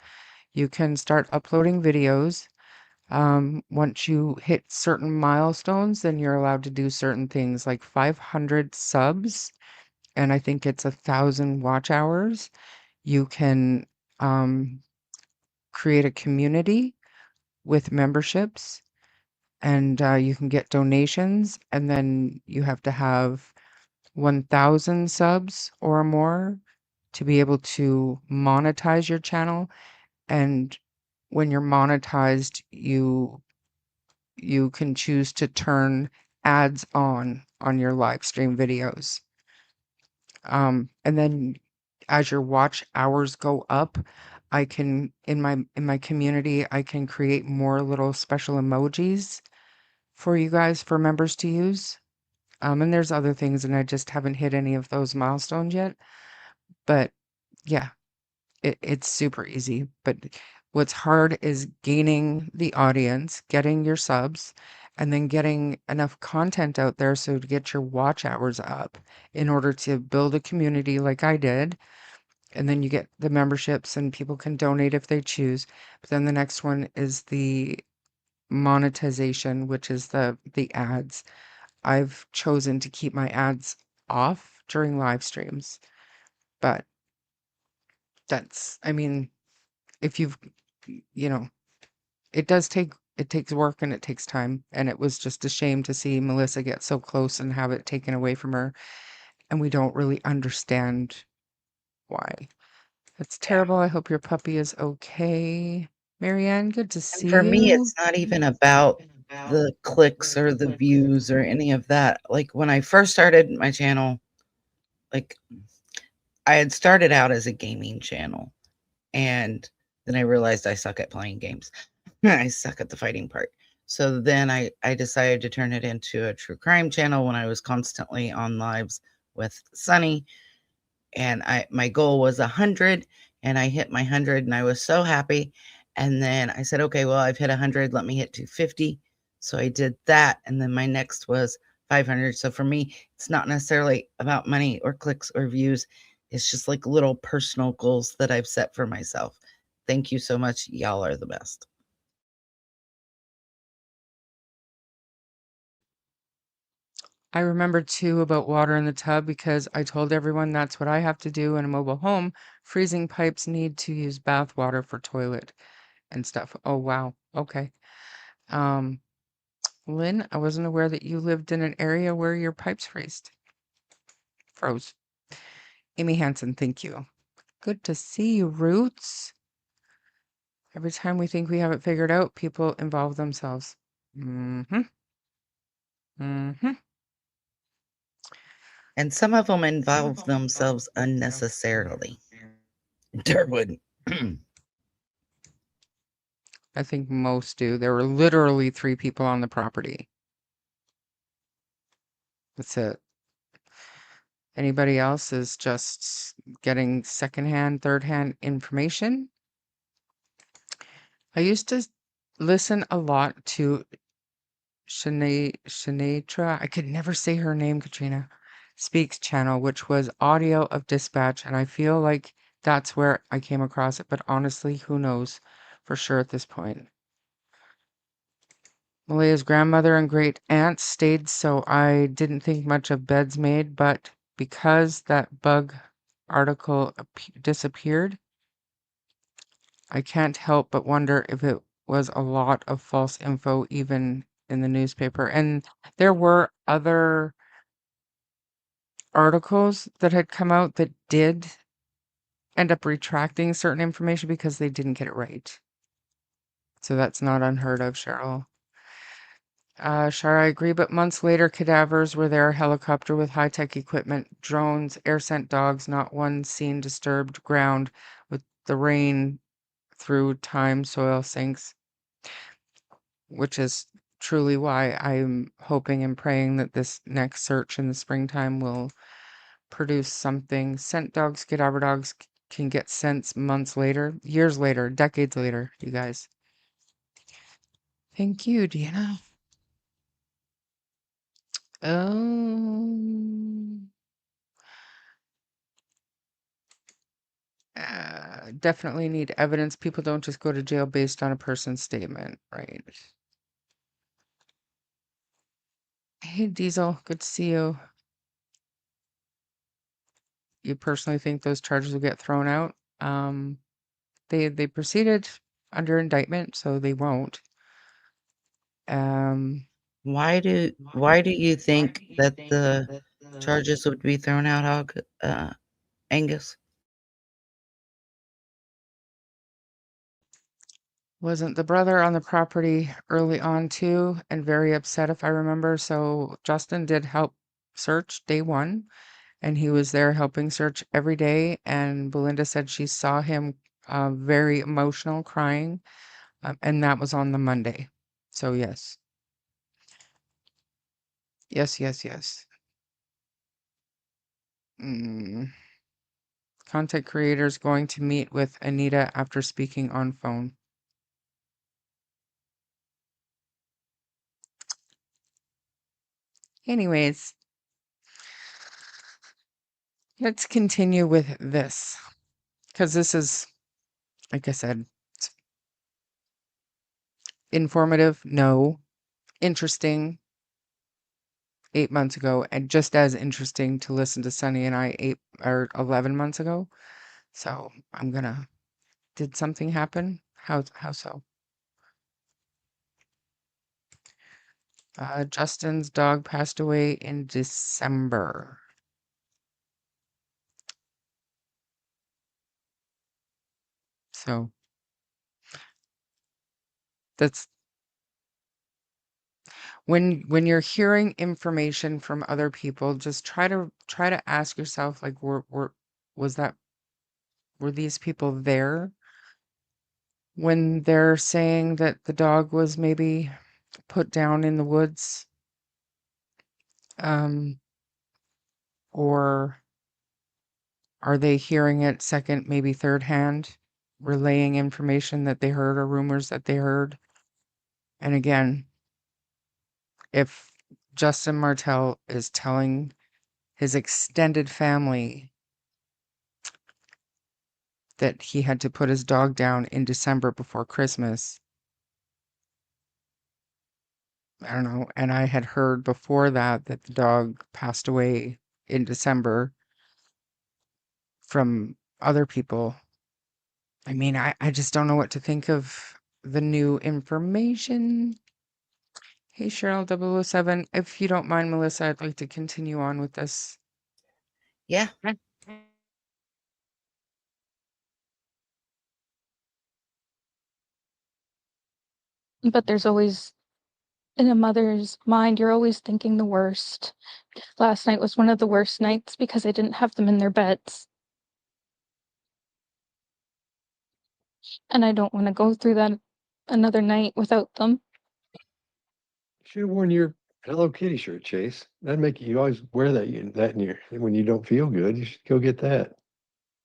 You can start uploading videos. Once you hit certain milestones, then you're allowed to do certain things like 500 subs, and I think it's 1,000 watch hours. You can create a community with memberships, and you can get donations, and then you have to have 1,000 subs or more to be able to monetize your channel. And when you're monetized, you can choose to turn ads on your live stream videos. And then as your watch hours go up, I can in my community, I can create more little special emojis for you guys, for members to use. And there's other things, and I just haven't hit any of those milestones yet. But yeah, it's super easy. But what's hard is gaining the audience, getting your subs, and then getting enough content out there so to get your watch hours up in order to build a community like I did. And then you get the memberships, and people can donate if they choose. But then the next one is the monetization, which is the ads. I've chosen to keep my ads off during live streams, but I mean, if you've, you know, it takes work and it takes time. And it was just a shame to see Melissa get so close and have it taken away from her. And we don't really understand why. That's terrible. I hope your puppy is okay. Marianne, good to And see for me, you. it's not even about the clicks or the views or any of that. Like when I first started my channel, like I had started out as a gaming channel, and then I realized I suck at playing games. I suck at the fighting part. So then I decided to turn it into a true crime channel when I was constantly on lives with Sunny. And my goal was 100, and I hit my 100, and I was so happy. And then I said, okay, well, I've hit 100. Let me hit 250. So I did that. And then my next was 500. So for me, it's not necessarily about money or clicks or views. It's just like little personal goals that I've set for myself. Thank you so much. Y'all are the best. I remember too about water in the tub because I told everyone that's what I have to do in a mobile home. Freezing pipes need to use bath water for toilet and stuff. Oh, wow. Okay. Um, Lynn, I wasn't aware that you lived in an area where your pipes froze. Amy Hansen, thank you. Good to see you, Roots. Every time we think we have it figured out, people involve themselves. Mm-hmm. Mm-hmm. And some of them involve themselves unnecessarily. Durwood. I think most do. There were literally 3 people on the property. That's it. Anybody else is just getting secondhand, third-hand information. I used to listen a lot to Shanatra. I could never say her name, Katrina. Speaks channel, which was audio of dispatch, and I feel like that's where I came across it, but honestly, who knows for sure at this point. Malea's grandmother and great aunts stayed, so I didn't think much of beds made, but because that bug article disappeared, I can't help but wonder if it was a lot of false info even in the newspaper. And there were other articles that had come out that did end up retracting certain information because they didn't get it right. So that's not unheard of, Cheryl. Shara, I agree, but months later, cadavers were there, helicopter with high-tech equipment, drones, air-sent dogs, not one seen disturbed ground with the rain through time soil sinks, which is truly why I'm hoping and praying that this next search in the springtime will produce something. Scent dogs, cadaver dogs can get scents months later, years later, decades later, you guys. Thank you, Deanna. definitely need evidence. People don't just go to jail based on a person's statement, right? Hey, Diesel, good to see you. You personally think those charges will get thrown out? They proceeded under indictment, so they won't. Why do you think that the charges would be thrown out, Angus? Wasn't the brother on the property early on too, and very upset if I remember. So Justin did help search day one, and he was there helping search every day. And Belinda said she saw him very emotional, crying, and that was on the Monday. So yes. Yes. Content creators going to meet with Anita after speaking on phone. Anyways, let's continue with this, because this is, like I said, informative, no. Interesting, 8 months ago, and just as interesting to listen to Sunny and I 8 or 11 months ago. So I'm gonna. Did something happen? How so? Justin's dog passed away in December. So that's when you're hearing information from other people, just try to ask yourself, like, was that were these people there when they're saying that the dog was maybe put down in the woods? Or are they hearing it second, maybe third hand, relaying information that they heard or rumors that they heard? And again, if Justin Martell is telling his extended family that he had to put his dog down in December before Christmas, I don't know, and I had heard before that the dog passed away in December from other people. I mean, I just don't know what to think of the new information. Hey, Cheryl 007, if you don't mind, Melissa, I'd like to continue on with this. Yeah. But there's always, in a mother's mind, you're always thinking the worst. Last night was one of the worst nights because I didn't have them in their beds. And I don't want to go through that another night without them. Should have worn your Hello Kitty shirt, Chase. That'd make you always wear that in your when you don't feel good. You should go get that.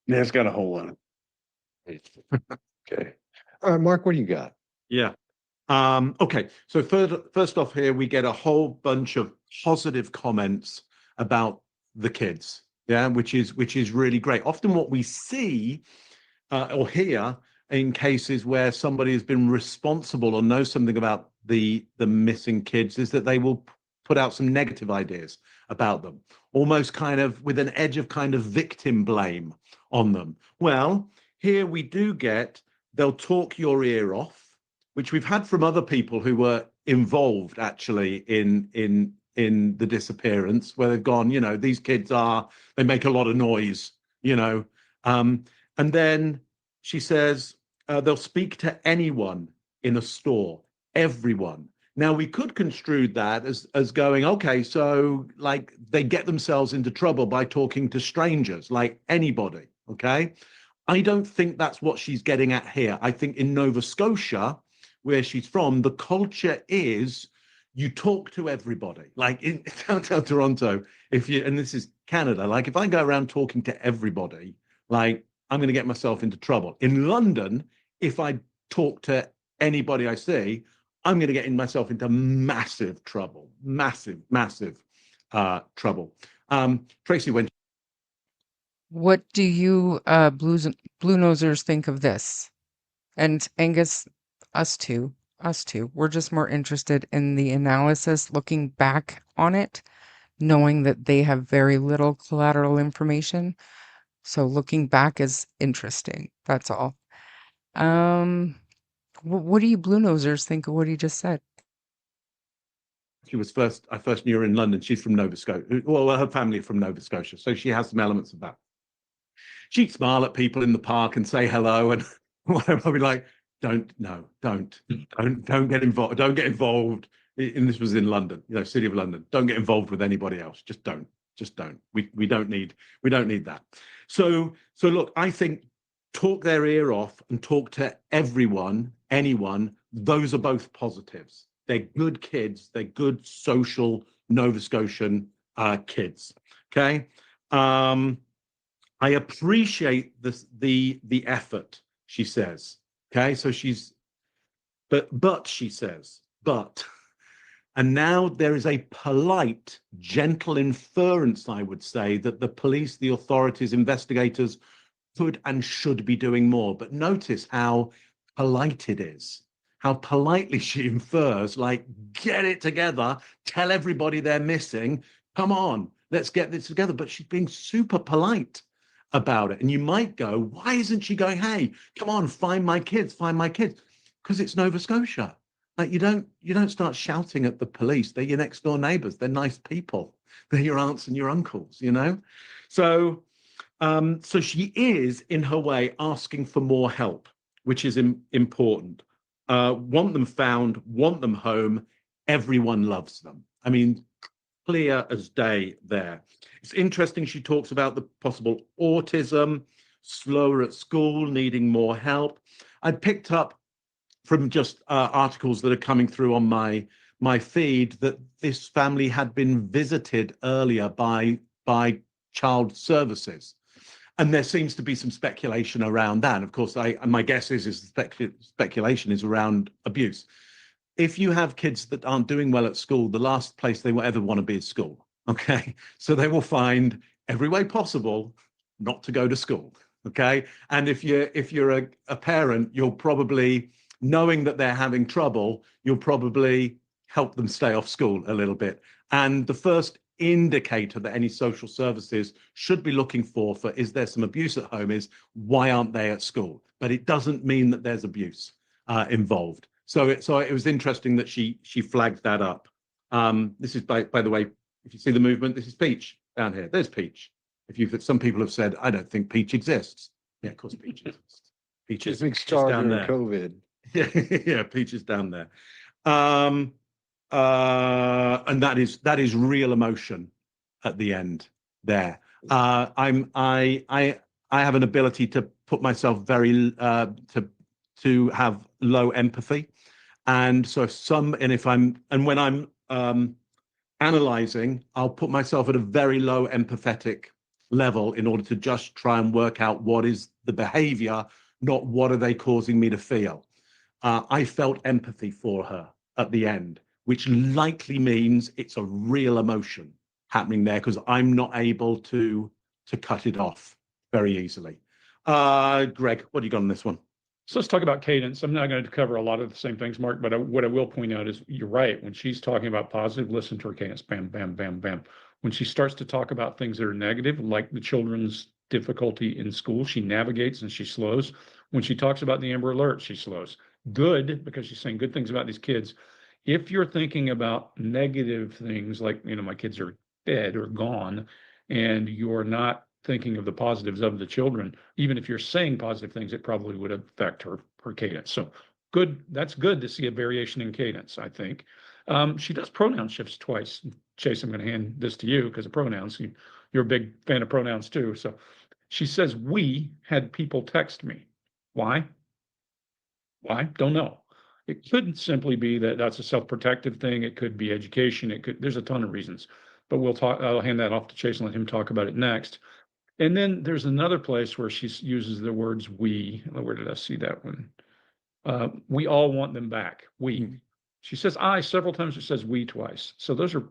Yeah, it's got a hole in it. Okay. All right, Mark, what do you got? Yeah. Okay. So first off here, we get a whole bunch of positive comments about the kids. Yeah, which is really great. Often what we see or hear in cases where somebody has been responsible or knows something about the missing kids is that they will put out some negative ideas about them, almost kind of with an edge of kind of victim blame on them. Well, here we do get, they'll talk your ear off, which we've had from other people who were involved actually in the disappearance, where they've gone, you know, these kids they make a lot of noise, you know. And then she says, they'll speak to anyone in a store, everyone. Now, we could construe that as going, okay, so like they get themselves into trouble by talking to strangers, like anybody, okay? I don't think that's what she's getting at here. I think in Nova Scotia, where she's from, the culture is you talk to everybody. Like in downtown Toronto, and this is Canada, like if I go around talking to everybody, like I'm going to get myself into trouble. In London, if I talk to anybody I see, I'm going to get myself into massive trouble, massive trouble. Tracy, when What do you blue nosers think of this? And Angus, us too, us too. We're just more interested in the analysis, looking back on it, knowing that they have very little collateral information. So looking back is interesting. That's all. What do you blue nosers think of what he just said? I first knew her in London. She's from Nova Scotia. Well, her family are from Nova Scotia, so she has some elements of that. She'd smile at people in the park and say hello, and whatever. I'd be like, don't get involved. Don't get involved. And this was in London, City of London. Don't get involved with anybody else. Just don't. We don't need that. So look, I think talk their ear off and talk to everyone, anyone. Those are both positives. They're good kids. They're good social Nova Scotian kids. Okay. I appreciate the effort, she says. Okay, so but she says, and now there is a polite, gentle inference, I would say, that the police, the authorities, investigators could and should be doing more. But notice how polite it is, how politely she infers, like, get it together, tell everybody they're missing, come on, let's get this together. But she's being super polite about it. And you might go, why isn't she going, hey, come on, find my kids, because it's Nova Scotia. Like, you don't start shouting at the police. They're your next door neighbors. They're nice people. They're your aunts and your uncles, So she is, in her way, asking for more help, which is important. Want them found, want them home. Everyone loves them. I mean, clear as day there. It's interesting, she talks about the possible autism, slower at school, needing more help. I picked up from just articles that are coming through on my feed that this family had been visited earlier by child services. And there seems to be some speculation around that. Of course, my guess is speculation is around abuse. If you have kids that aren't doing well at school, the last place they will ever want to be is school. Okay, so they will find every way possible not to go to school. Okay, and if you're a parent, you'll probably, knowing that they're having trouble, you'll probably help them stay off school a little bit. And the first indicator that any social services should be looking for is there some abuse at home, is why aren't they at school? But it doesn't mean that there's abuse involved. So it was interesting that she flagged that up. This is, by the way, if you see the movement, this is Peach down here. There's Peach. Some people have said, I don't think Peach exists. Yeah, of course Peach exists. Peach is down there. COVID. Yeah, Peach is down there. And that is real emotion at the end there. I have an ability to put myself very to have low empathy, and so when I'm analyzing, I'll put myself at a very low empathetic level in order to just try and work out what is the behavior, not what are they causing me to feel. I felt empathy for her at the end, which likely means it's a real emotion happening there, because I'm not able to cut it off very easily. Greg, what do you got on this one? So let's talk about cadence. I'm not going to cover a lot of the same things, Mark, but what I will point out is you're right. When she's talking about positive, listen to her cadence, bam, bam, bam, bam. When she starts to talk about things that are negative, like the children's difficulty in school, she navigates and she slows. When she talks about the Amber Alert, she slows. Good, because she's saying good things about these kids. If you're thinking about negative things like, my kids are dead or gone, and you're not thinking of the positives of the children, even if you're saying positive things, it probably would affect her cadence. So good, that's good to see a variation in cadence, I think. She does pronoun shifts twice. Chase, I'm going to hand this to you because of pronouns. You're a big fan of pronouns too. So she says, we had people text me. Why? Don't know. It could simply be that that's a self-protective thing. It could be education. There's a ton of reasons, but I'll hand that off to Chase and let him talk about it next. And then there's another place where she uses the words we. Where did I see that one? We all want them back. We. She says I several times. She says we twice. So those are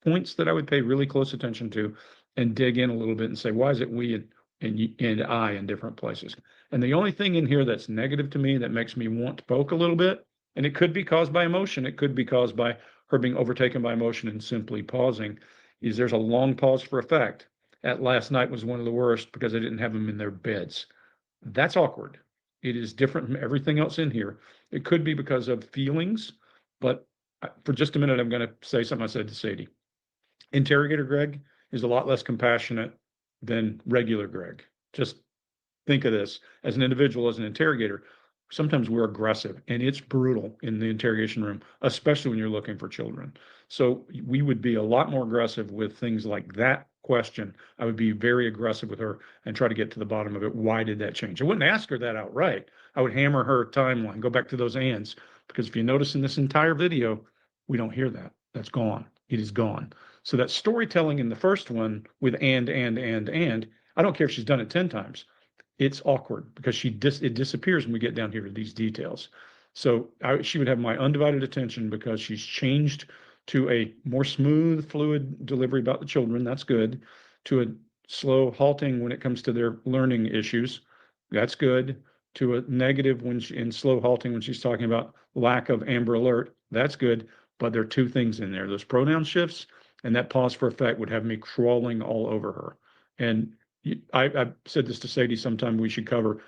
points that I would pay really close attention to and dig in a little bit and say, why is it we and and I in different places. And the only thing in here that's negative to me that makes me want to poke a little bit, and it could be caused by emotion, it could be caused by her being overtaken by emotion and simply pausing, is there's a long pause for effect. At last night was one of the worst because I didn't have them in their beds. That's awkward. It is different from everything else in here. It could be because of feelings, but for just a minute, I'm going to say something I said to Sadie. Interrogator Greg is a lot less compassionate than regular Greg. Just think of this as an individual, as an interrogator. Sometimes we're aggressive and it's brutal in the interrogation room, especially when you're looking for children. So we would be a lot more aggressive with things like that question. I would be very aggressive with her and try to get to the bottom of it. Why did that change? I wouldn't ask her that outright. I would hammer her timeline, go back to those ands, because if you notice in this entire video, we don't hear that. That's gone. It is gone. So that storytelling in the first one with and, I don't care if she's done it 10 times. It's awkward because it disappears when we get down here to these details. So she would have my undivided attention because she's changed to a more smooth, fluid delivery about the children. That's good. To a slow halting when it comes to their learning issues. That's good. To a negative and slow halting when she's talking about lack of Amber Alert. That's good. But there are two things in there. Those pronoun shifts and that pause for effect would have me crawling all over her. And I said this to Sadie sometime we should cover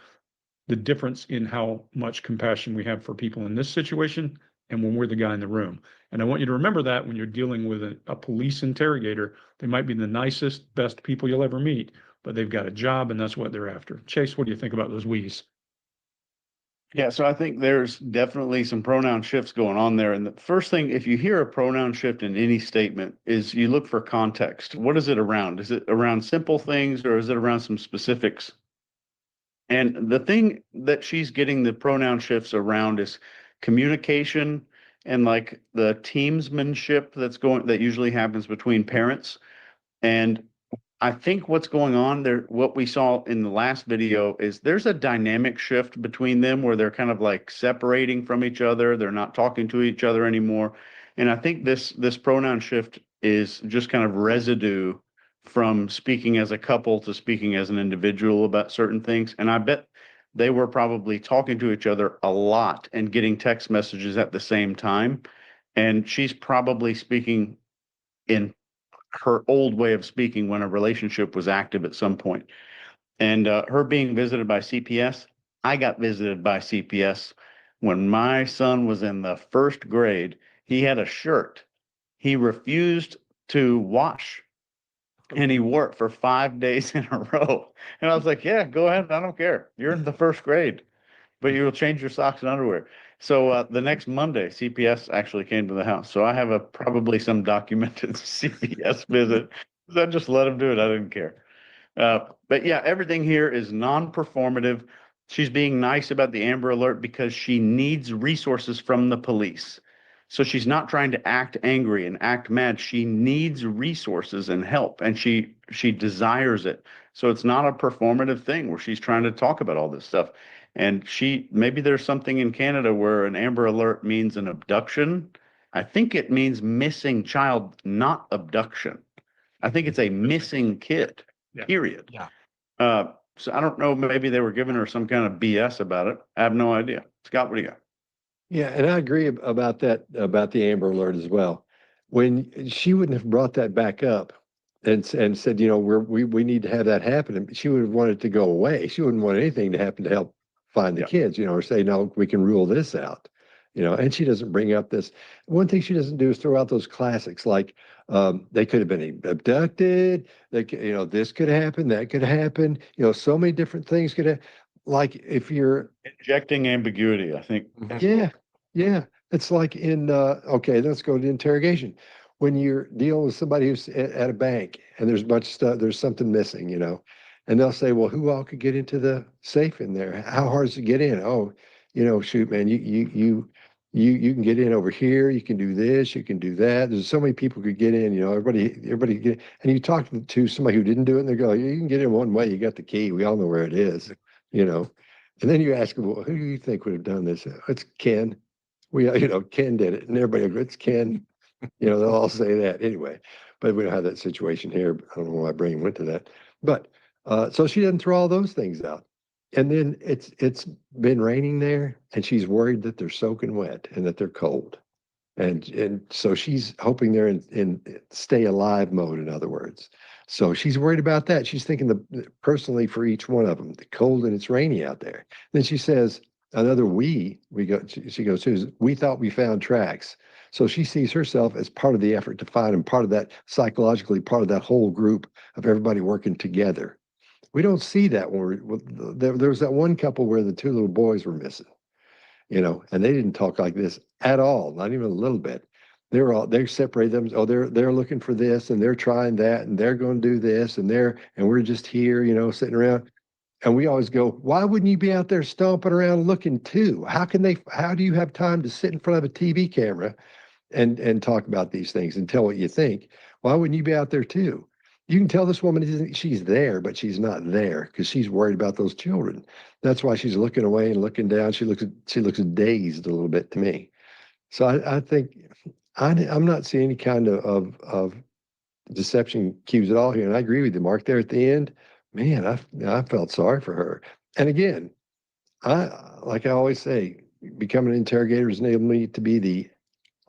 the difference in how much compassion we have for people in this situation and when we're the guy in the room. And I want you to remember that when you're dealing with a police interrogator, they might be the nicest, best people you'll ever meet, but they've got a job and that's what they're after. Chase, what do you think about those we's? Yeah, so I think there's definitely some pronoun shifts going on there. And the first thing, if you hear a pronoun shift in any statement, is you look for context. What is it around? Is it around simple things or is it around some specifics? And the thing that she's getting the pronoun shifts around is communication and like the teamsmanship that usually happens between parents. And I think what's going on there, what we saw in the last video is there's a dynamic shift between them where they're kind of like separating from each other. They're not talking to each other anymore. And I think this pronoun shift is just kind of residue from speaking as a couple to speaking as an individual about certain things. And I bet they were probably talking to each other a lot and getting text messages at the same time. And she's probably speaking in her old way of speaking when a relationship was active at some point. And her being visited by CPS, I got visited by CPS when my son was in the first grade. He had a shirt he refused to wash and he wore it for 5 days in a row. And I was like, yeah, go ahead. I don't care. You're in the first grade, but you will change your socks and underwear. So the next Monday, CPS actually came to the house. So I have probably some documented CPS visit. I just let him do it. I didn't care. But yeah, everything here is non-performative. She's being nice about the Amber Alert because she needs resources from the police. So she's not trying to act angry and act mad. She needs resources and help, and she desires it. So it's not a performative thing where she's trying to talk about all this stuff. And maybe there's something in Canada where an Amber Alert means an abduction. I think it means missing child, not abduction. I think it's a missing kid, period. Yeah. So I don't know, maybe they were giving her some kind of BS about it. I have no idea. Scott, what do you got? Yeah, and I agree about that, about the Amber Alert as well. When she wouldn't have brought that back up and said, we need to have that happen, and she would have wanted it to go away. She wouldn't want anything to happen to help find the kids, or say, no, we can rule this out. And she doesn't bring up this. One thing she doesn't do is throw out those classics like they could have been abducted. They could, this could happen, that could happen. So many different things could have. Like if you're injecting ambiguity, I think. Yeah. It's like in okay, let's go to interrogation. When you're dealing with somebody who's at a bank and there's a bunch of stuff, there's something missing, and they'll say, well, who all could get into the safe in there? How hard is it to get in? Oh, shoot, man, you can get in over here. You can do this. You can do that. There's so many people could get in. Everybody get. And you talk to somebody who didn't do it, and they go, you can get in one way. You got the key. We all know where it is. And then you ask them, well, who do you think would have done this? It's Ken. Ken did it, and everybody goes, it's Ken. They'll all say that anyway. But we don't have that situation here. I don't know why Brain went to that. But So she doesn't throw all those things out. And then it's been raining there, and she's worried that they're soaking wet and that they're cold. And so she's hoping they're in stay alive mode, in other words. So she's worried about that. She's thinking personally for each one of them, the cold and it's rainy out there. Then she says, another she goes, we thought we found tracks. So she sees herself as part of the effort to find them, part of that psychologically, part of that whole group of everybody working together. We don't see that when there was that one couple where the two little boys were missing, and they didn't talk like this at all, not even a little bit. They separate them. Oh, they're looking for this and they're trying that and they're going to do this and we're just here, sitting around. And we always go, why wouldn't you be out there stomping around looking too? How do you have time to sit in front of a TV camera and talk about these things and tell what you think? Why wouldn't you be out there too? You can tell this woman she's there, but she's not there because she's worried about those children. That's why she's looking away and looking down. She looks dazed a little bit to me. So I think I'm not seeing any kind of deception cues at all here. And I agree with you, Mark. There at the end, man, I felt sorry for her. And again, like I always say, becoming an interrogator has enabled me to be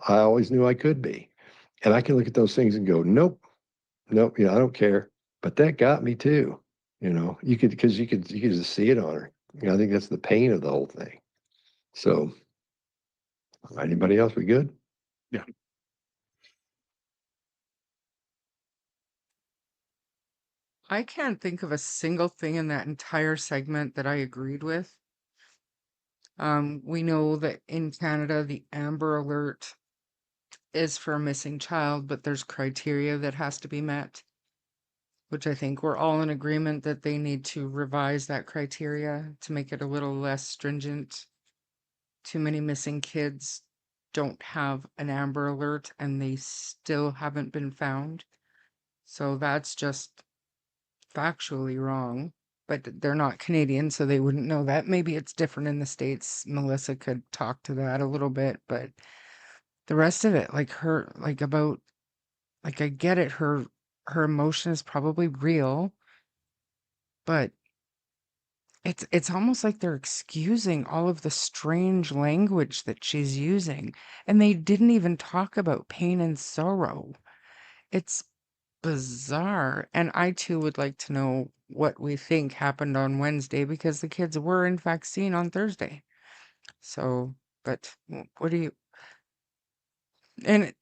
I always knew I could be. And I can look at those things and go, nope, I don't care. But that got me too. You could just see it on her. I think that's the pain of the whole thing. So, anybody else? We good? Yeah. I can't think of a single thing in that entire segment that I agreed with. We know that in Canada, the Amber Alert is for a missing child, but there's criteria that has to be met, which I think we're all in agreement that they need to revise that criteria to make it a little less stringent. Too many missing kids don't have an Amber Alert and they still haven't been found. So that's just factually wrong. But they're not Canadian, so they wouldn't know that. Maybe it's different in the States. Melissa could talk to that a little bit, but the rest of it, I get it, her emotion is probably real, but it's almost like they're excusing all of the strange language that she's using, and they didn't even talk about pain and sorrow. It's bizarre, and I too would like to know what we think happened on Wednesday because the kids were in fact seen on Thursday. So, but what do you and it-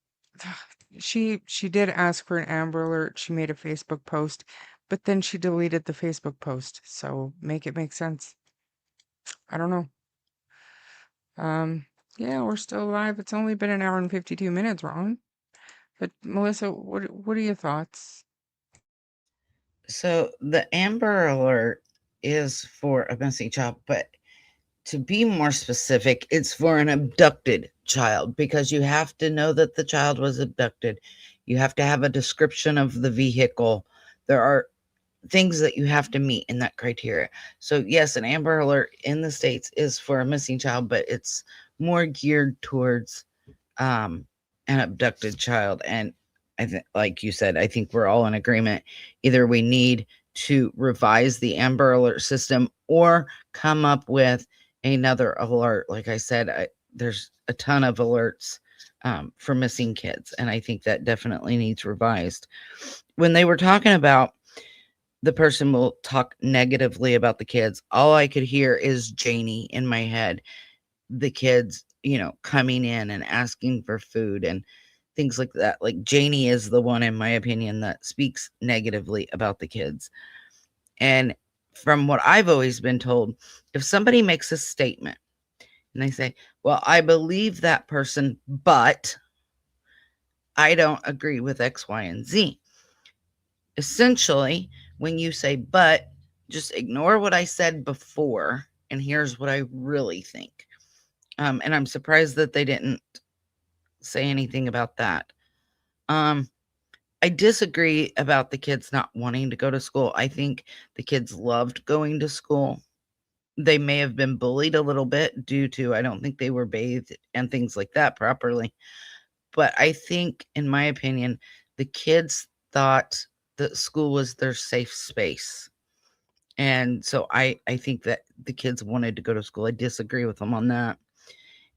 she did ask for an Amber Alert. She made a Facebook post, but then she deleted the Facebook post. So make it make sense. I don't know. Yeah, we're still alive. It's only been an hour and 52 minutes, Ron. But Melissa, what are your thoughts? So the Amber Alert is for a missing child, but to be more specific, it's for an abducted child because you have to know that the child was abducted. You have to have a description of the vehicle. There are things that you have to meet in that criteria. So yes, an Amber Alert in the States is for a missing child, but it's more geared towards an abducted child. And I think, like you said, I think we're all in agreement. Either we need to revise the Amber Alert system or come up with another alert. Like I said, there's a ton of alerts for missing kids, and I think that definitely needs revised. When they were talking about the person will talk negatively about the kids, all I could hear is Janie in my head. The kids, coming in and asking for food and things like that. Like Janie is the one, in my opinion, that speaks negatively about the kids. And from what I've always been told, if somebody makes a statement and they say, well, I believe that person, but I don't agree with X, Y, and Z. Essentially, when you say, but, just ignore what I said before, and here's what I really think. And I'm surprised that they didn't say anything about that. I disagree about the kids not wanting to go to school. I think the kids loved going to school. They may have been bullied a little bit due to, I don't think they were bathed and things like that properly. But I think, in my opinion, the kids thought that school was their safe space. And so I think that the kids wanted to go to school. I disagree with them on that.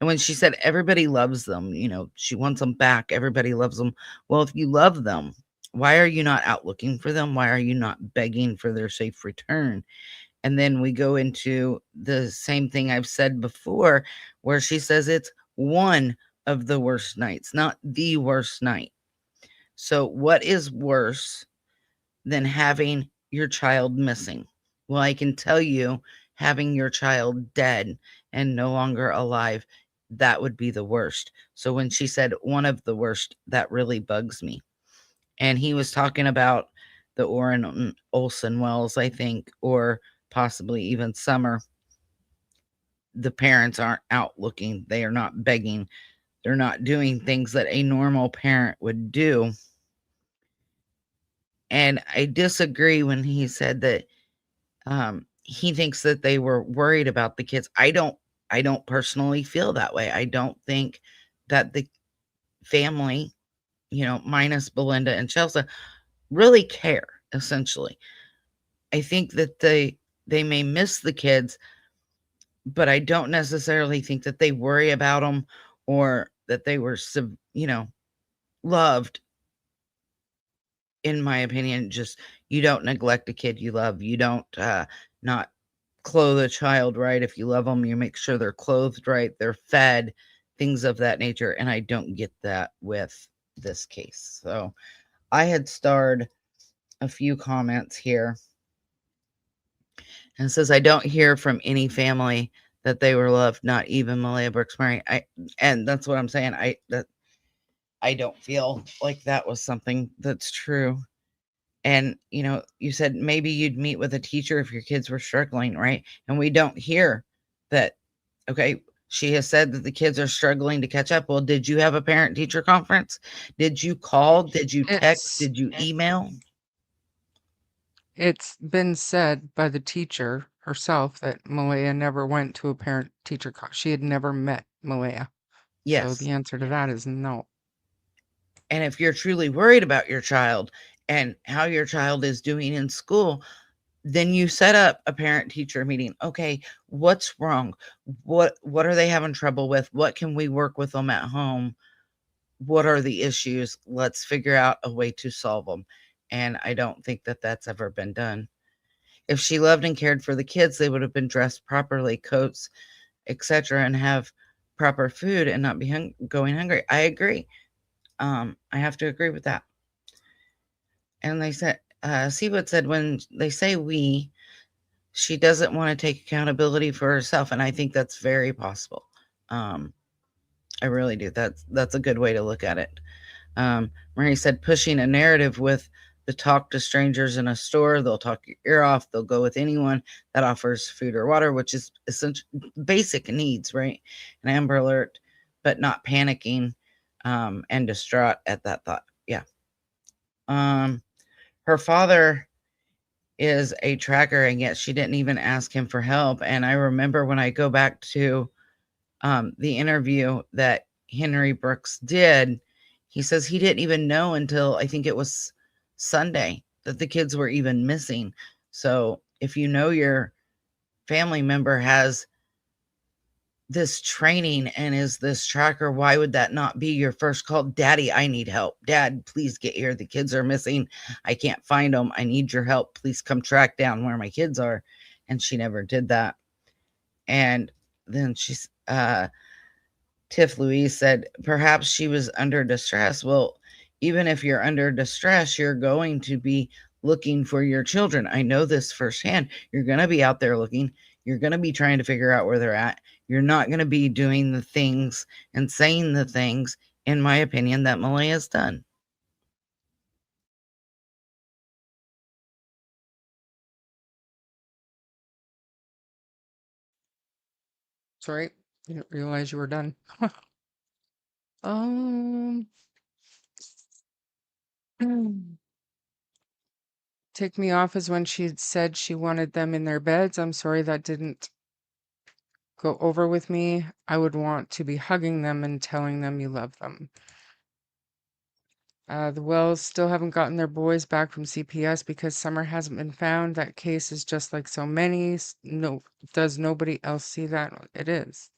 And when she said everybody loves them, she wants them back, everybody loves them. Well, if you love them, why are you not out looking for them? Why are you not begging for their safe return? And then we go into the same thing I've said before, where she says it's one of the worst nights, not the worst night. So what is worse than having your child missing? Well, I can tell you, having your child dead and no longer alive, that would be the worst. So when she said one of the worst, that really bugs me. And he was talking about the Orrin Olson Wells, I think, or possibly even Summer. The parents aren't out looking. They are not begging. They're not doing things that a normal parent would do. And I disagree when he said that he thinks that they were worried about the kids. I don't personally feel that way. I don't think that the family, minus Belinda and Chelsea, really care, essentially. I think that they may miss the kids, but I don't necessarily think that they worry about them or that they were, loved. In my opinion, just, you don't neglect a kid you love. You don't not clothe a child right. If you love them, you make sure they're clothed right, they're fed, things of that nature. And I don't get that with this case. So I had starred a few comments here, and it says, I don't hear from any family that they were loved, not even Malia Brooks Murray. And that's what I'm saying. I don't feel like that was something that's true. And, you said maybe you'd meet with a teacher if your kids were struggling, right? And we don't hear that. Okay, she has said that the kids are struggling to catch up. Well, did you have a parent-teacher conference? Did you call? Did you text? Did you email? It's been said by the teacher herself that Malaya never went to a parent-teacher she had never met Malaya. Yes. So the answer to that is no. And if you're truly worried about your child and how your child is doing in school, then you set up a parent-teacher meeting. Okay, what's wrong? What are they having trouble with? What can we work with them at home? What are the issues? Let's figure out a way to solve them. And I don't think that that's ever been done. If she loved and cared for the kids, they would have been dressed properly, coats, etc., and have proper food and not be going hungry. I agree. I have to agree with that. And they said, Seawood said, when they say we, she doesn't want to take accountability for herself. And I think that's very possible. I really do. That's a good way to look at it. Marie said, pushing a narrative with the talk to strangers in a store, they'll talk your ear off, they'll go with anyone that offers food or water, which is essential basic needs, right? An Amber Alert, but not panicking and distraught at that thought. Yeah. Her father is a tracker, and yet she didn't even ask him for help. And I remember when I go back to the interview that Henry Brooks did, he says he didn't even know until I think it was Sunday that the kids were even missing. So if you know your family member has this training and is this tracker, why would that not be your first call? Daddy, I need help. Dad, please get here. The kids are missing. I can't find them. I need your help. Please come track down where my kids are. And she never did that. And then she's Tiff Louise said, perhaps she was under distress. Well, even if you're under distress, you're going to be looking for your children. I know this firsthand. You're going to be out there looking. You're going to be trying to figure out where they're at. You're not going to be doing the things and saying the things, in my opinion, that Malaya's done. Sorry, I didn't realize you were done. Take me off is when she said she wanted them in their beds. I'm sorry that didn't go over with me. I would want to be hugging them and telling them you love them. The Wells still haven't gotten their boys back from CPS because Summer hasn't been found. That case is just like so many. No, does nobody else see that? It is.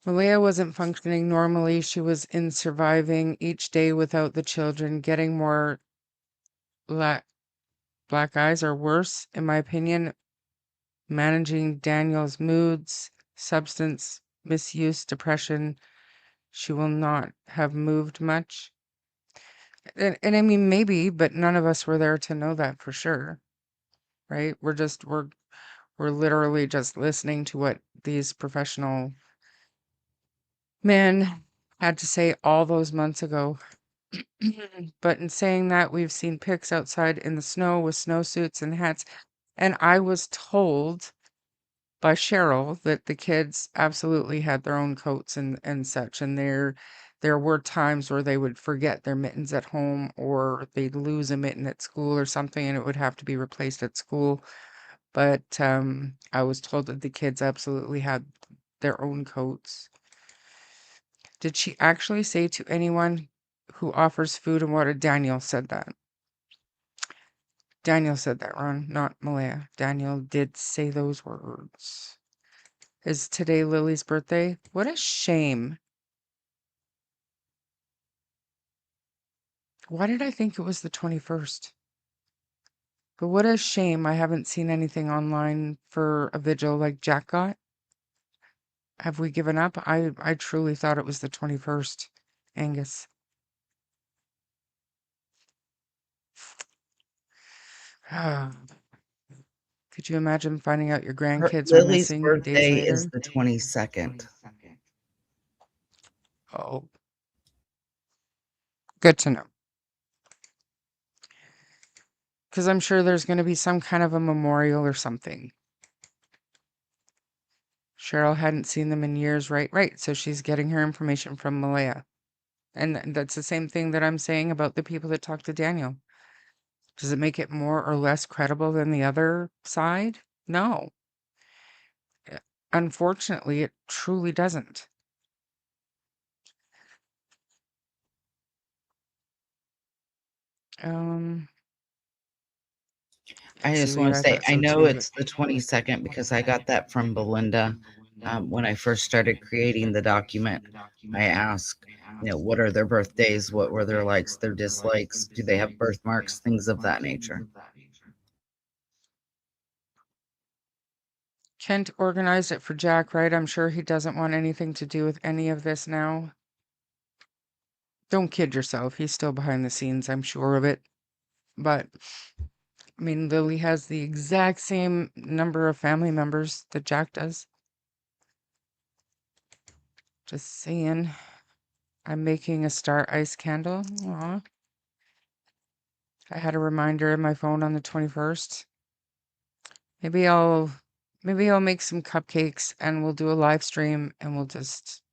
Malia wasn't functioning normally. She was in surviving each day without the children, getting more black eyes or worse, in my opinion, managing Daniel's moods, substance misuse, depression. She will not have moved much. And I mean, maybe, but none of us were there to know that for sure, right? We're literally just listening to what these professional men had to say all those months ago. But in saying that, we've seen pics outside in the snow with snowsuits and hats. And I was told by Cheryl that the kids absolutely had their own coats and such. And there were times where they would forget their mittens at home or they'd lose a mitten at school or something and it would have to be replaced at school. But I was told that the kids absolutely had their own coats. Did she actually say to anyone who offers food and water? Daniel said that. Daniel said that, Ron, not Malaya. Daniel did say those words. Is today Lily's birthday? What a shame. Why did I think it was the 21st? But what a shame I haven't seen anything online for a vigil like Jack got. Have we given up? I truly thought it was the 21st, Angus. Could you imagine finding out your grandkids are Lily's missing days birthday later? is the 22nd. Oh, good to know. Because I'm sure there's going to be some kind of a memorial or something. Cheryl hadn't seen them in years, right? Right. So she's getting her information from Malaya. And that's the same thing that I'm saying about the people that talk to Daniel. Does it make it more or less credible than the other side? No. Unfortunately, it truly doesn't. I just want to say, I know it's the 22nd because I got that from Belinda. When I first started creating the document, I asked, what are their birthdays? What were their likes, their dislikes? Do they have birthmarks? Things of that nature. Kent organized it for Jack, right? I'm sure he doesn't want anything to do with any of this now. Don't kid yourself. He's still behind the scenes, I'm sure of it. But, I mean, Lily has the exact same number of family members that Jack does. Just saying. I'm making a star ice candle. Aw. I had a reminder in my phone on the 21st. Maybe I'll make some cupcakes and we'll do a live stream and we'll just,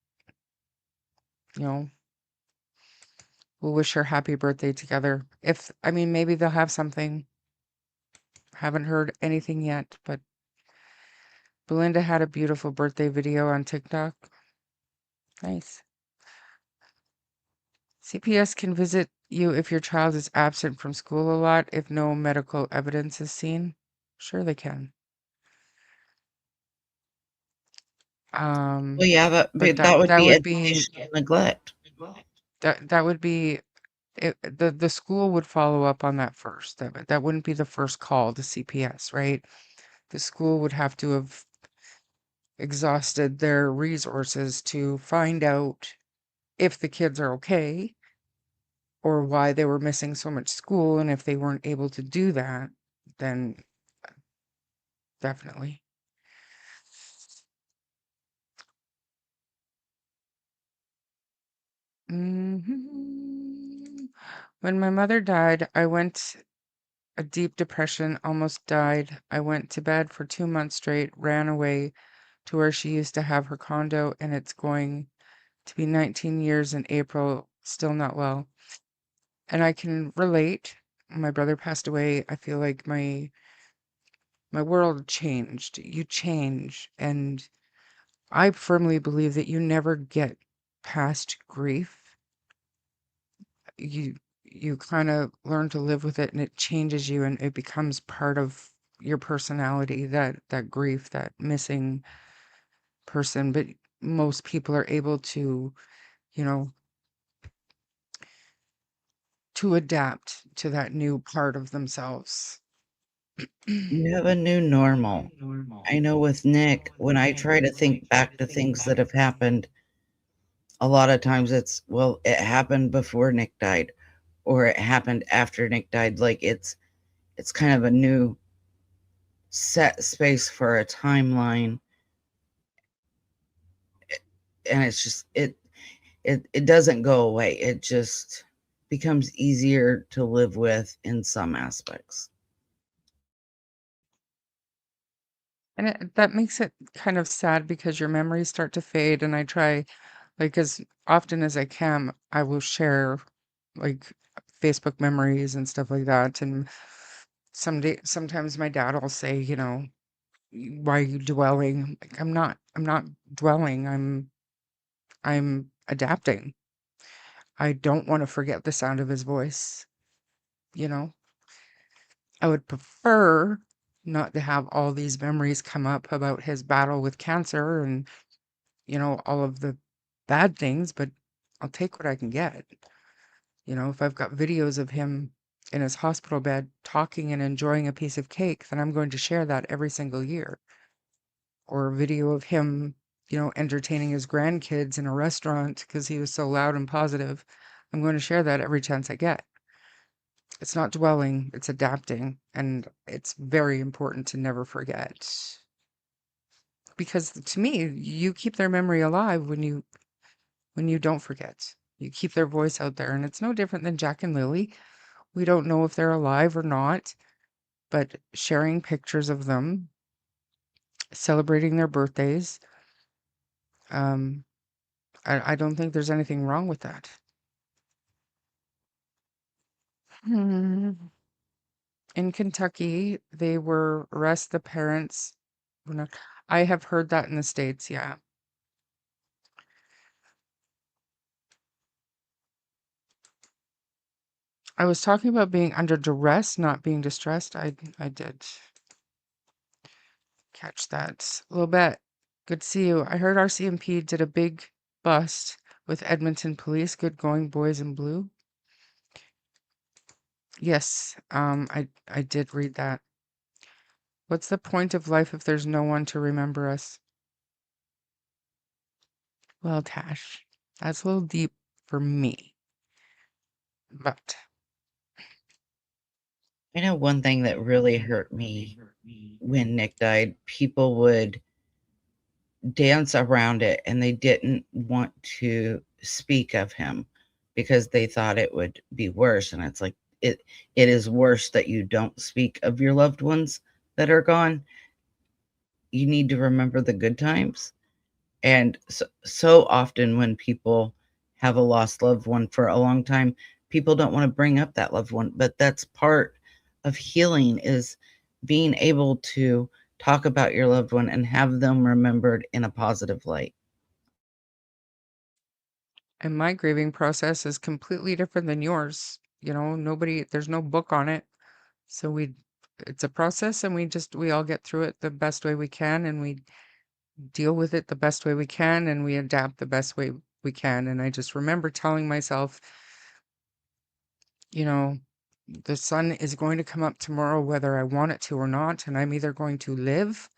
we'll wish her happy birthday together. I mean, maybe they'll have something. Haven't heard anything yet, but Belinda had a beautiful birthday video on TikTok. Nice. CPS can visit you if your child is absent from school a lot if no medical evidence is seen. Sure they can. Well, yeah, that would that be would be educational neglect. that would be the school would follow up on that first. That wouldn't be the first call to CPS, right? The school would have to have exhausted their resources to find out if the kids are okay or why they were missing so much school. And if they weren't able to do that, then definitely. When my mother died, I went a deep depression, almost died. I went to bed for 2 months straight, ran away to where she used to have her condo, and it's going to be 19 years in April, still not well. And I can relate. My brother passed away. I feel like my world changed. You change, and I firmly believe that you never get past grief. you kind of learn to live with it, and it changes you, and it becomes part of your personality, that grief, that missing person. But most people are able to, you know, to adapt to that new part of themselves. You have a new normal. I know with Nick, when I try to think back to things that have happened, a lot of times it's, well, it happened before Nick died, or it happened after Nick died. Like it's kind of a new set space for a timeline. And it's just it doesn't go away. It just becomes easier to live with in some aspects. And that makes it kind of sad because your memories start to fade. And I try, like, as often as I can, I will share like Facebook memories and stuff like that. And sometimes my dad will say, you know, why are you dwelling? Like, I'm not dwelling. I'm adapting. I don't want to forget the sound of his voice, you know. I would prefer not to have all these memories come up about his battle with cancer and, you know, all of the bad things, but I'll take what I can get. You know, if I've got videos of him in his hospital bed talking and enjoying a piece of cake, then I'm going to share that every single year. Or a video of him, you know, entertaining his grandkids in a restaurant because he was so loud and positive. I'm going to share that every chance I get. It's not dwelling, it's adapting. And it's very important to never forget. Because to me, you keep their memory alive when you don't forget. You keep their voice out there. And it's no different than Jack and Lily. We don't know if they're alive or not, but sharing pictures of them, celebrating their birthdays, um, I don't think there's anything wrong with that. Hmm. In Kentucky, they were arrest the parents. Were not, I have heard that in the States, yeah. I was talking about being under duress, not being distressed. I did catch that a little bit. Good to see you. I heard RCMP did a big bust with Edmonton police. Good going, boys in blue. Yes, I did read that. What's the point of life if there's no one to remember us? Well, Tash, that's a little deep for me. But I know one thing that really hurt me when Nick died, people would dance around it and they didn't want to speak of him because they thought it would be worse. And it's like, it is worse that you don't speak of your loved ones that are gone. You need to remember the good times. And so often when people have a lost loved one for a long time, people don't want to bring up that loved one, but that's part of healing, is being able to talk about your loved one and have them remembered in a positive light. and my grieving process is completely different than yours. You know, there's no book on it. So it's a process, and we all get through it the best way we can, and we deal with it the best way we can, and we adapt the best way we can. And I just remember telling myself, you know, the sun is going to come up tomorrow, whether I want it to or not. And I'm either going to live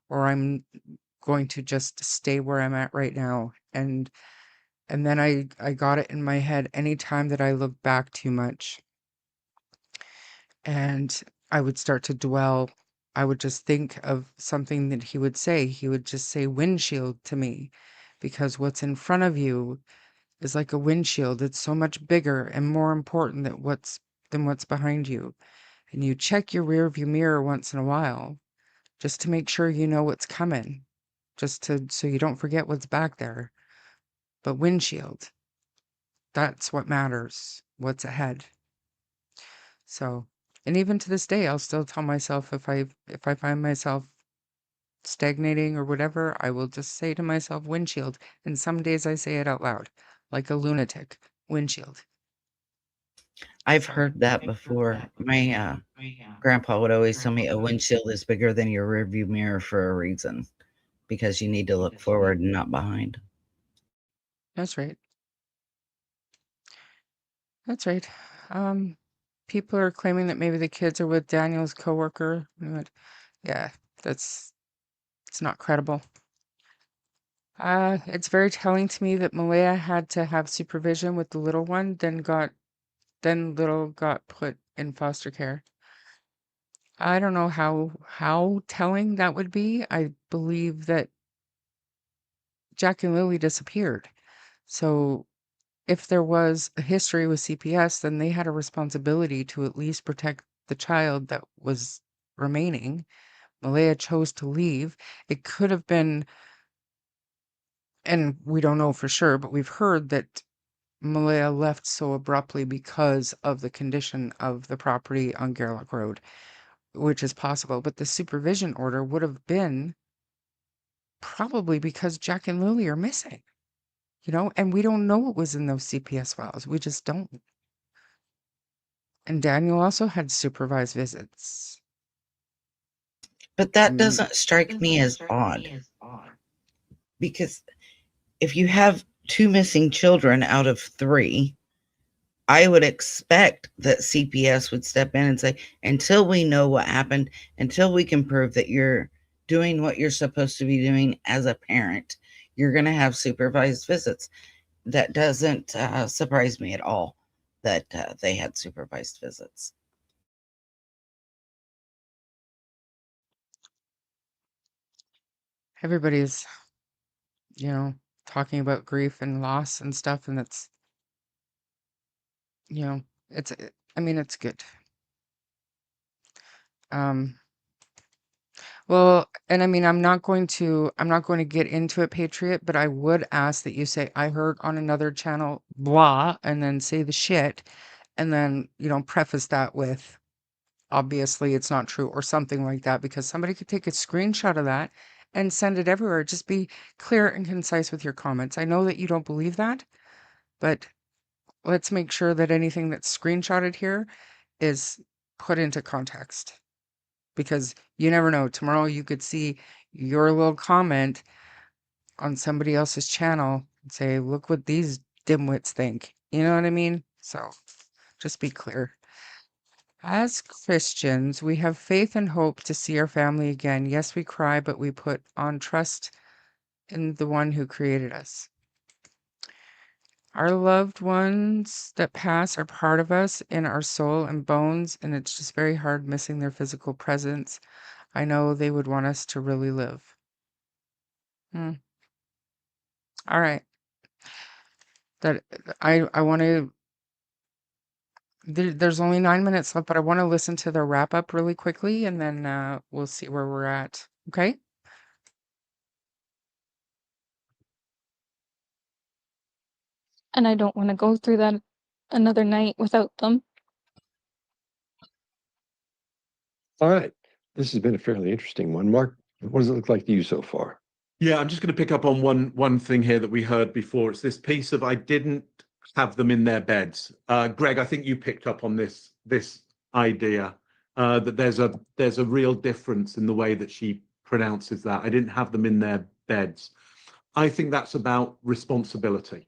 or I'm going to just stay where I'm at right now. And then I got it in my head anytime that I look back too much and I would start to dwell, I would just think of something that he would say. He would just say windshield to me because what's in front of you is like a windshield. It's so much bigger and more important than what's behind you. And you check your rear view mirror once in a while just to make sure you know what's coming, so you don't forget what's back there. But windshield, that's what matters, what's ahead. So, and even to this day, I'll still tell myself if I find myself stagnating or whatever, I will just say to myself windshield. And some days I say it out loud, like a lunatic, windshield. I've heard that before. My grandpa would always tell me a windshield is bigger than your rearview mirror for a reason, because you need to look forward and not behind. That's right. That's right. People are claiming that maybe the kids are with Daniel's coworker. Yeah, it's not credible. It's very telling to me that Malaya had to have supervision with the little one, then little got put in foster care. I don't know how telling that would be. I believe that Jack and Lily disappeared. So if there was a history with CPS, then they had a responsibility to at least protect the child that was remaining. Malaya chose to leave. It could have been, and we don't know for sure, but we've heard that Malaya left so abruptly because of the condition of the property on Gerlach Road, which is possible. But the supervision order would have been probably because Jack and Lily are missing, and we don't know what was in those CPS files. We just don't. And Daniel also had supervised visits. But that doesn't strike me as odd. Because if you have 2 missing children out of 3, I would expect that CPS would step in and say, until we know what happened, until we can prove that you're doing what you're supposed to be doing as a parent, you're going to have supervised visits. That doesn't surprise me at all that they had supervised visits. Everybody's, talking about grief and loss and stuff, and it's, it's good. Well, and I'm not going to get into it, Patriot, but I would ask that you say, I heard on another channel, blah, and then say the shit, and then, preface that with, obviously it's not true, or something like that, because somebody could take a screenshot of that and send it everywhere. Just be clear and concise with your comments. I know that you don't believe that, but let's make sure that anything that's screenshotted here is put into context. Because you never know. Tomorrow you could see your little comment on somebody else's channel and say, look what these dimwits think. You know what I mean? So just be clear. As Christians, we have faith and hope to see our family again. Yes, we cry, but we put on trust in the one who created us. Our loved ones that pass are part of us in our soul and bones, and it's just very hard missing their physical presence. I know they would want us to really live. All right. That I want to. There's only 9 minutes left, but I want to listen to the wrap up really quickly, and then we'll see where we're at. Okay. And I don't want to go through that another night without them. All right. This has been a fairly interesting one. Mark, what does it look like to you so far? Yeah, I'm just going to pick up on one thing here that we heard before. It's this piece of I didn't have them in their beds. Greg, I think you picked up on this idea that there's a real difference in the way that she pronounces that. I didn't have them in their beds. I think that's about responsibility.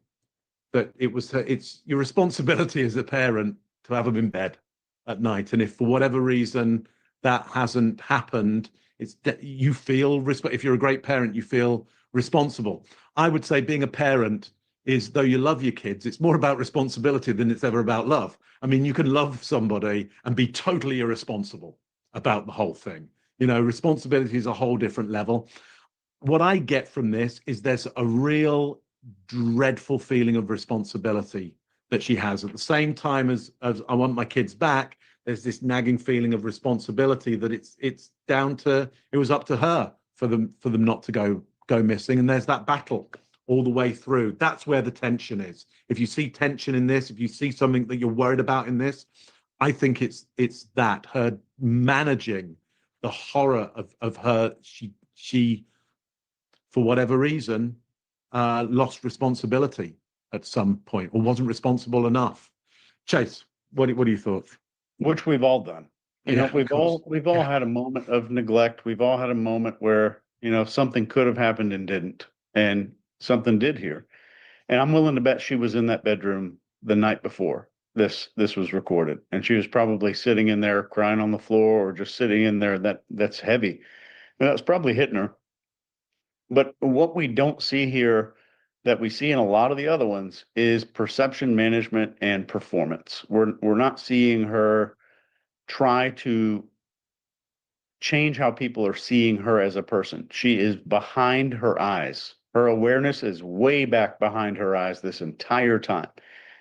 That it's your responsibility as a parent to have them in bed at night, and if for whatever reason that hasn't happened, you feel if you're a great parent, you feel responsible. I would say being a parent is, though you love your kids, it's more about responsibility than it's ever about love. I mean, you can love somebody and be totally irresponsible about the whole thing. Responsibility is a whole different level. What I get from this is there's a real dreadful feeling of responsibility that she has. At the same time as I want my kids back, there's this nagging feeling of responsibility that it's down to, it was up to her for them not to go missing. And there's that battle all the way through. That's where the tension is. If you see tension in this, if you see something that you're worried about in this, I think it's that, her managing the horror of her, she for whatever reason lost responsibility at some point, or wasn't responsible enough. Chase. What are your thoughts? Which we've all done. You know, Yeah, of course. we've all Yeah. had a moment of neglect. We've all had a moment where, you know, something could have happened and didn't, and something did here. And I'm willing to bet she was in that bedroom the night before this was recorded, and she was probably sitting in there crying on the floor or just sitting in there. That's heavy. And that's probably hitting her. But what we don't see here that we see in a lot of the other ones is perception management and performance. We're not seeing her try to change how people are seeing her as a person. She is behind her eyes. Her awareness is way back behind her eyes this entire time.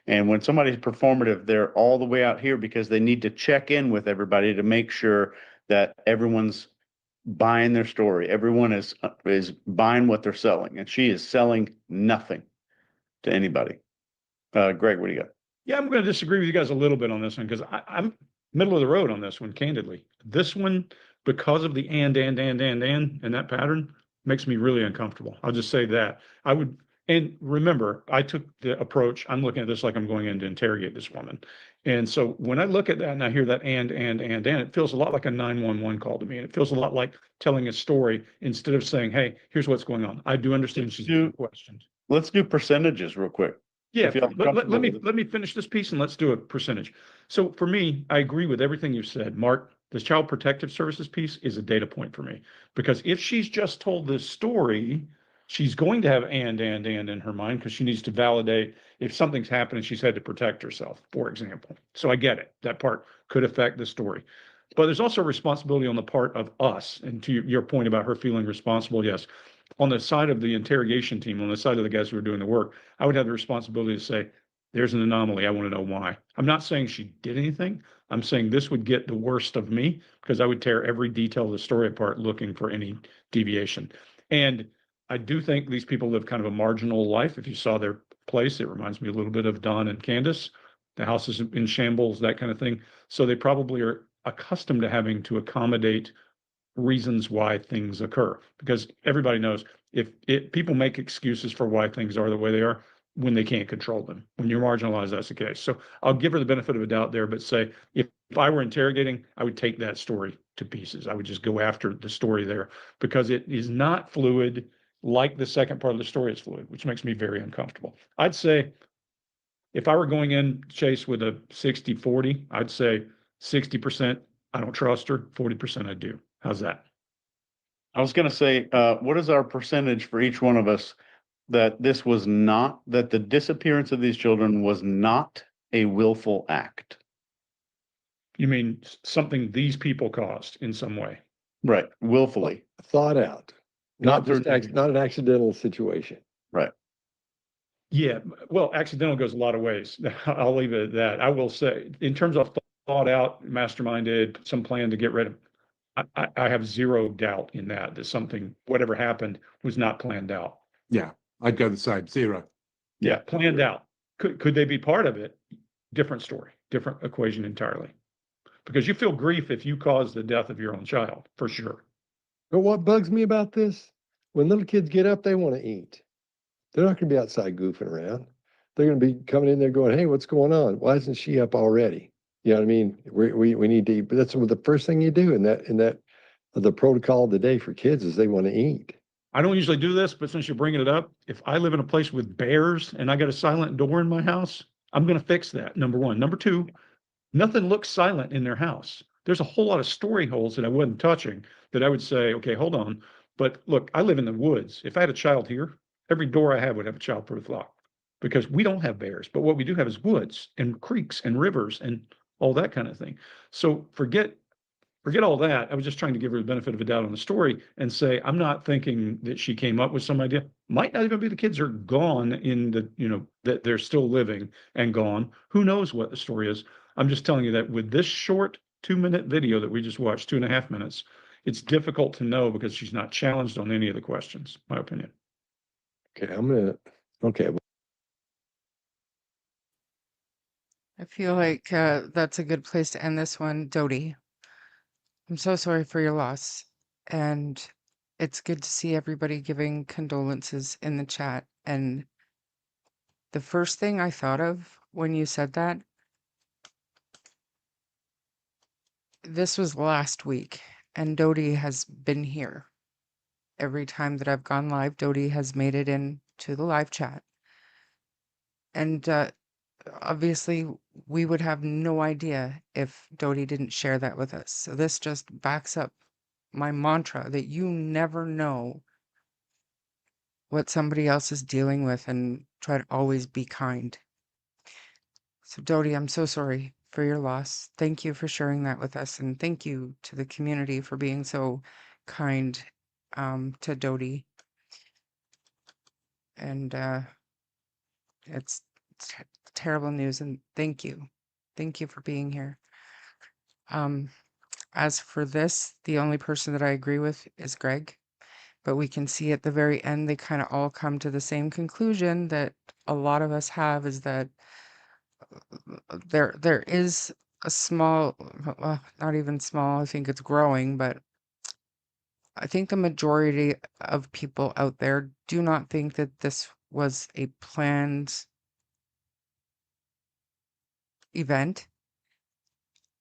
And when somebody's performative, they're all the way out here because they need to check in with everybody to make sure that everyone's buying their story. Everyone is buying what they're selling, and she is selling nothing to anybody. Greg, what do you got? Yeah, I'm going to disagree with you guys a little bit on this one because I'm middle of the road on this one, candidly. This one, because of the and that pattern, makes me really uncomfortable. I'll just say that. And remember, I took the approach, I'm looking at this like I'm going in to interrogate this woman. And so when I look at that and I hear that and, it feels a lot like a 911 call to me. And it feels a lot like telling a story instead of saying, hey, here's what's going on. I do understand she's asking questions. Let's do percentages real quick. Yeah, If y'all are let me comfortable with it. finish this piece and let's do a percentage. So for me, I agree with everything you said, Mark. The Child Protective Services piece is a data point for me because if she's just told this story, she's going to have and in her mind because she needs to validate if something's happening, she's had to protect herself, for example. So I get it. That part could affect the story. But there's also a responsibility on the part of us. And to your point about her feeling responsible, yes. On the side of the interrogation team, on the side of the guys who are doing the work, I would have the responsibility to say, there's an anomaly. I want to know why. I'm not saying she did anything. I'm saying this would get the worst of me because I would tear every detail of the story apart looking for any deviation. And I do think these people live kind of a marginal life. If you saw their place, it reminds me a little bit of Don and Candace. The house is in shambles, that kind of thing. So they probably are accustomed to having to accommodate reasons why things occur because everybody knows if people make excuses for why things are the way they are when they can't control them. When you're marginalized, that's the case. So I'll give her the benefit of a doubt there, but say if I were interrogating, I would take that story to pieces. I would just go after the story there because it is not fluid like the second part of the story is fluid, which makes me very uncomfortable. I'd say if I were going in, Chase, with a 60-40, I'd say 60% I don't trust her, 40% I do. How's that? I was going to say, what is our percentage for each one of us that that the disappearance of these children was not a willful act? You mean something these people caused in some way? Right, willfully. Thought out, not Not just not an accidental situation. Right. Yeah, well, accidental goes a lot of ways. I'll leave it at that. I will say, in terms of thought out, masterminded, some plan to get rid of, I have zero doubt in that something, whatever happened, was not planned out. Yeah, I'd go the same, 0. Yeah, planned out. Could they be part of it? Different story, different equation entirely. Because you feel grief if you cause the death of your own child, for sure. But what bugs me about this, when little kids get up, they want to eat. They're not going to be outside goofing around. They're going to be coming in there going, hey, what's going on? Why isn't she up already? You know what I mean? We need to eat. But that's the first thing you do in that the protocol of the day for kids is they want to eat. I don't usually do this, but since you're bringing it up, if I live in a place with bears and I got a silent door in my house, I'm going to fix that, number one. Number two, nothing looks silent in their house. There's a whole lot of story holes that I wasn't touching that I would say, okay, hold on. But look, I live in the woods. If I had a child here, every door I have would have a childproof lock because we don't have bears. But what we do have is woods and creeks and rivers and all that kind of thing. So forget all that. I was just trying to give her the benefit of a doubt on the story and say, I'm not thinking that she came up with some idea. Might not even be the kids are gone in the, that they're still living and gone. Who knows what the story is? I'm just telling you that with this short 2-minute video that we just watched, 2.5 minutes, it's difficult to know because she's not challenged on any of the questions, my opinion. Okay, okay. I feel like that's a good place to end this one. Dodie, I'm so sorry for your loss. And it's good to see everybody giving condolences in the chat. And the first thing I thought of when you said that this was last week, and Dodie has been here. Every time that I've gone live, Dodie has made it in to the live chat. And obviously, we would have no idea if Dodie didn't share that with us. So this just backs up my mantra that you never know what somebody else is dealing with, and try to always be kind. So Dodie, I'm so sorry for your loss. Thank you for sharing that with us, and thank you to the community for being so kind to Dodie. And it's terrible news, and thank you. Thank you for being here. As for this, the only person that I agree with is Greg. But we can see at the very end, they kind of all come to the same conclusion that a lot of us have, is that there is a small, well, not even small, I think it's growing, but I think the majority of people out there do not think that this was a planned event.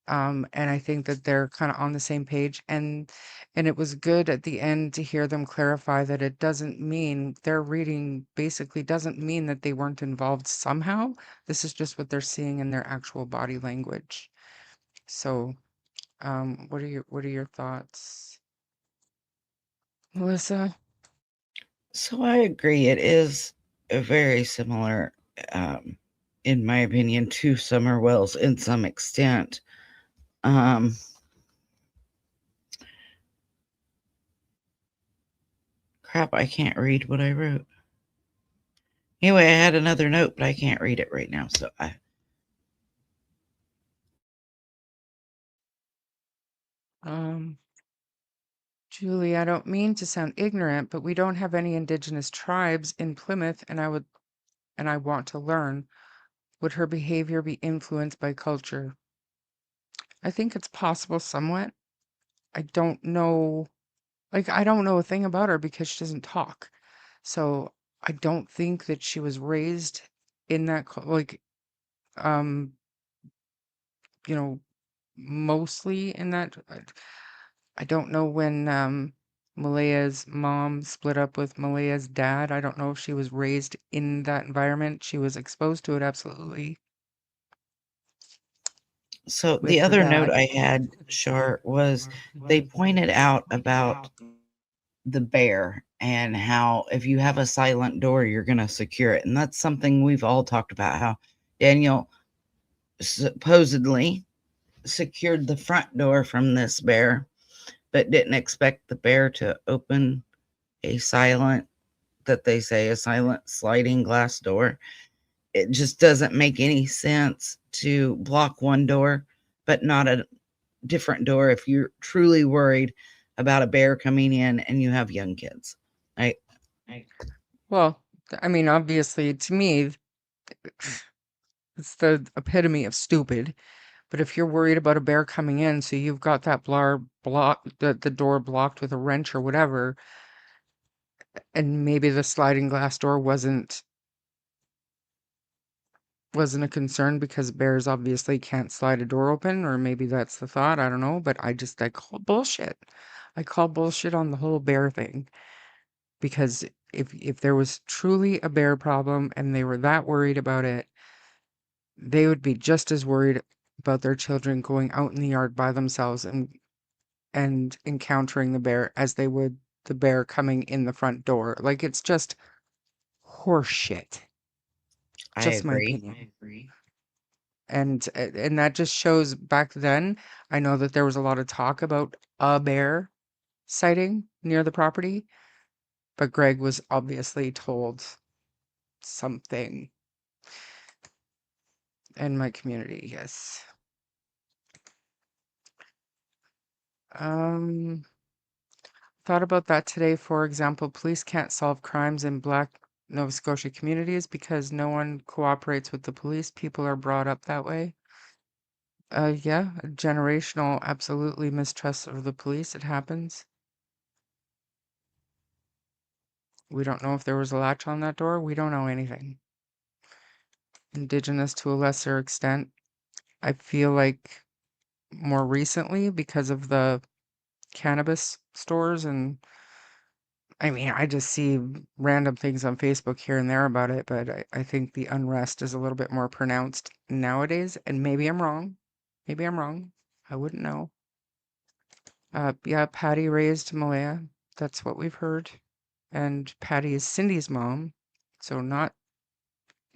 And I think that they're kind of on the same page, and it was good at the end to hear them clarify that it doesn't mean their reading basically doesn't mean that they weren't involved somehow. This is just what they're seeing in their actual body language. So, what are your thoughts, Melissa? So I agree. It is a very similar, in my opinion, to Summer Wells in some extent. Crap, I can't read what I wrote. Anyway, I had another note, but I can't read it right now. So Julie, I don't mean to sound ignorant, but we don't have any indigenous tribes in Plymouth, and I want to learn. Would her behavior be influenced by culture? I think it's possible somewhat. I don't know, like, I don't know a thing about her because she doesn't talk. So I don't think that she was raised in that, like, um, you know, mostly in that. I don't know when Malea's mom split up with Malea's dad. I don't know if she was raised in that environment. She was exposed to it, absolutely. So With the her other note dad. I had, Char, was they pointed out about the bear and how if you have a silent door, you're going to secure it. And that's something we've all talked about, how Daniel supposedly secured the front door from this bear, but didn't expect the bear to open a silent, that they say, a silent sliding glass door. It just doesn't make any sense to block one door, but not a different door if you're truly worried about a bear coming in and you have young kids. Well, I mean, obviously, to me, it's the epitome of stupid. But if you're worried about a bear coming in, so you've got that the door blocked with a wrench or whatever, and maybe the sliding glass door wasn't a concern because bears obviously can't slide a door open, or maybe that's the thought. I don't know, but I call bullshit. I call bullshit on the whole bear thing, because if there was truly a bear problem and they were that worried about it, they would be just as worried about their children going out in the yard by themselves and encountering the bear as they would the bear coming in the front door. Like, it's just horseshit. I Just my agree. opinion. And that just shows back then, I know that there was a lot of talk about a bear sighting near the property, but Greg was obviously told something in my community, yes. Thought about that today. For example, police can't solve crimes in Black Nova Scotia communities because no one cooperates with the police. People are brought up that way. Yeah, a generational absolutely mistrust of the police. It happens. We don't know if there was a latch on that door. We don't know anything. Indigenous to a lesser extent. I feel like more recently because of the cannabis stores. And I mean, I just see random things on Facebook here and there about it, but I think the unrest is a little bit more pronounced nowadays. And maybe I'm wrong. Maybe I'm wrong. I wouldn't know. Yeah, Patty raised Malaya. That's what we've heard. And Patty is Cindy's mom, so not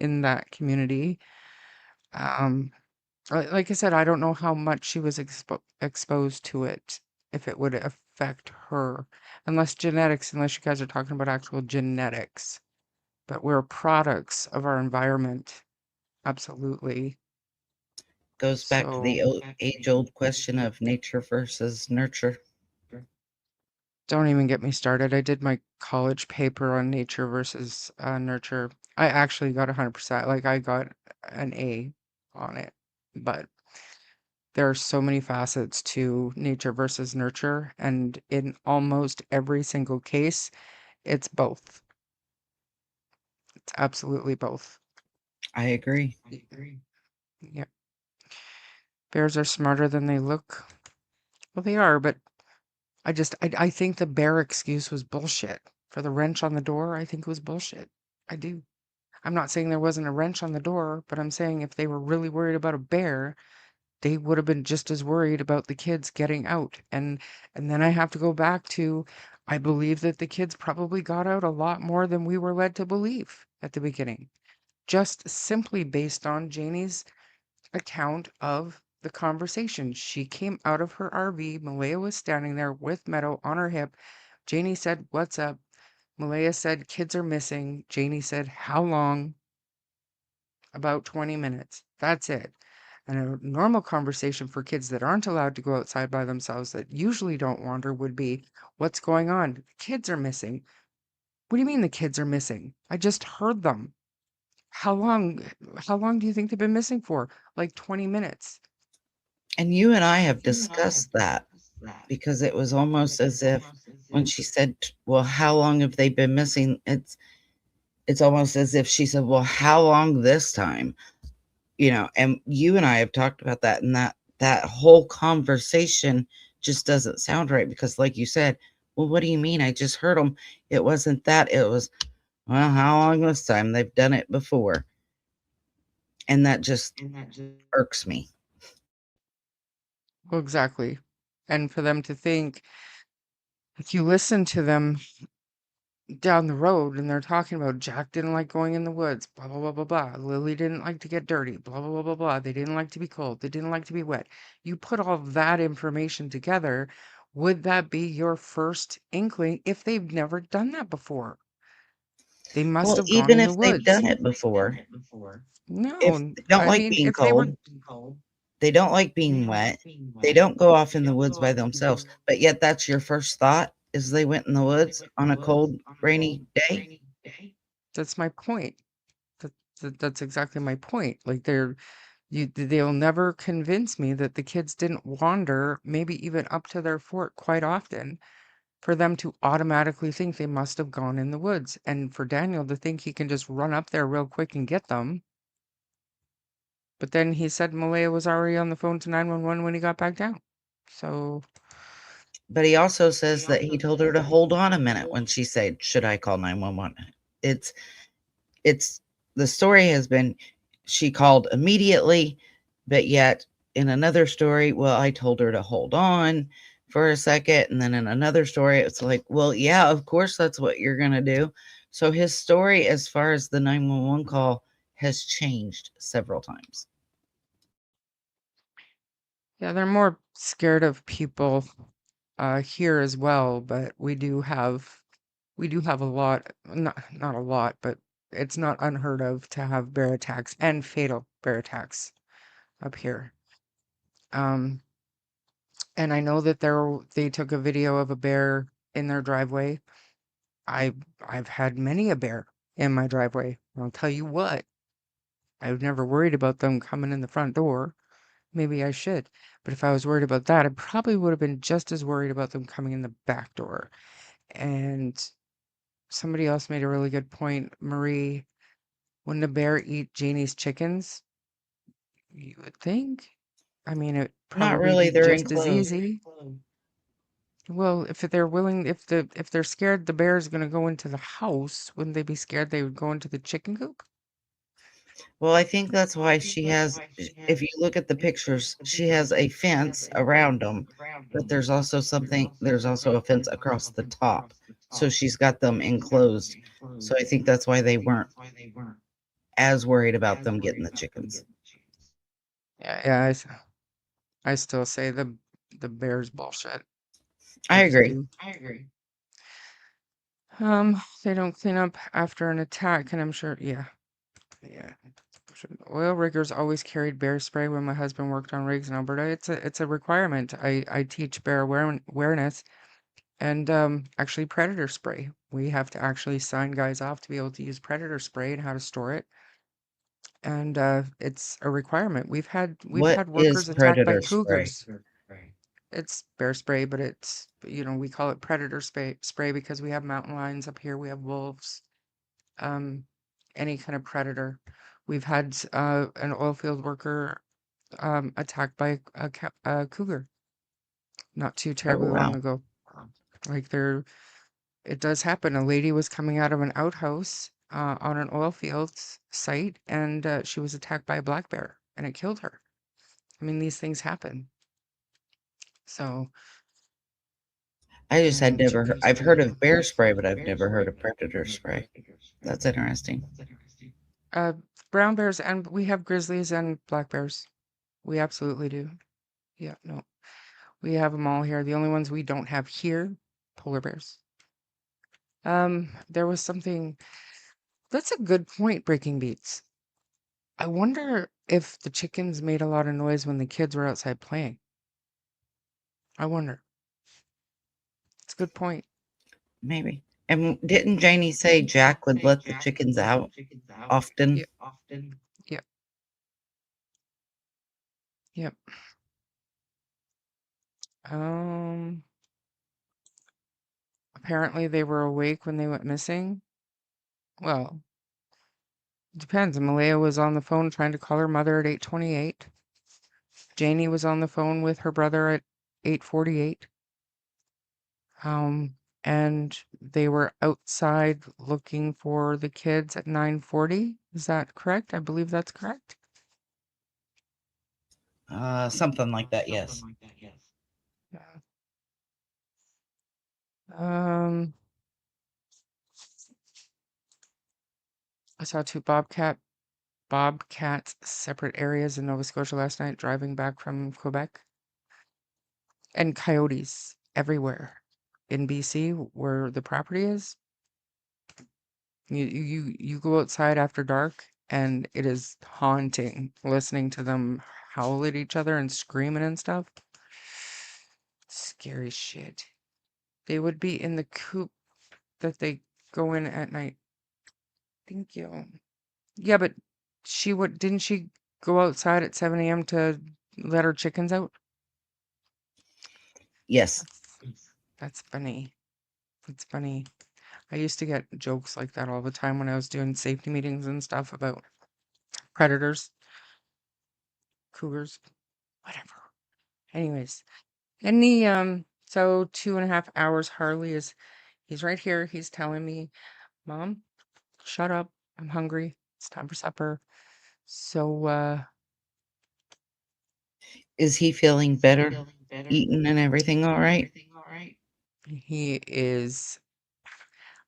in that community. Um, like I said, I don't know how much she was exposed to it, if it would affect her, unless you guys are talking about actual genetics. But we're products of our environment, absolutely. Goes back to the So age-old question of nature versus nurture. don't even get me started. I did my college paper on nature versus nurture. I actually got 100%. Like I got an A on it, but there are so many facets to nature versus nurture, and in almost every single case, it's both. It's absolutely both. I agree. Yeah. Bears are smarter than they look. Well, they are, but I think the bear excuse was bullshit. For the wrench on the door, I think it was bullshit. I do. I'm not saying there wasn't a wrench on the door, but I'm saying if they were really worried about a bear, they would have been just as worried about the kids getting out. And then I have to go back to, I believe that the kids probably got out a lot more than we were led to believe at the beginning, just simply based on Janie's account of the conversation. She came out of her RV. Malaya was standing there with Meadow on her hip. Janie said, "What's up?" Malaya said, "Kids are missing." Janie said, "How long?" About 20 minutes. That's it. And a normal conversation for kids that aren't allowed to go outside by themselves, that usually don't wander, would be, "What's going on?" "The kids are missing." "What do you mean the kids are missing? I just heard them." How long? How long do you think they've been missing for?" "Like 20 minutes." And you and I have discussed that because it was almost as if when she said, well, how long have they been missing? It's almost as if she said, well, how long this time? And you and I have talked about that, and that whole conversation just doesn't sound right because, like you said, well, what do you mean? I just heard them. It wasn't that. It was, well, how long this time? They've done it before. And that just irks me. Well, exactly. And for them to think, if you listen to them down the road and they're talking about Jack didn't like going in the woods, blah, blah, blah, blah, blah. Lily didn't like to get dirty, blah, blah, blah, blah, blah. They didn't like to be cold. They didn't like to be wet. You put all that information together, would that be your first inkling if they've never done that before? They must Well, have gone even in the if they've woods. done it before, if No, they don't I like mean, being if they were, cold, they don't like being wet, they don't go off in the woods by themselves, but yet that's your first thought is they went in the woods on a cold, rainy day? that's my point. That's exactly my point. Like they'll never convince me that the kids didn't wander, maybe even up to their fort quite often, for them to automatically think they must have gone in the woods. And for Daniel to think he can just run up there real quick and get them. But then he said Malaya was already on the phone to 911 when he got back down. So, But he also says that he told her to hold on a minute when she said, should I call 911? It's the story has been she called immediately, but yet in another story, well, I told her to hold on for a second. And then in another story, it's like, well, yeah, of course that's what you're going to do. So his story, as far as the 911 call, has changed several times. yeah, they're more scared of people here as well, but we do have a lot, not a lot, but it's not unheard of to have bear attacks and fatal bear attacks up here. And I know that they took a video of a bear in their driveway. I've had many a bear in my driveway. I'll tell you what, I've never worried about them coming in the front door. Maybe I should. But if I was worried about that, I probably would have been just as worried about them coming in the back door. And somebody else made a really good point, Marie. Wouldn't a bear eat Janie's chickens? You would think. I mean, it Not probably really. be They're just as enclosed. easy. Well, if they're willing, if they're scared the bear is going to go into the house, wouldn't they be scared they would go into the chicken coop? Well, I think that's why she has, if you look at the pictures, she has a fence around them, but there's also a fence across the top. So she's got them enclosed. So I think that's why they weren't as worried about them getting the chickens. Yeah, I still say the bear's bullshit. I just agree. do. They don't clean up after an attack, and I'm sure, yeah. Oil riggers always carried bear spray when my husband worked on rigs in Alberta. It's a requirement. I teach bear awareness and actually predator spray. We have to actually sign guys off to be able to use predator spray and how to store it. And it's a requirement. We've had What is workers attacked by predator spray? cougars. It's bear spray, but it's, we call it predator spray because we have mountain lions up here. We have wolves, any kind of predator. We've had an oil field worker attacked by a cougar not too Oh, terribly long wow. ago. Like it does happen. A lady was coming out of an outhouse on an oil field site, and she was attacked by a black bear, and it killed her. I mean, these things happen. So I just had never heard, I've heard of bear spray, but I've never heard of predator spray. That's interesting. brown bears, and we have grizzlies and black bears. We absolutely do. Yeah, no, we have them all here. The only ones we don't have here, polar bears. There was something. That's a good point, Breaking Beats. I wonder if the chickens made a lot of noise when the kids were outside playing. I wonder. It's a good point. Maybe. And didn't Janie say Jack would let the chickens out often? Yep. Yep. Yep. Apparently they were awake when they went missing. Well, depends. Malaya was on the phone trying to call her mother at 8:28. Janie was on the phone with her brother at 8:48. And they were outside looking for the kids at 9:40. Is that correct? I believe that's correct. Something like that, yes. Yeah. Um, I saw two bobcats separate areas in Nova Scotia last night driving back from Quebec. And coyotes everywhere in BC where the property is. You go outside after dark and it is haunting listening to them howl at each other and screaming and stuff. Scary shit. They would be in the coop that they go in at night. Thank you. Yeah, but didn't she go outside at 7 a.m. to let her chickens out? Yes. That's funny. It's funny. I used to get jokes like that all the time when I was doing safety meetings and stuff about predators, cougars, whatever. Anyways, so 2.5 hours, he's right here. He's telling me, Mom, shut up. I'm hungry. It's time for supper. So, Is he feeling better? Eating and everything all right? he is,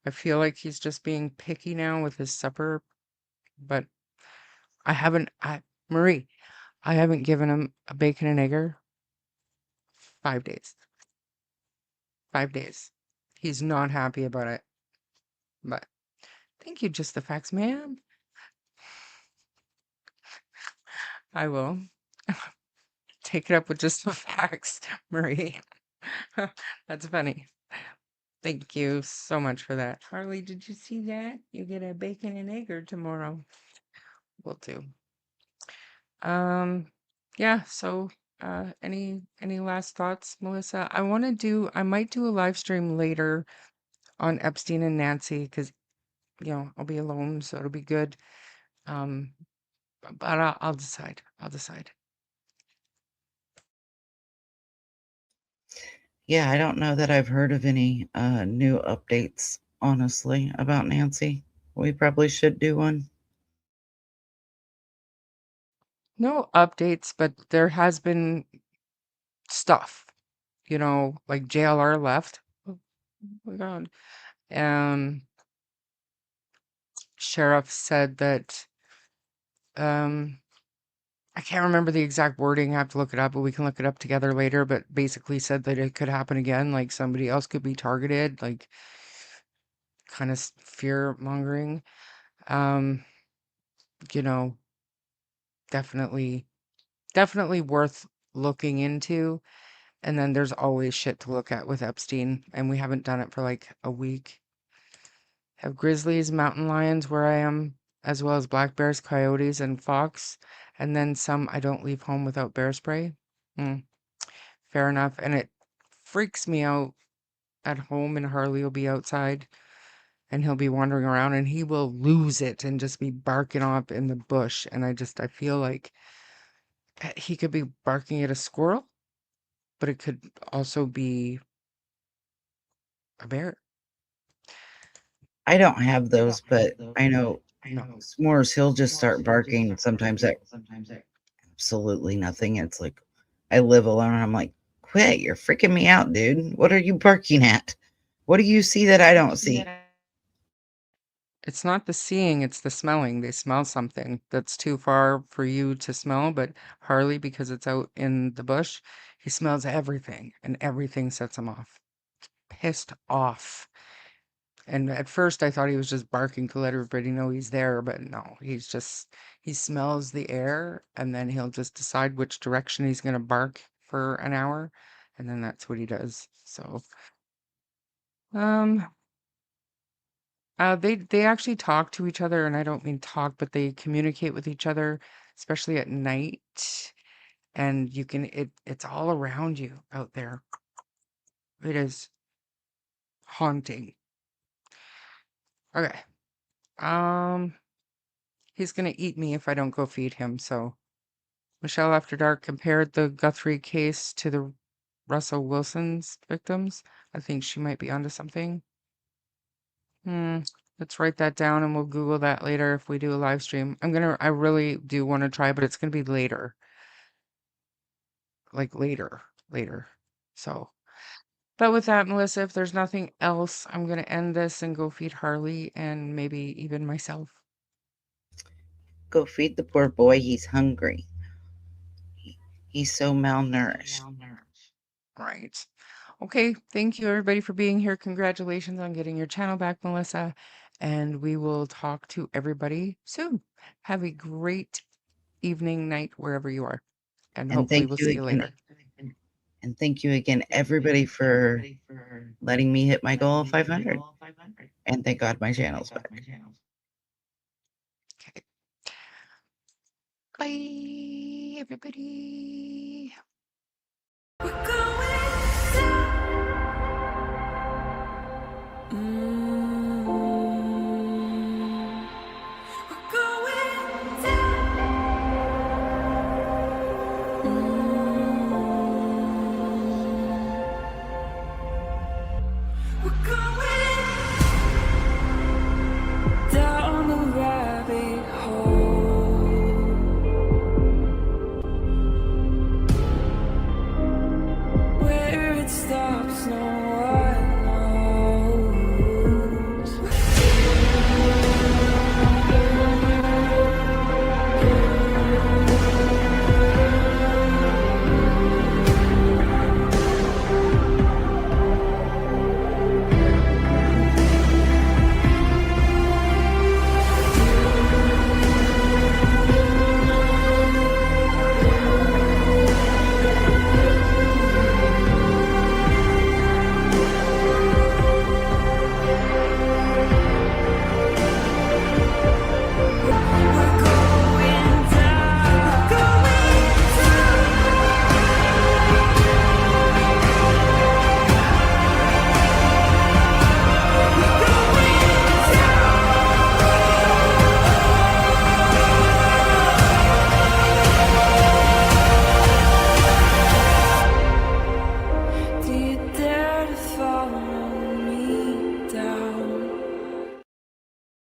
I feel like he's just being picky now with his supper, but Marie, I haven't given him a bacon and egger 5 days. 5 days. He's not happy about it. But thank you, Just the Facts, ma'am. I will take it up with Just the Facts, Marie. That's funny. Thank you so much for that. Harley, did you see that? You get a bacon and egger tomorrow. Will do. Yeah, so any last thoughts, Melissa? I might do a live stream later on Epstein and Nancy because I'll be alone, so it'll be good. But I'll decide. Yeah, I don't know that I've heard of any new updates, honestly, about Nancy. We probably should do one. No updates, but there has been stuff, like JLR left. Oh my God. Sheriff said that, I can't remember the exact wording. I have to look it up, but we can look it up together later. But basically said that it could happen again, like somebody else could be targeted, like kind of fear mongering. Um, you know, definitely, definitely worth looking into. And then there's always shit to look at with Epstein, and we haven't done it for like a week. Have grizzlies, mountain lions where I am, as well as black bears, coyotes, and fox. And then some I don't leave home without bear spray. Hmm, fair enough. And it freaks me out at home, and Harley will be outside and he'll be wandering around and he will lose it and just be barking off in the bush. And I feel like he could be barking at a squirrel, but it could also be a bear. I don't have those, but I know No. S'mores, he'll just start barking sometimes at absolutely nothing. It's like, I live alone. I'm like, quit, you're freaking me out, dude. What are you barking at? What do you see that I don't see? It's not the seeing, it's the smelling. They smell something that's too far for you to smell, but Harley, because it's out in the bush, he smells everything and everything sets him off. Pissed off. And at first I thought he was just barking to let everybody know he's there, but no, he smells the air and then he'll just decide which direction he's going to bark for an hour, and then that's what he does. So, um, they actually talk to each other, and I don't mean talk, but they communicate with each other, especially at night. And it's all around you out there. It is haunting. Okay. Um, he's gonna eat me if I don't go feed him. So Michelle After Dark compared the Guthrie case to the Russell Wilson's victims. I think she might be onto something. Let's write that down and we'll Google that later if we do a live stream. I really do want to try, but it's gonna be later. Like later. So, but with that, Melissa, if there's nothing else, I'm gonna end this and go feed Harley and maybe even myself. Go feed the poor boy. He's hungry. He's so malnourished. Right. Okay. Thank you, everybody, for being here. Congratulations on getting your channel back, Melissa. And we will talk to everybody soon. Have a great evening, night, wherever you are. And hopefully we'll see you later. And thank you again, everybody, for letting me hit my goal of 500. And thank God my channel's back. Okay. Bye, everybody.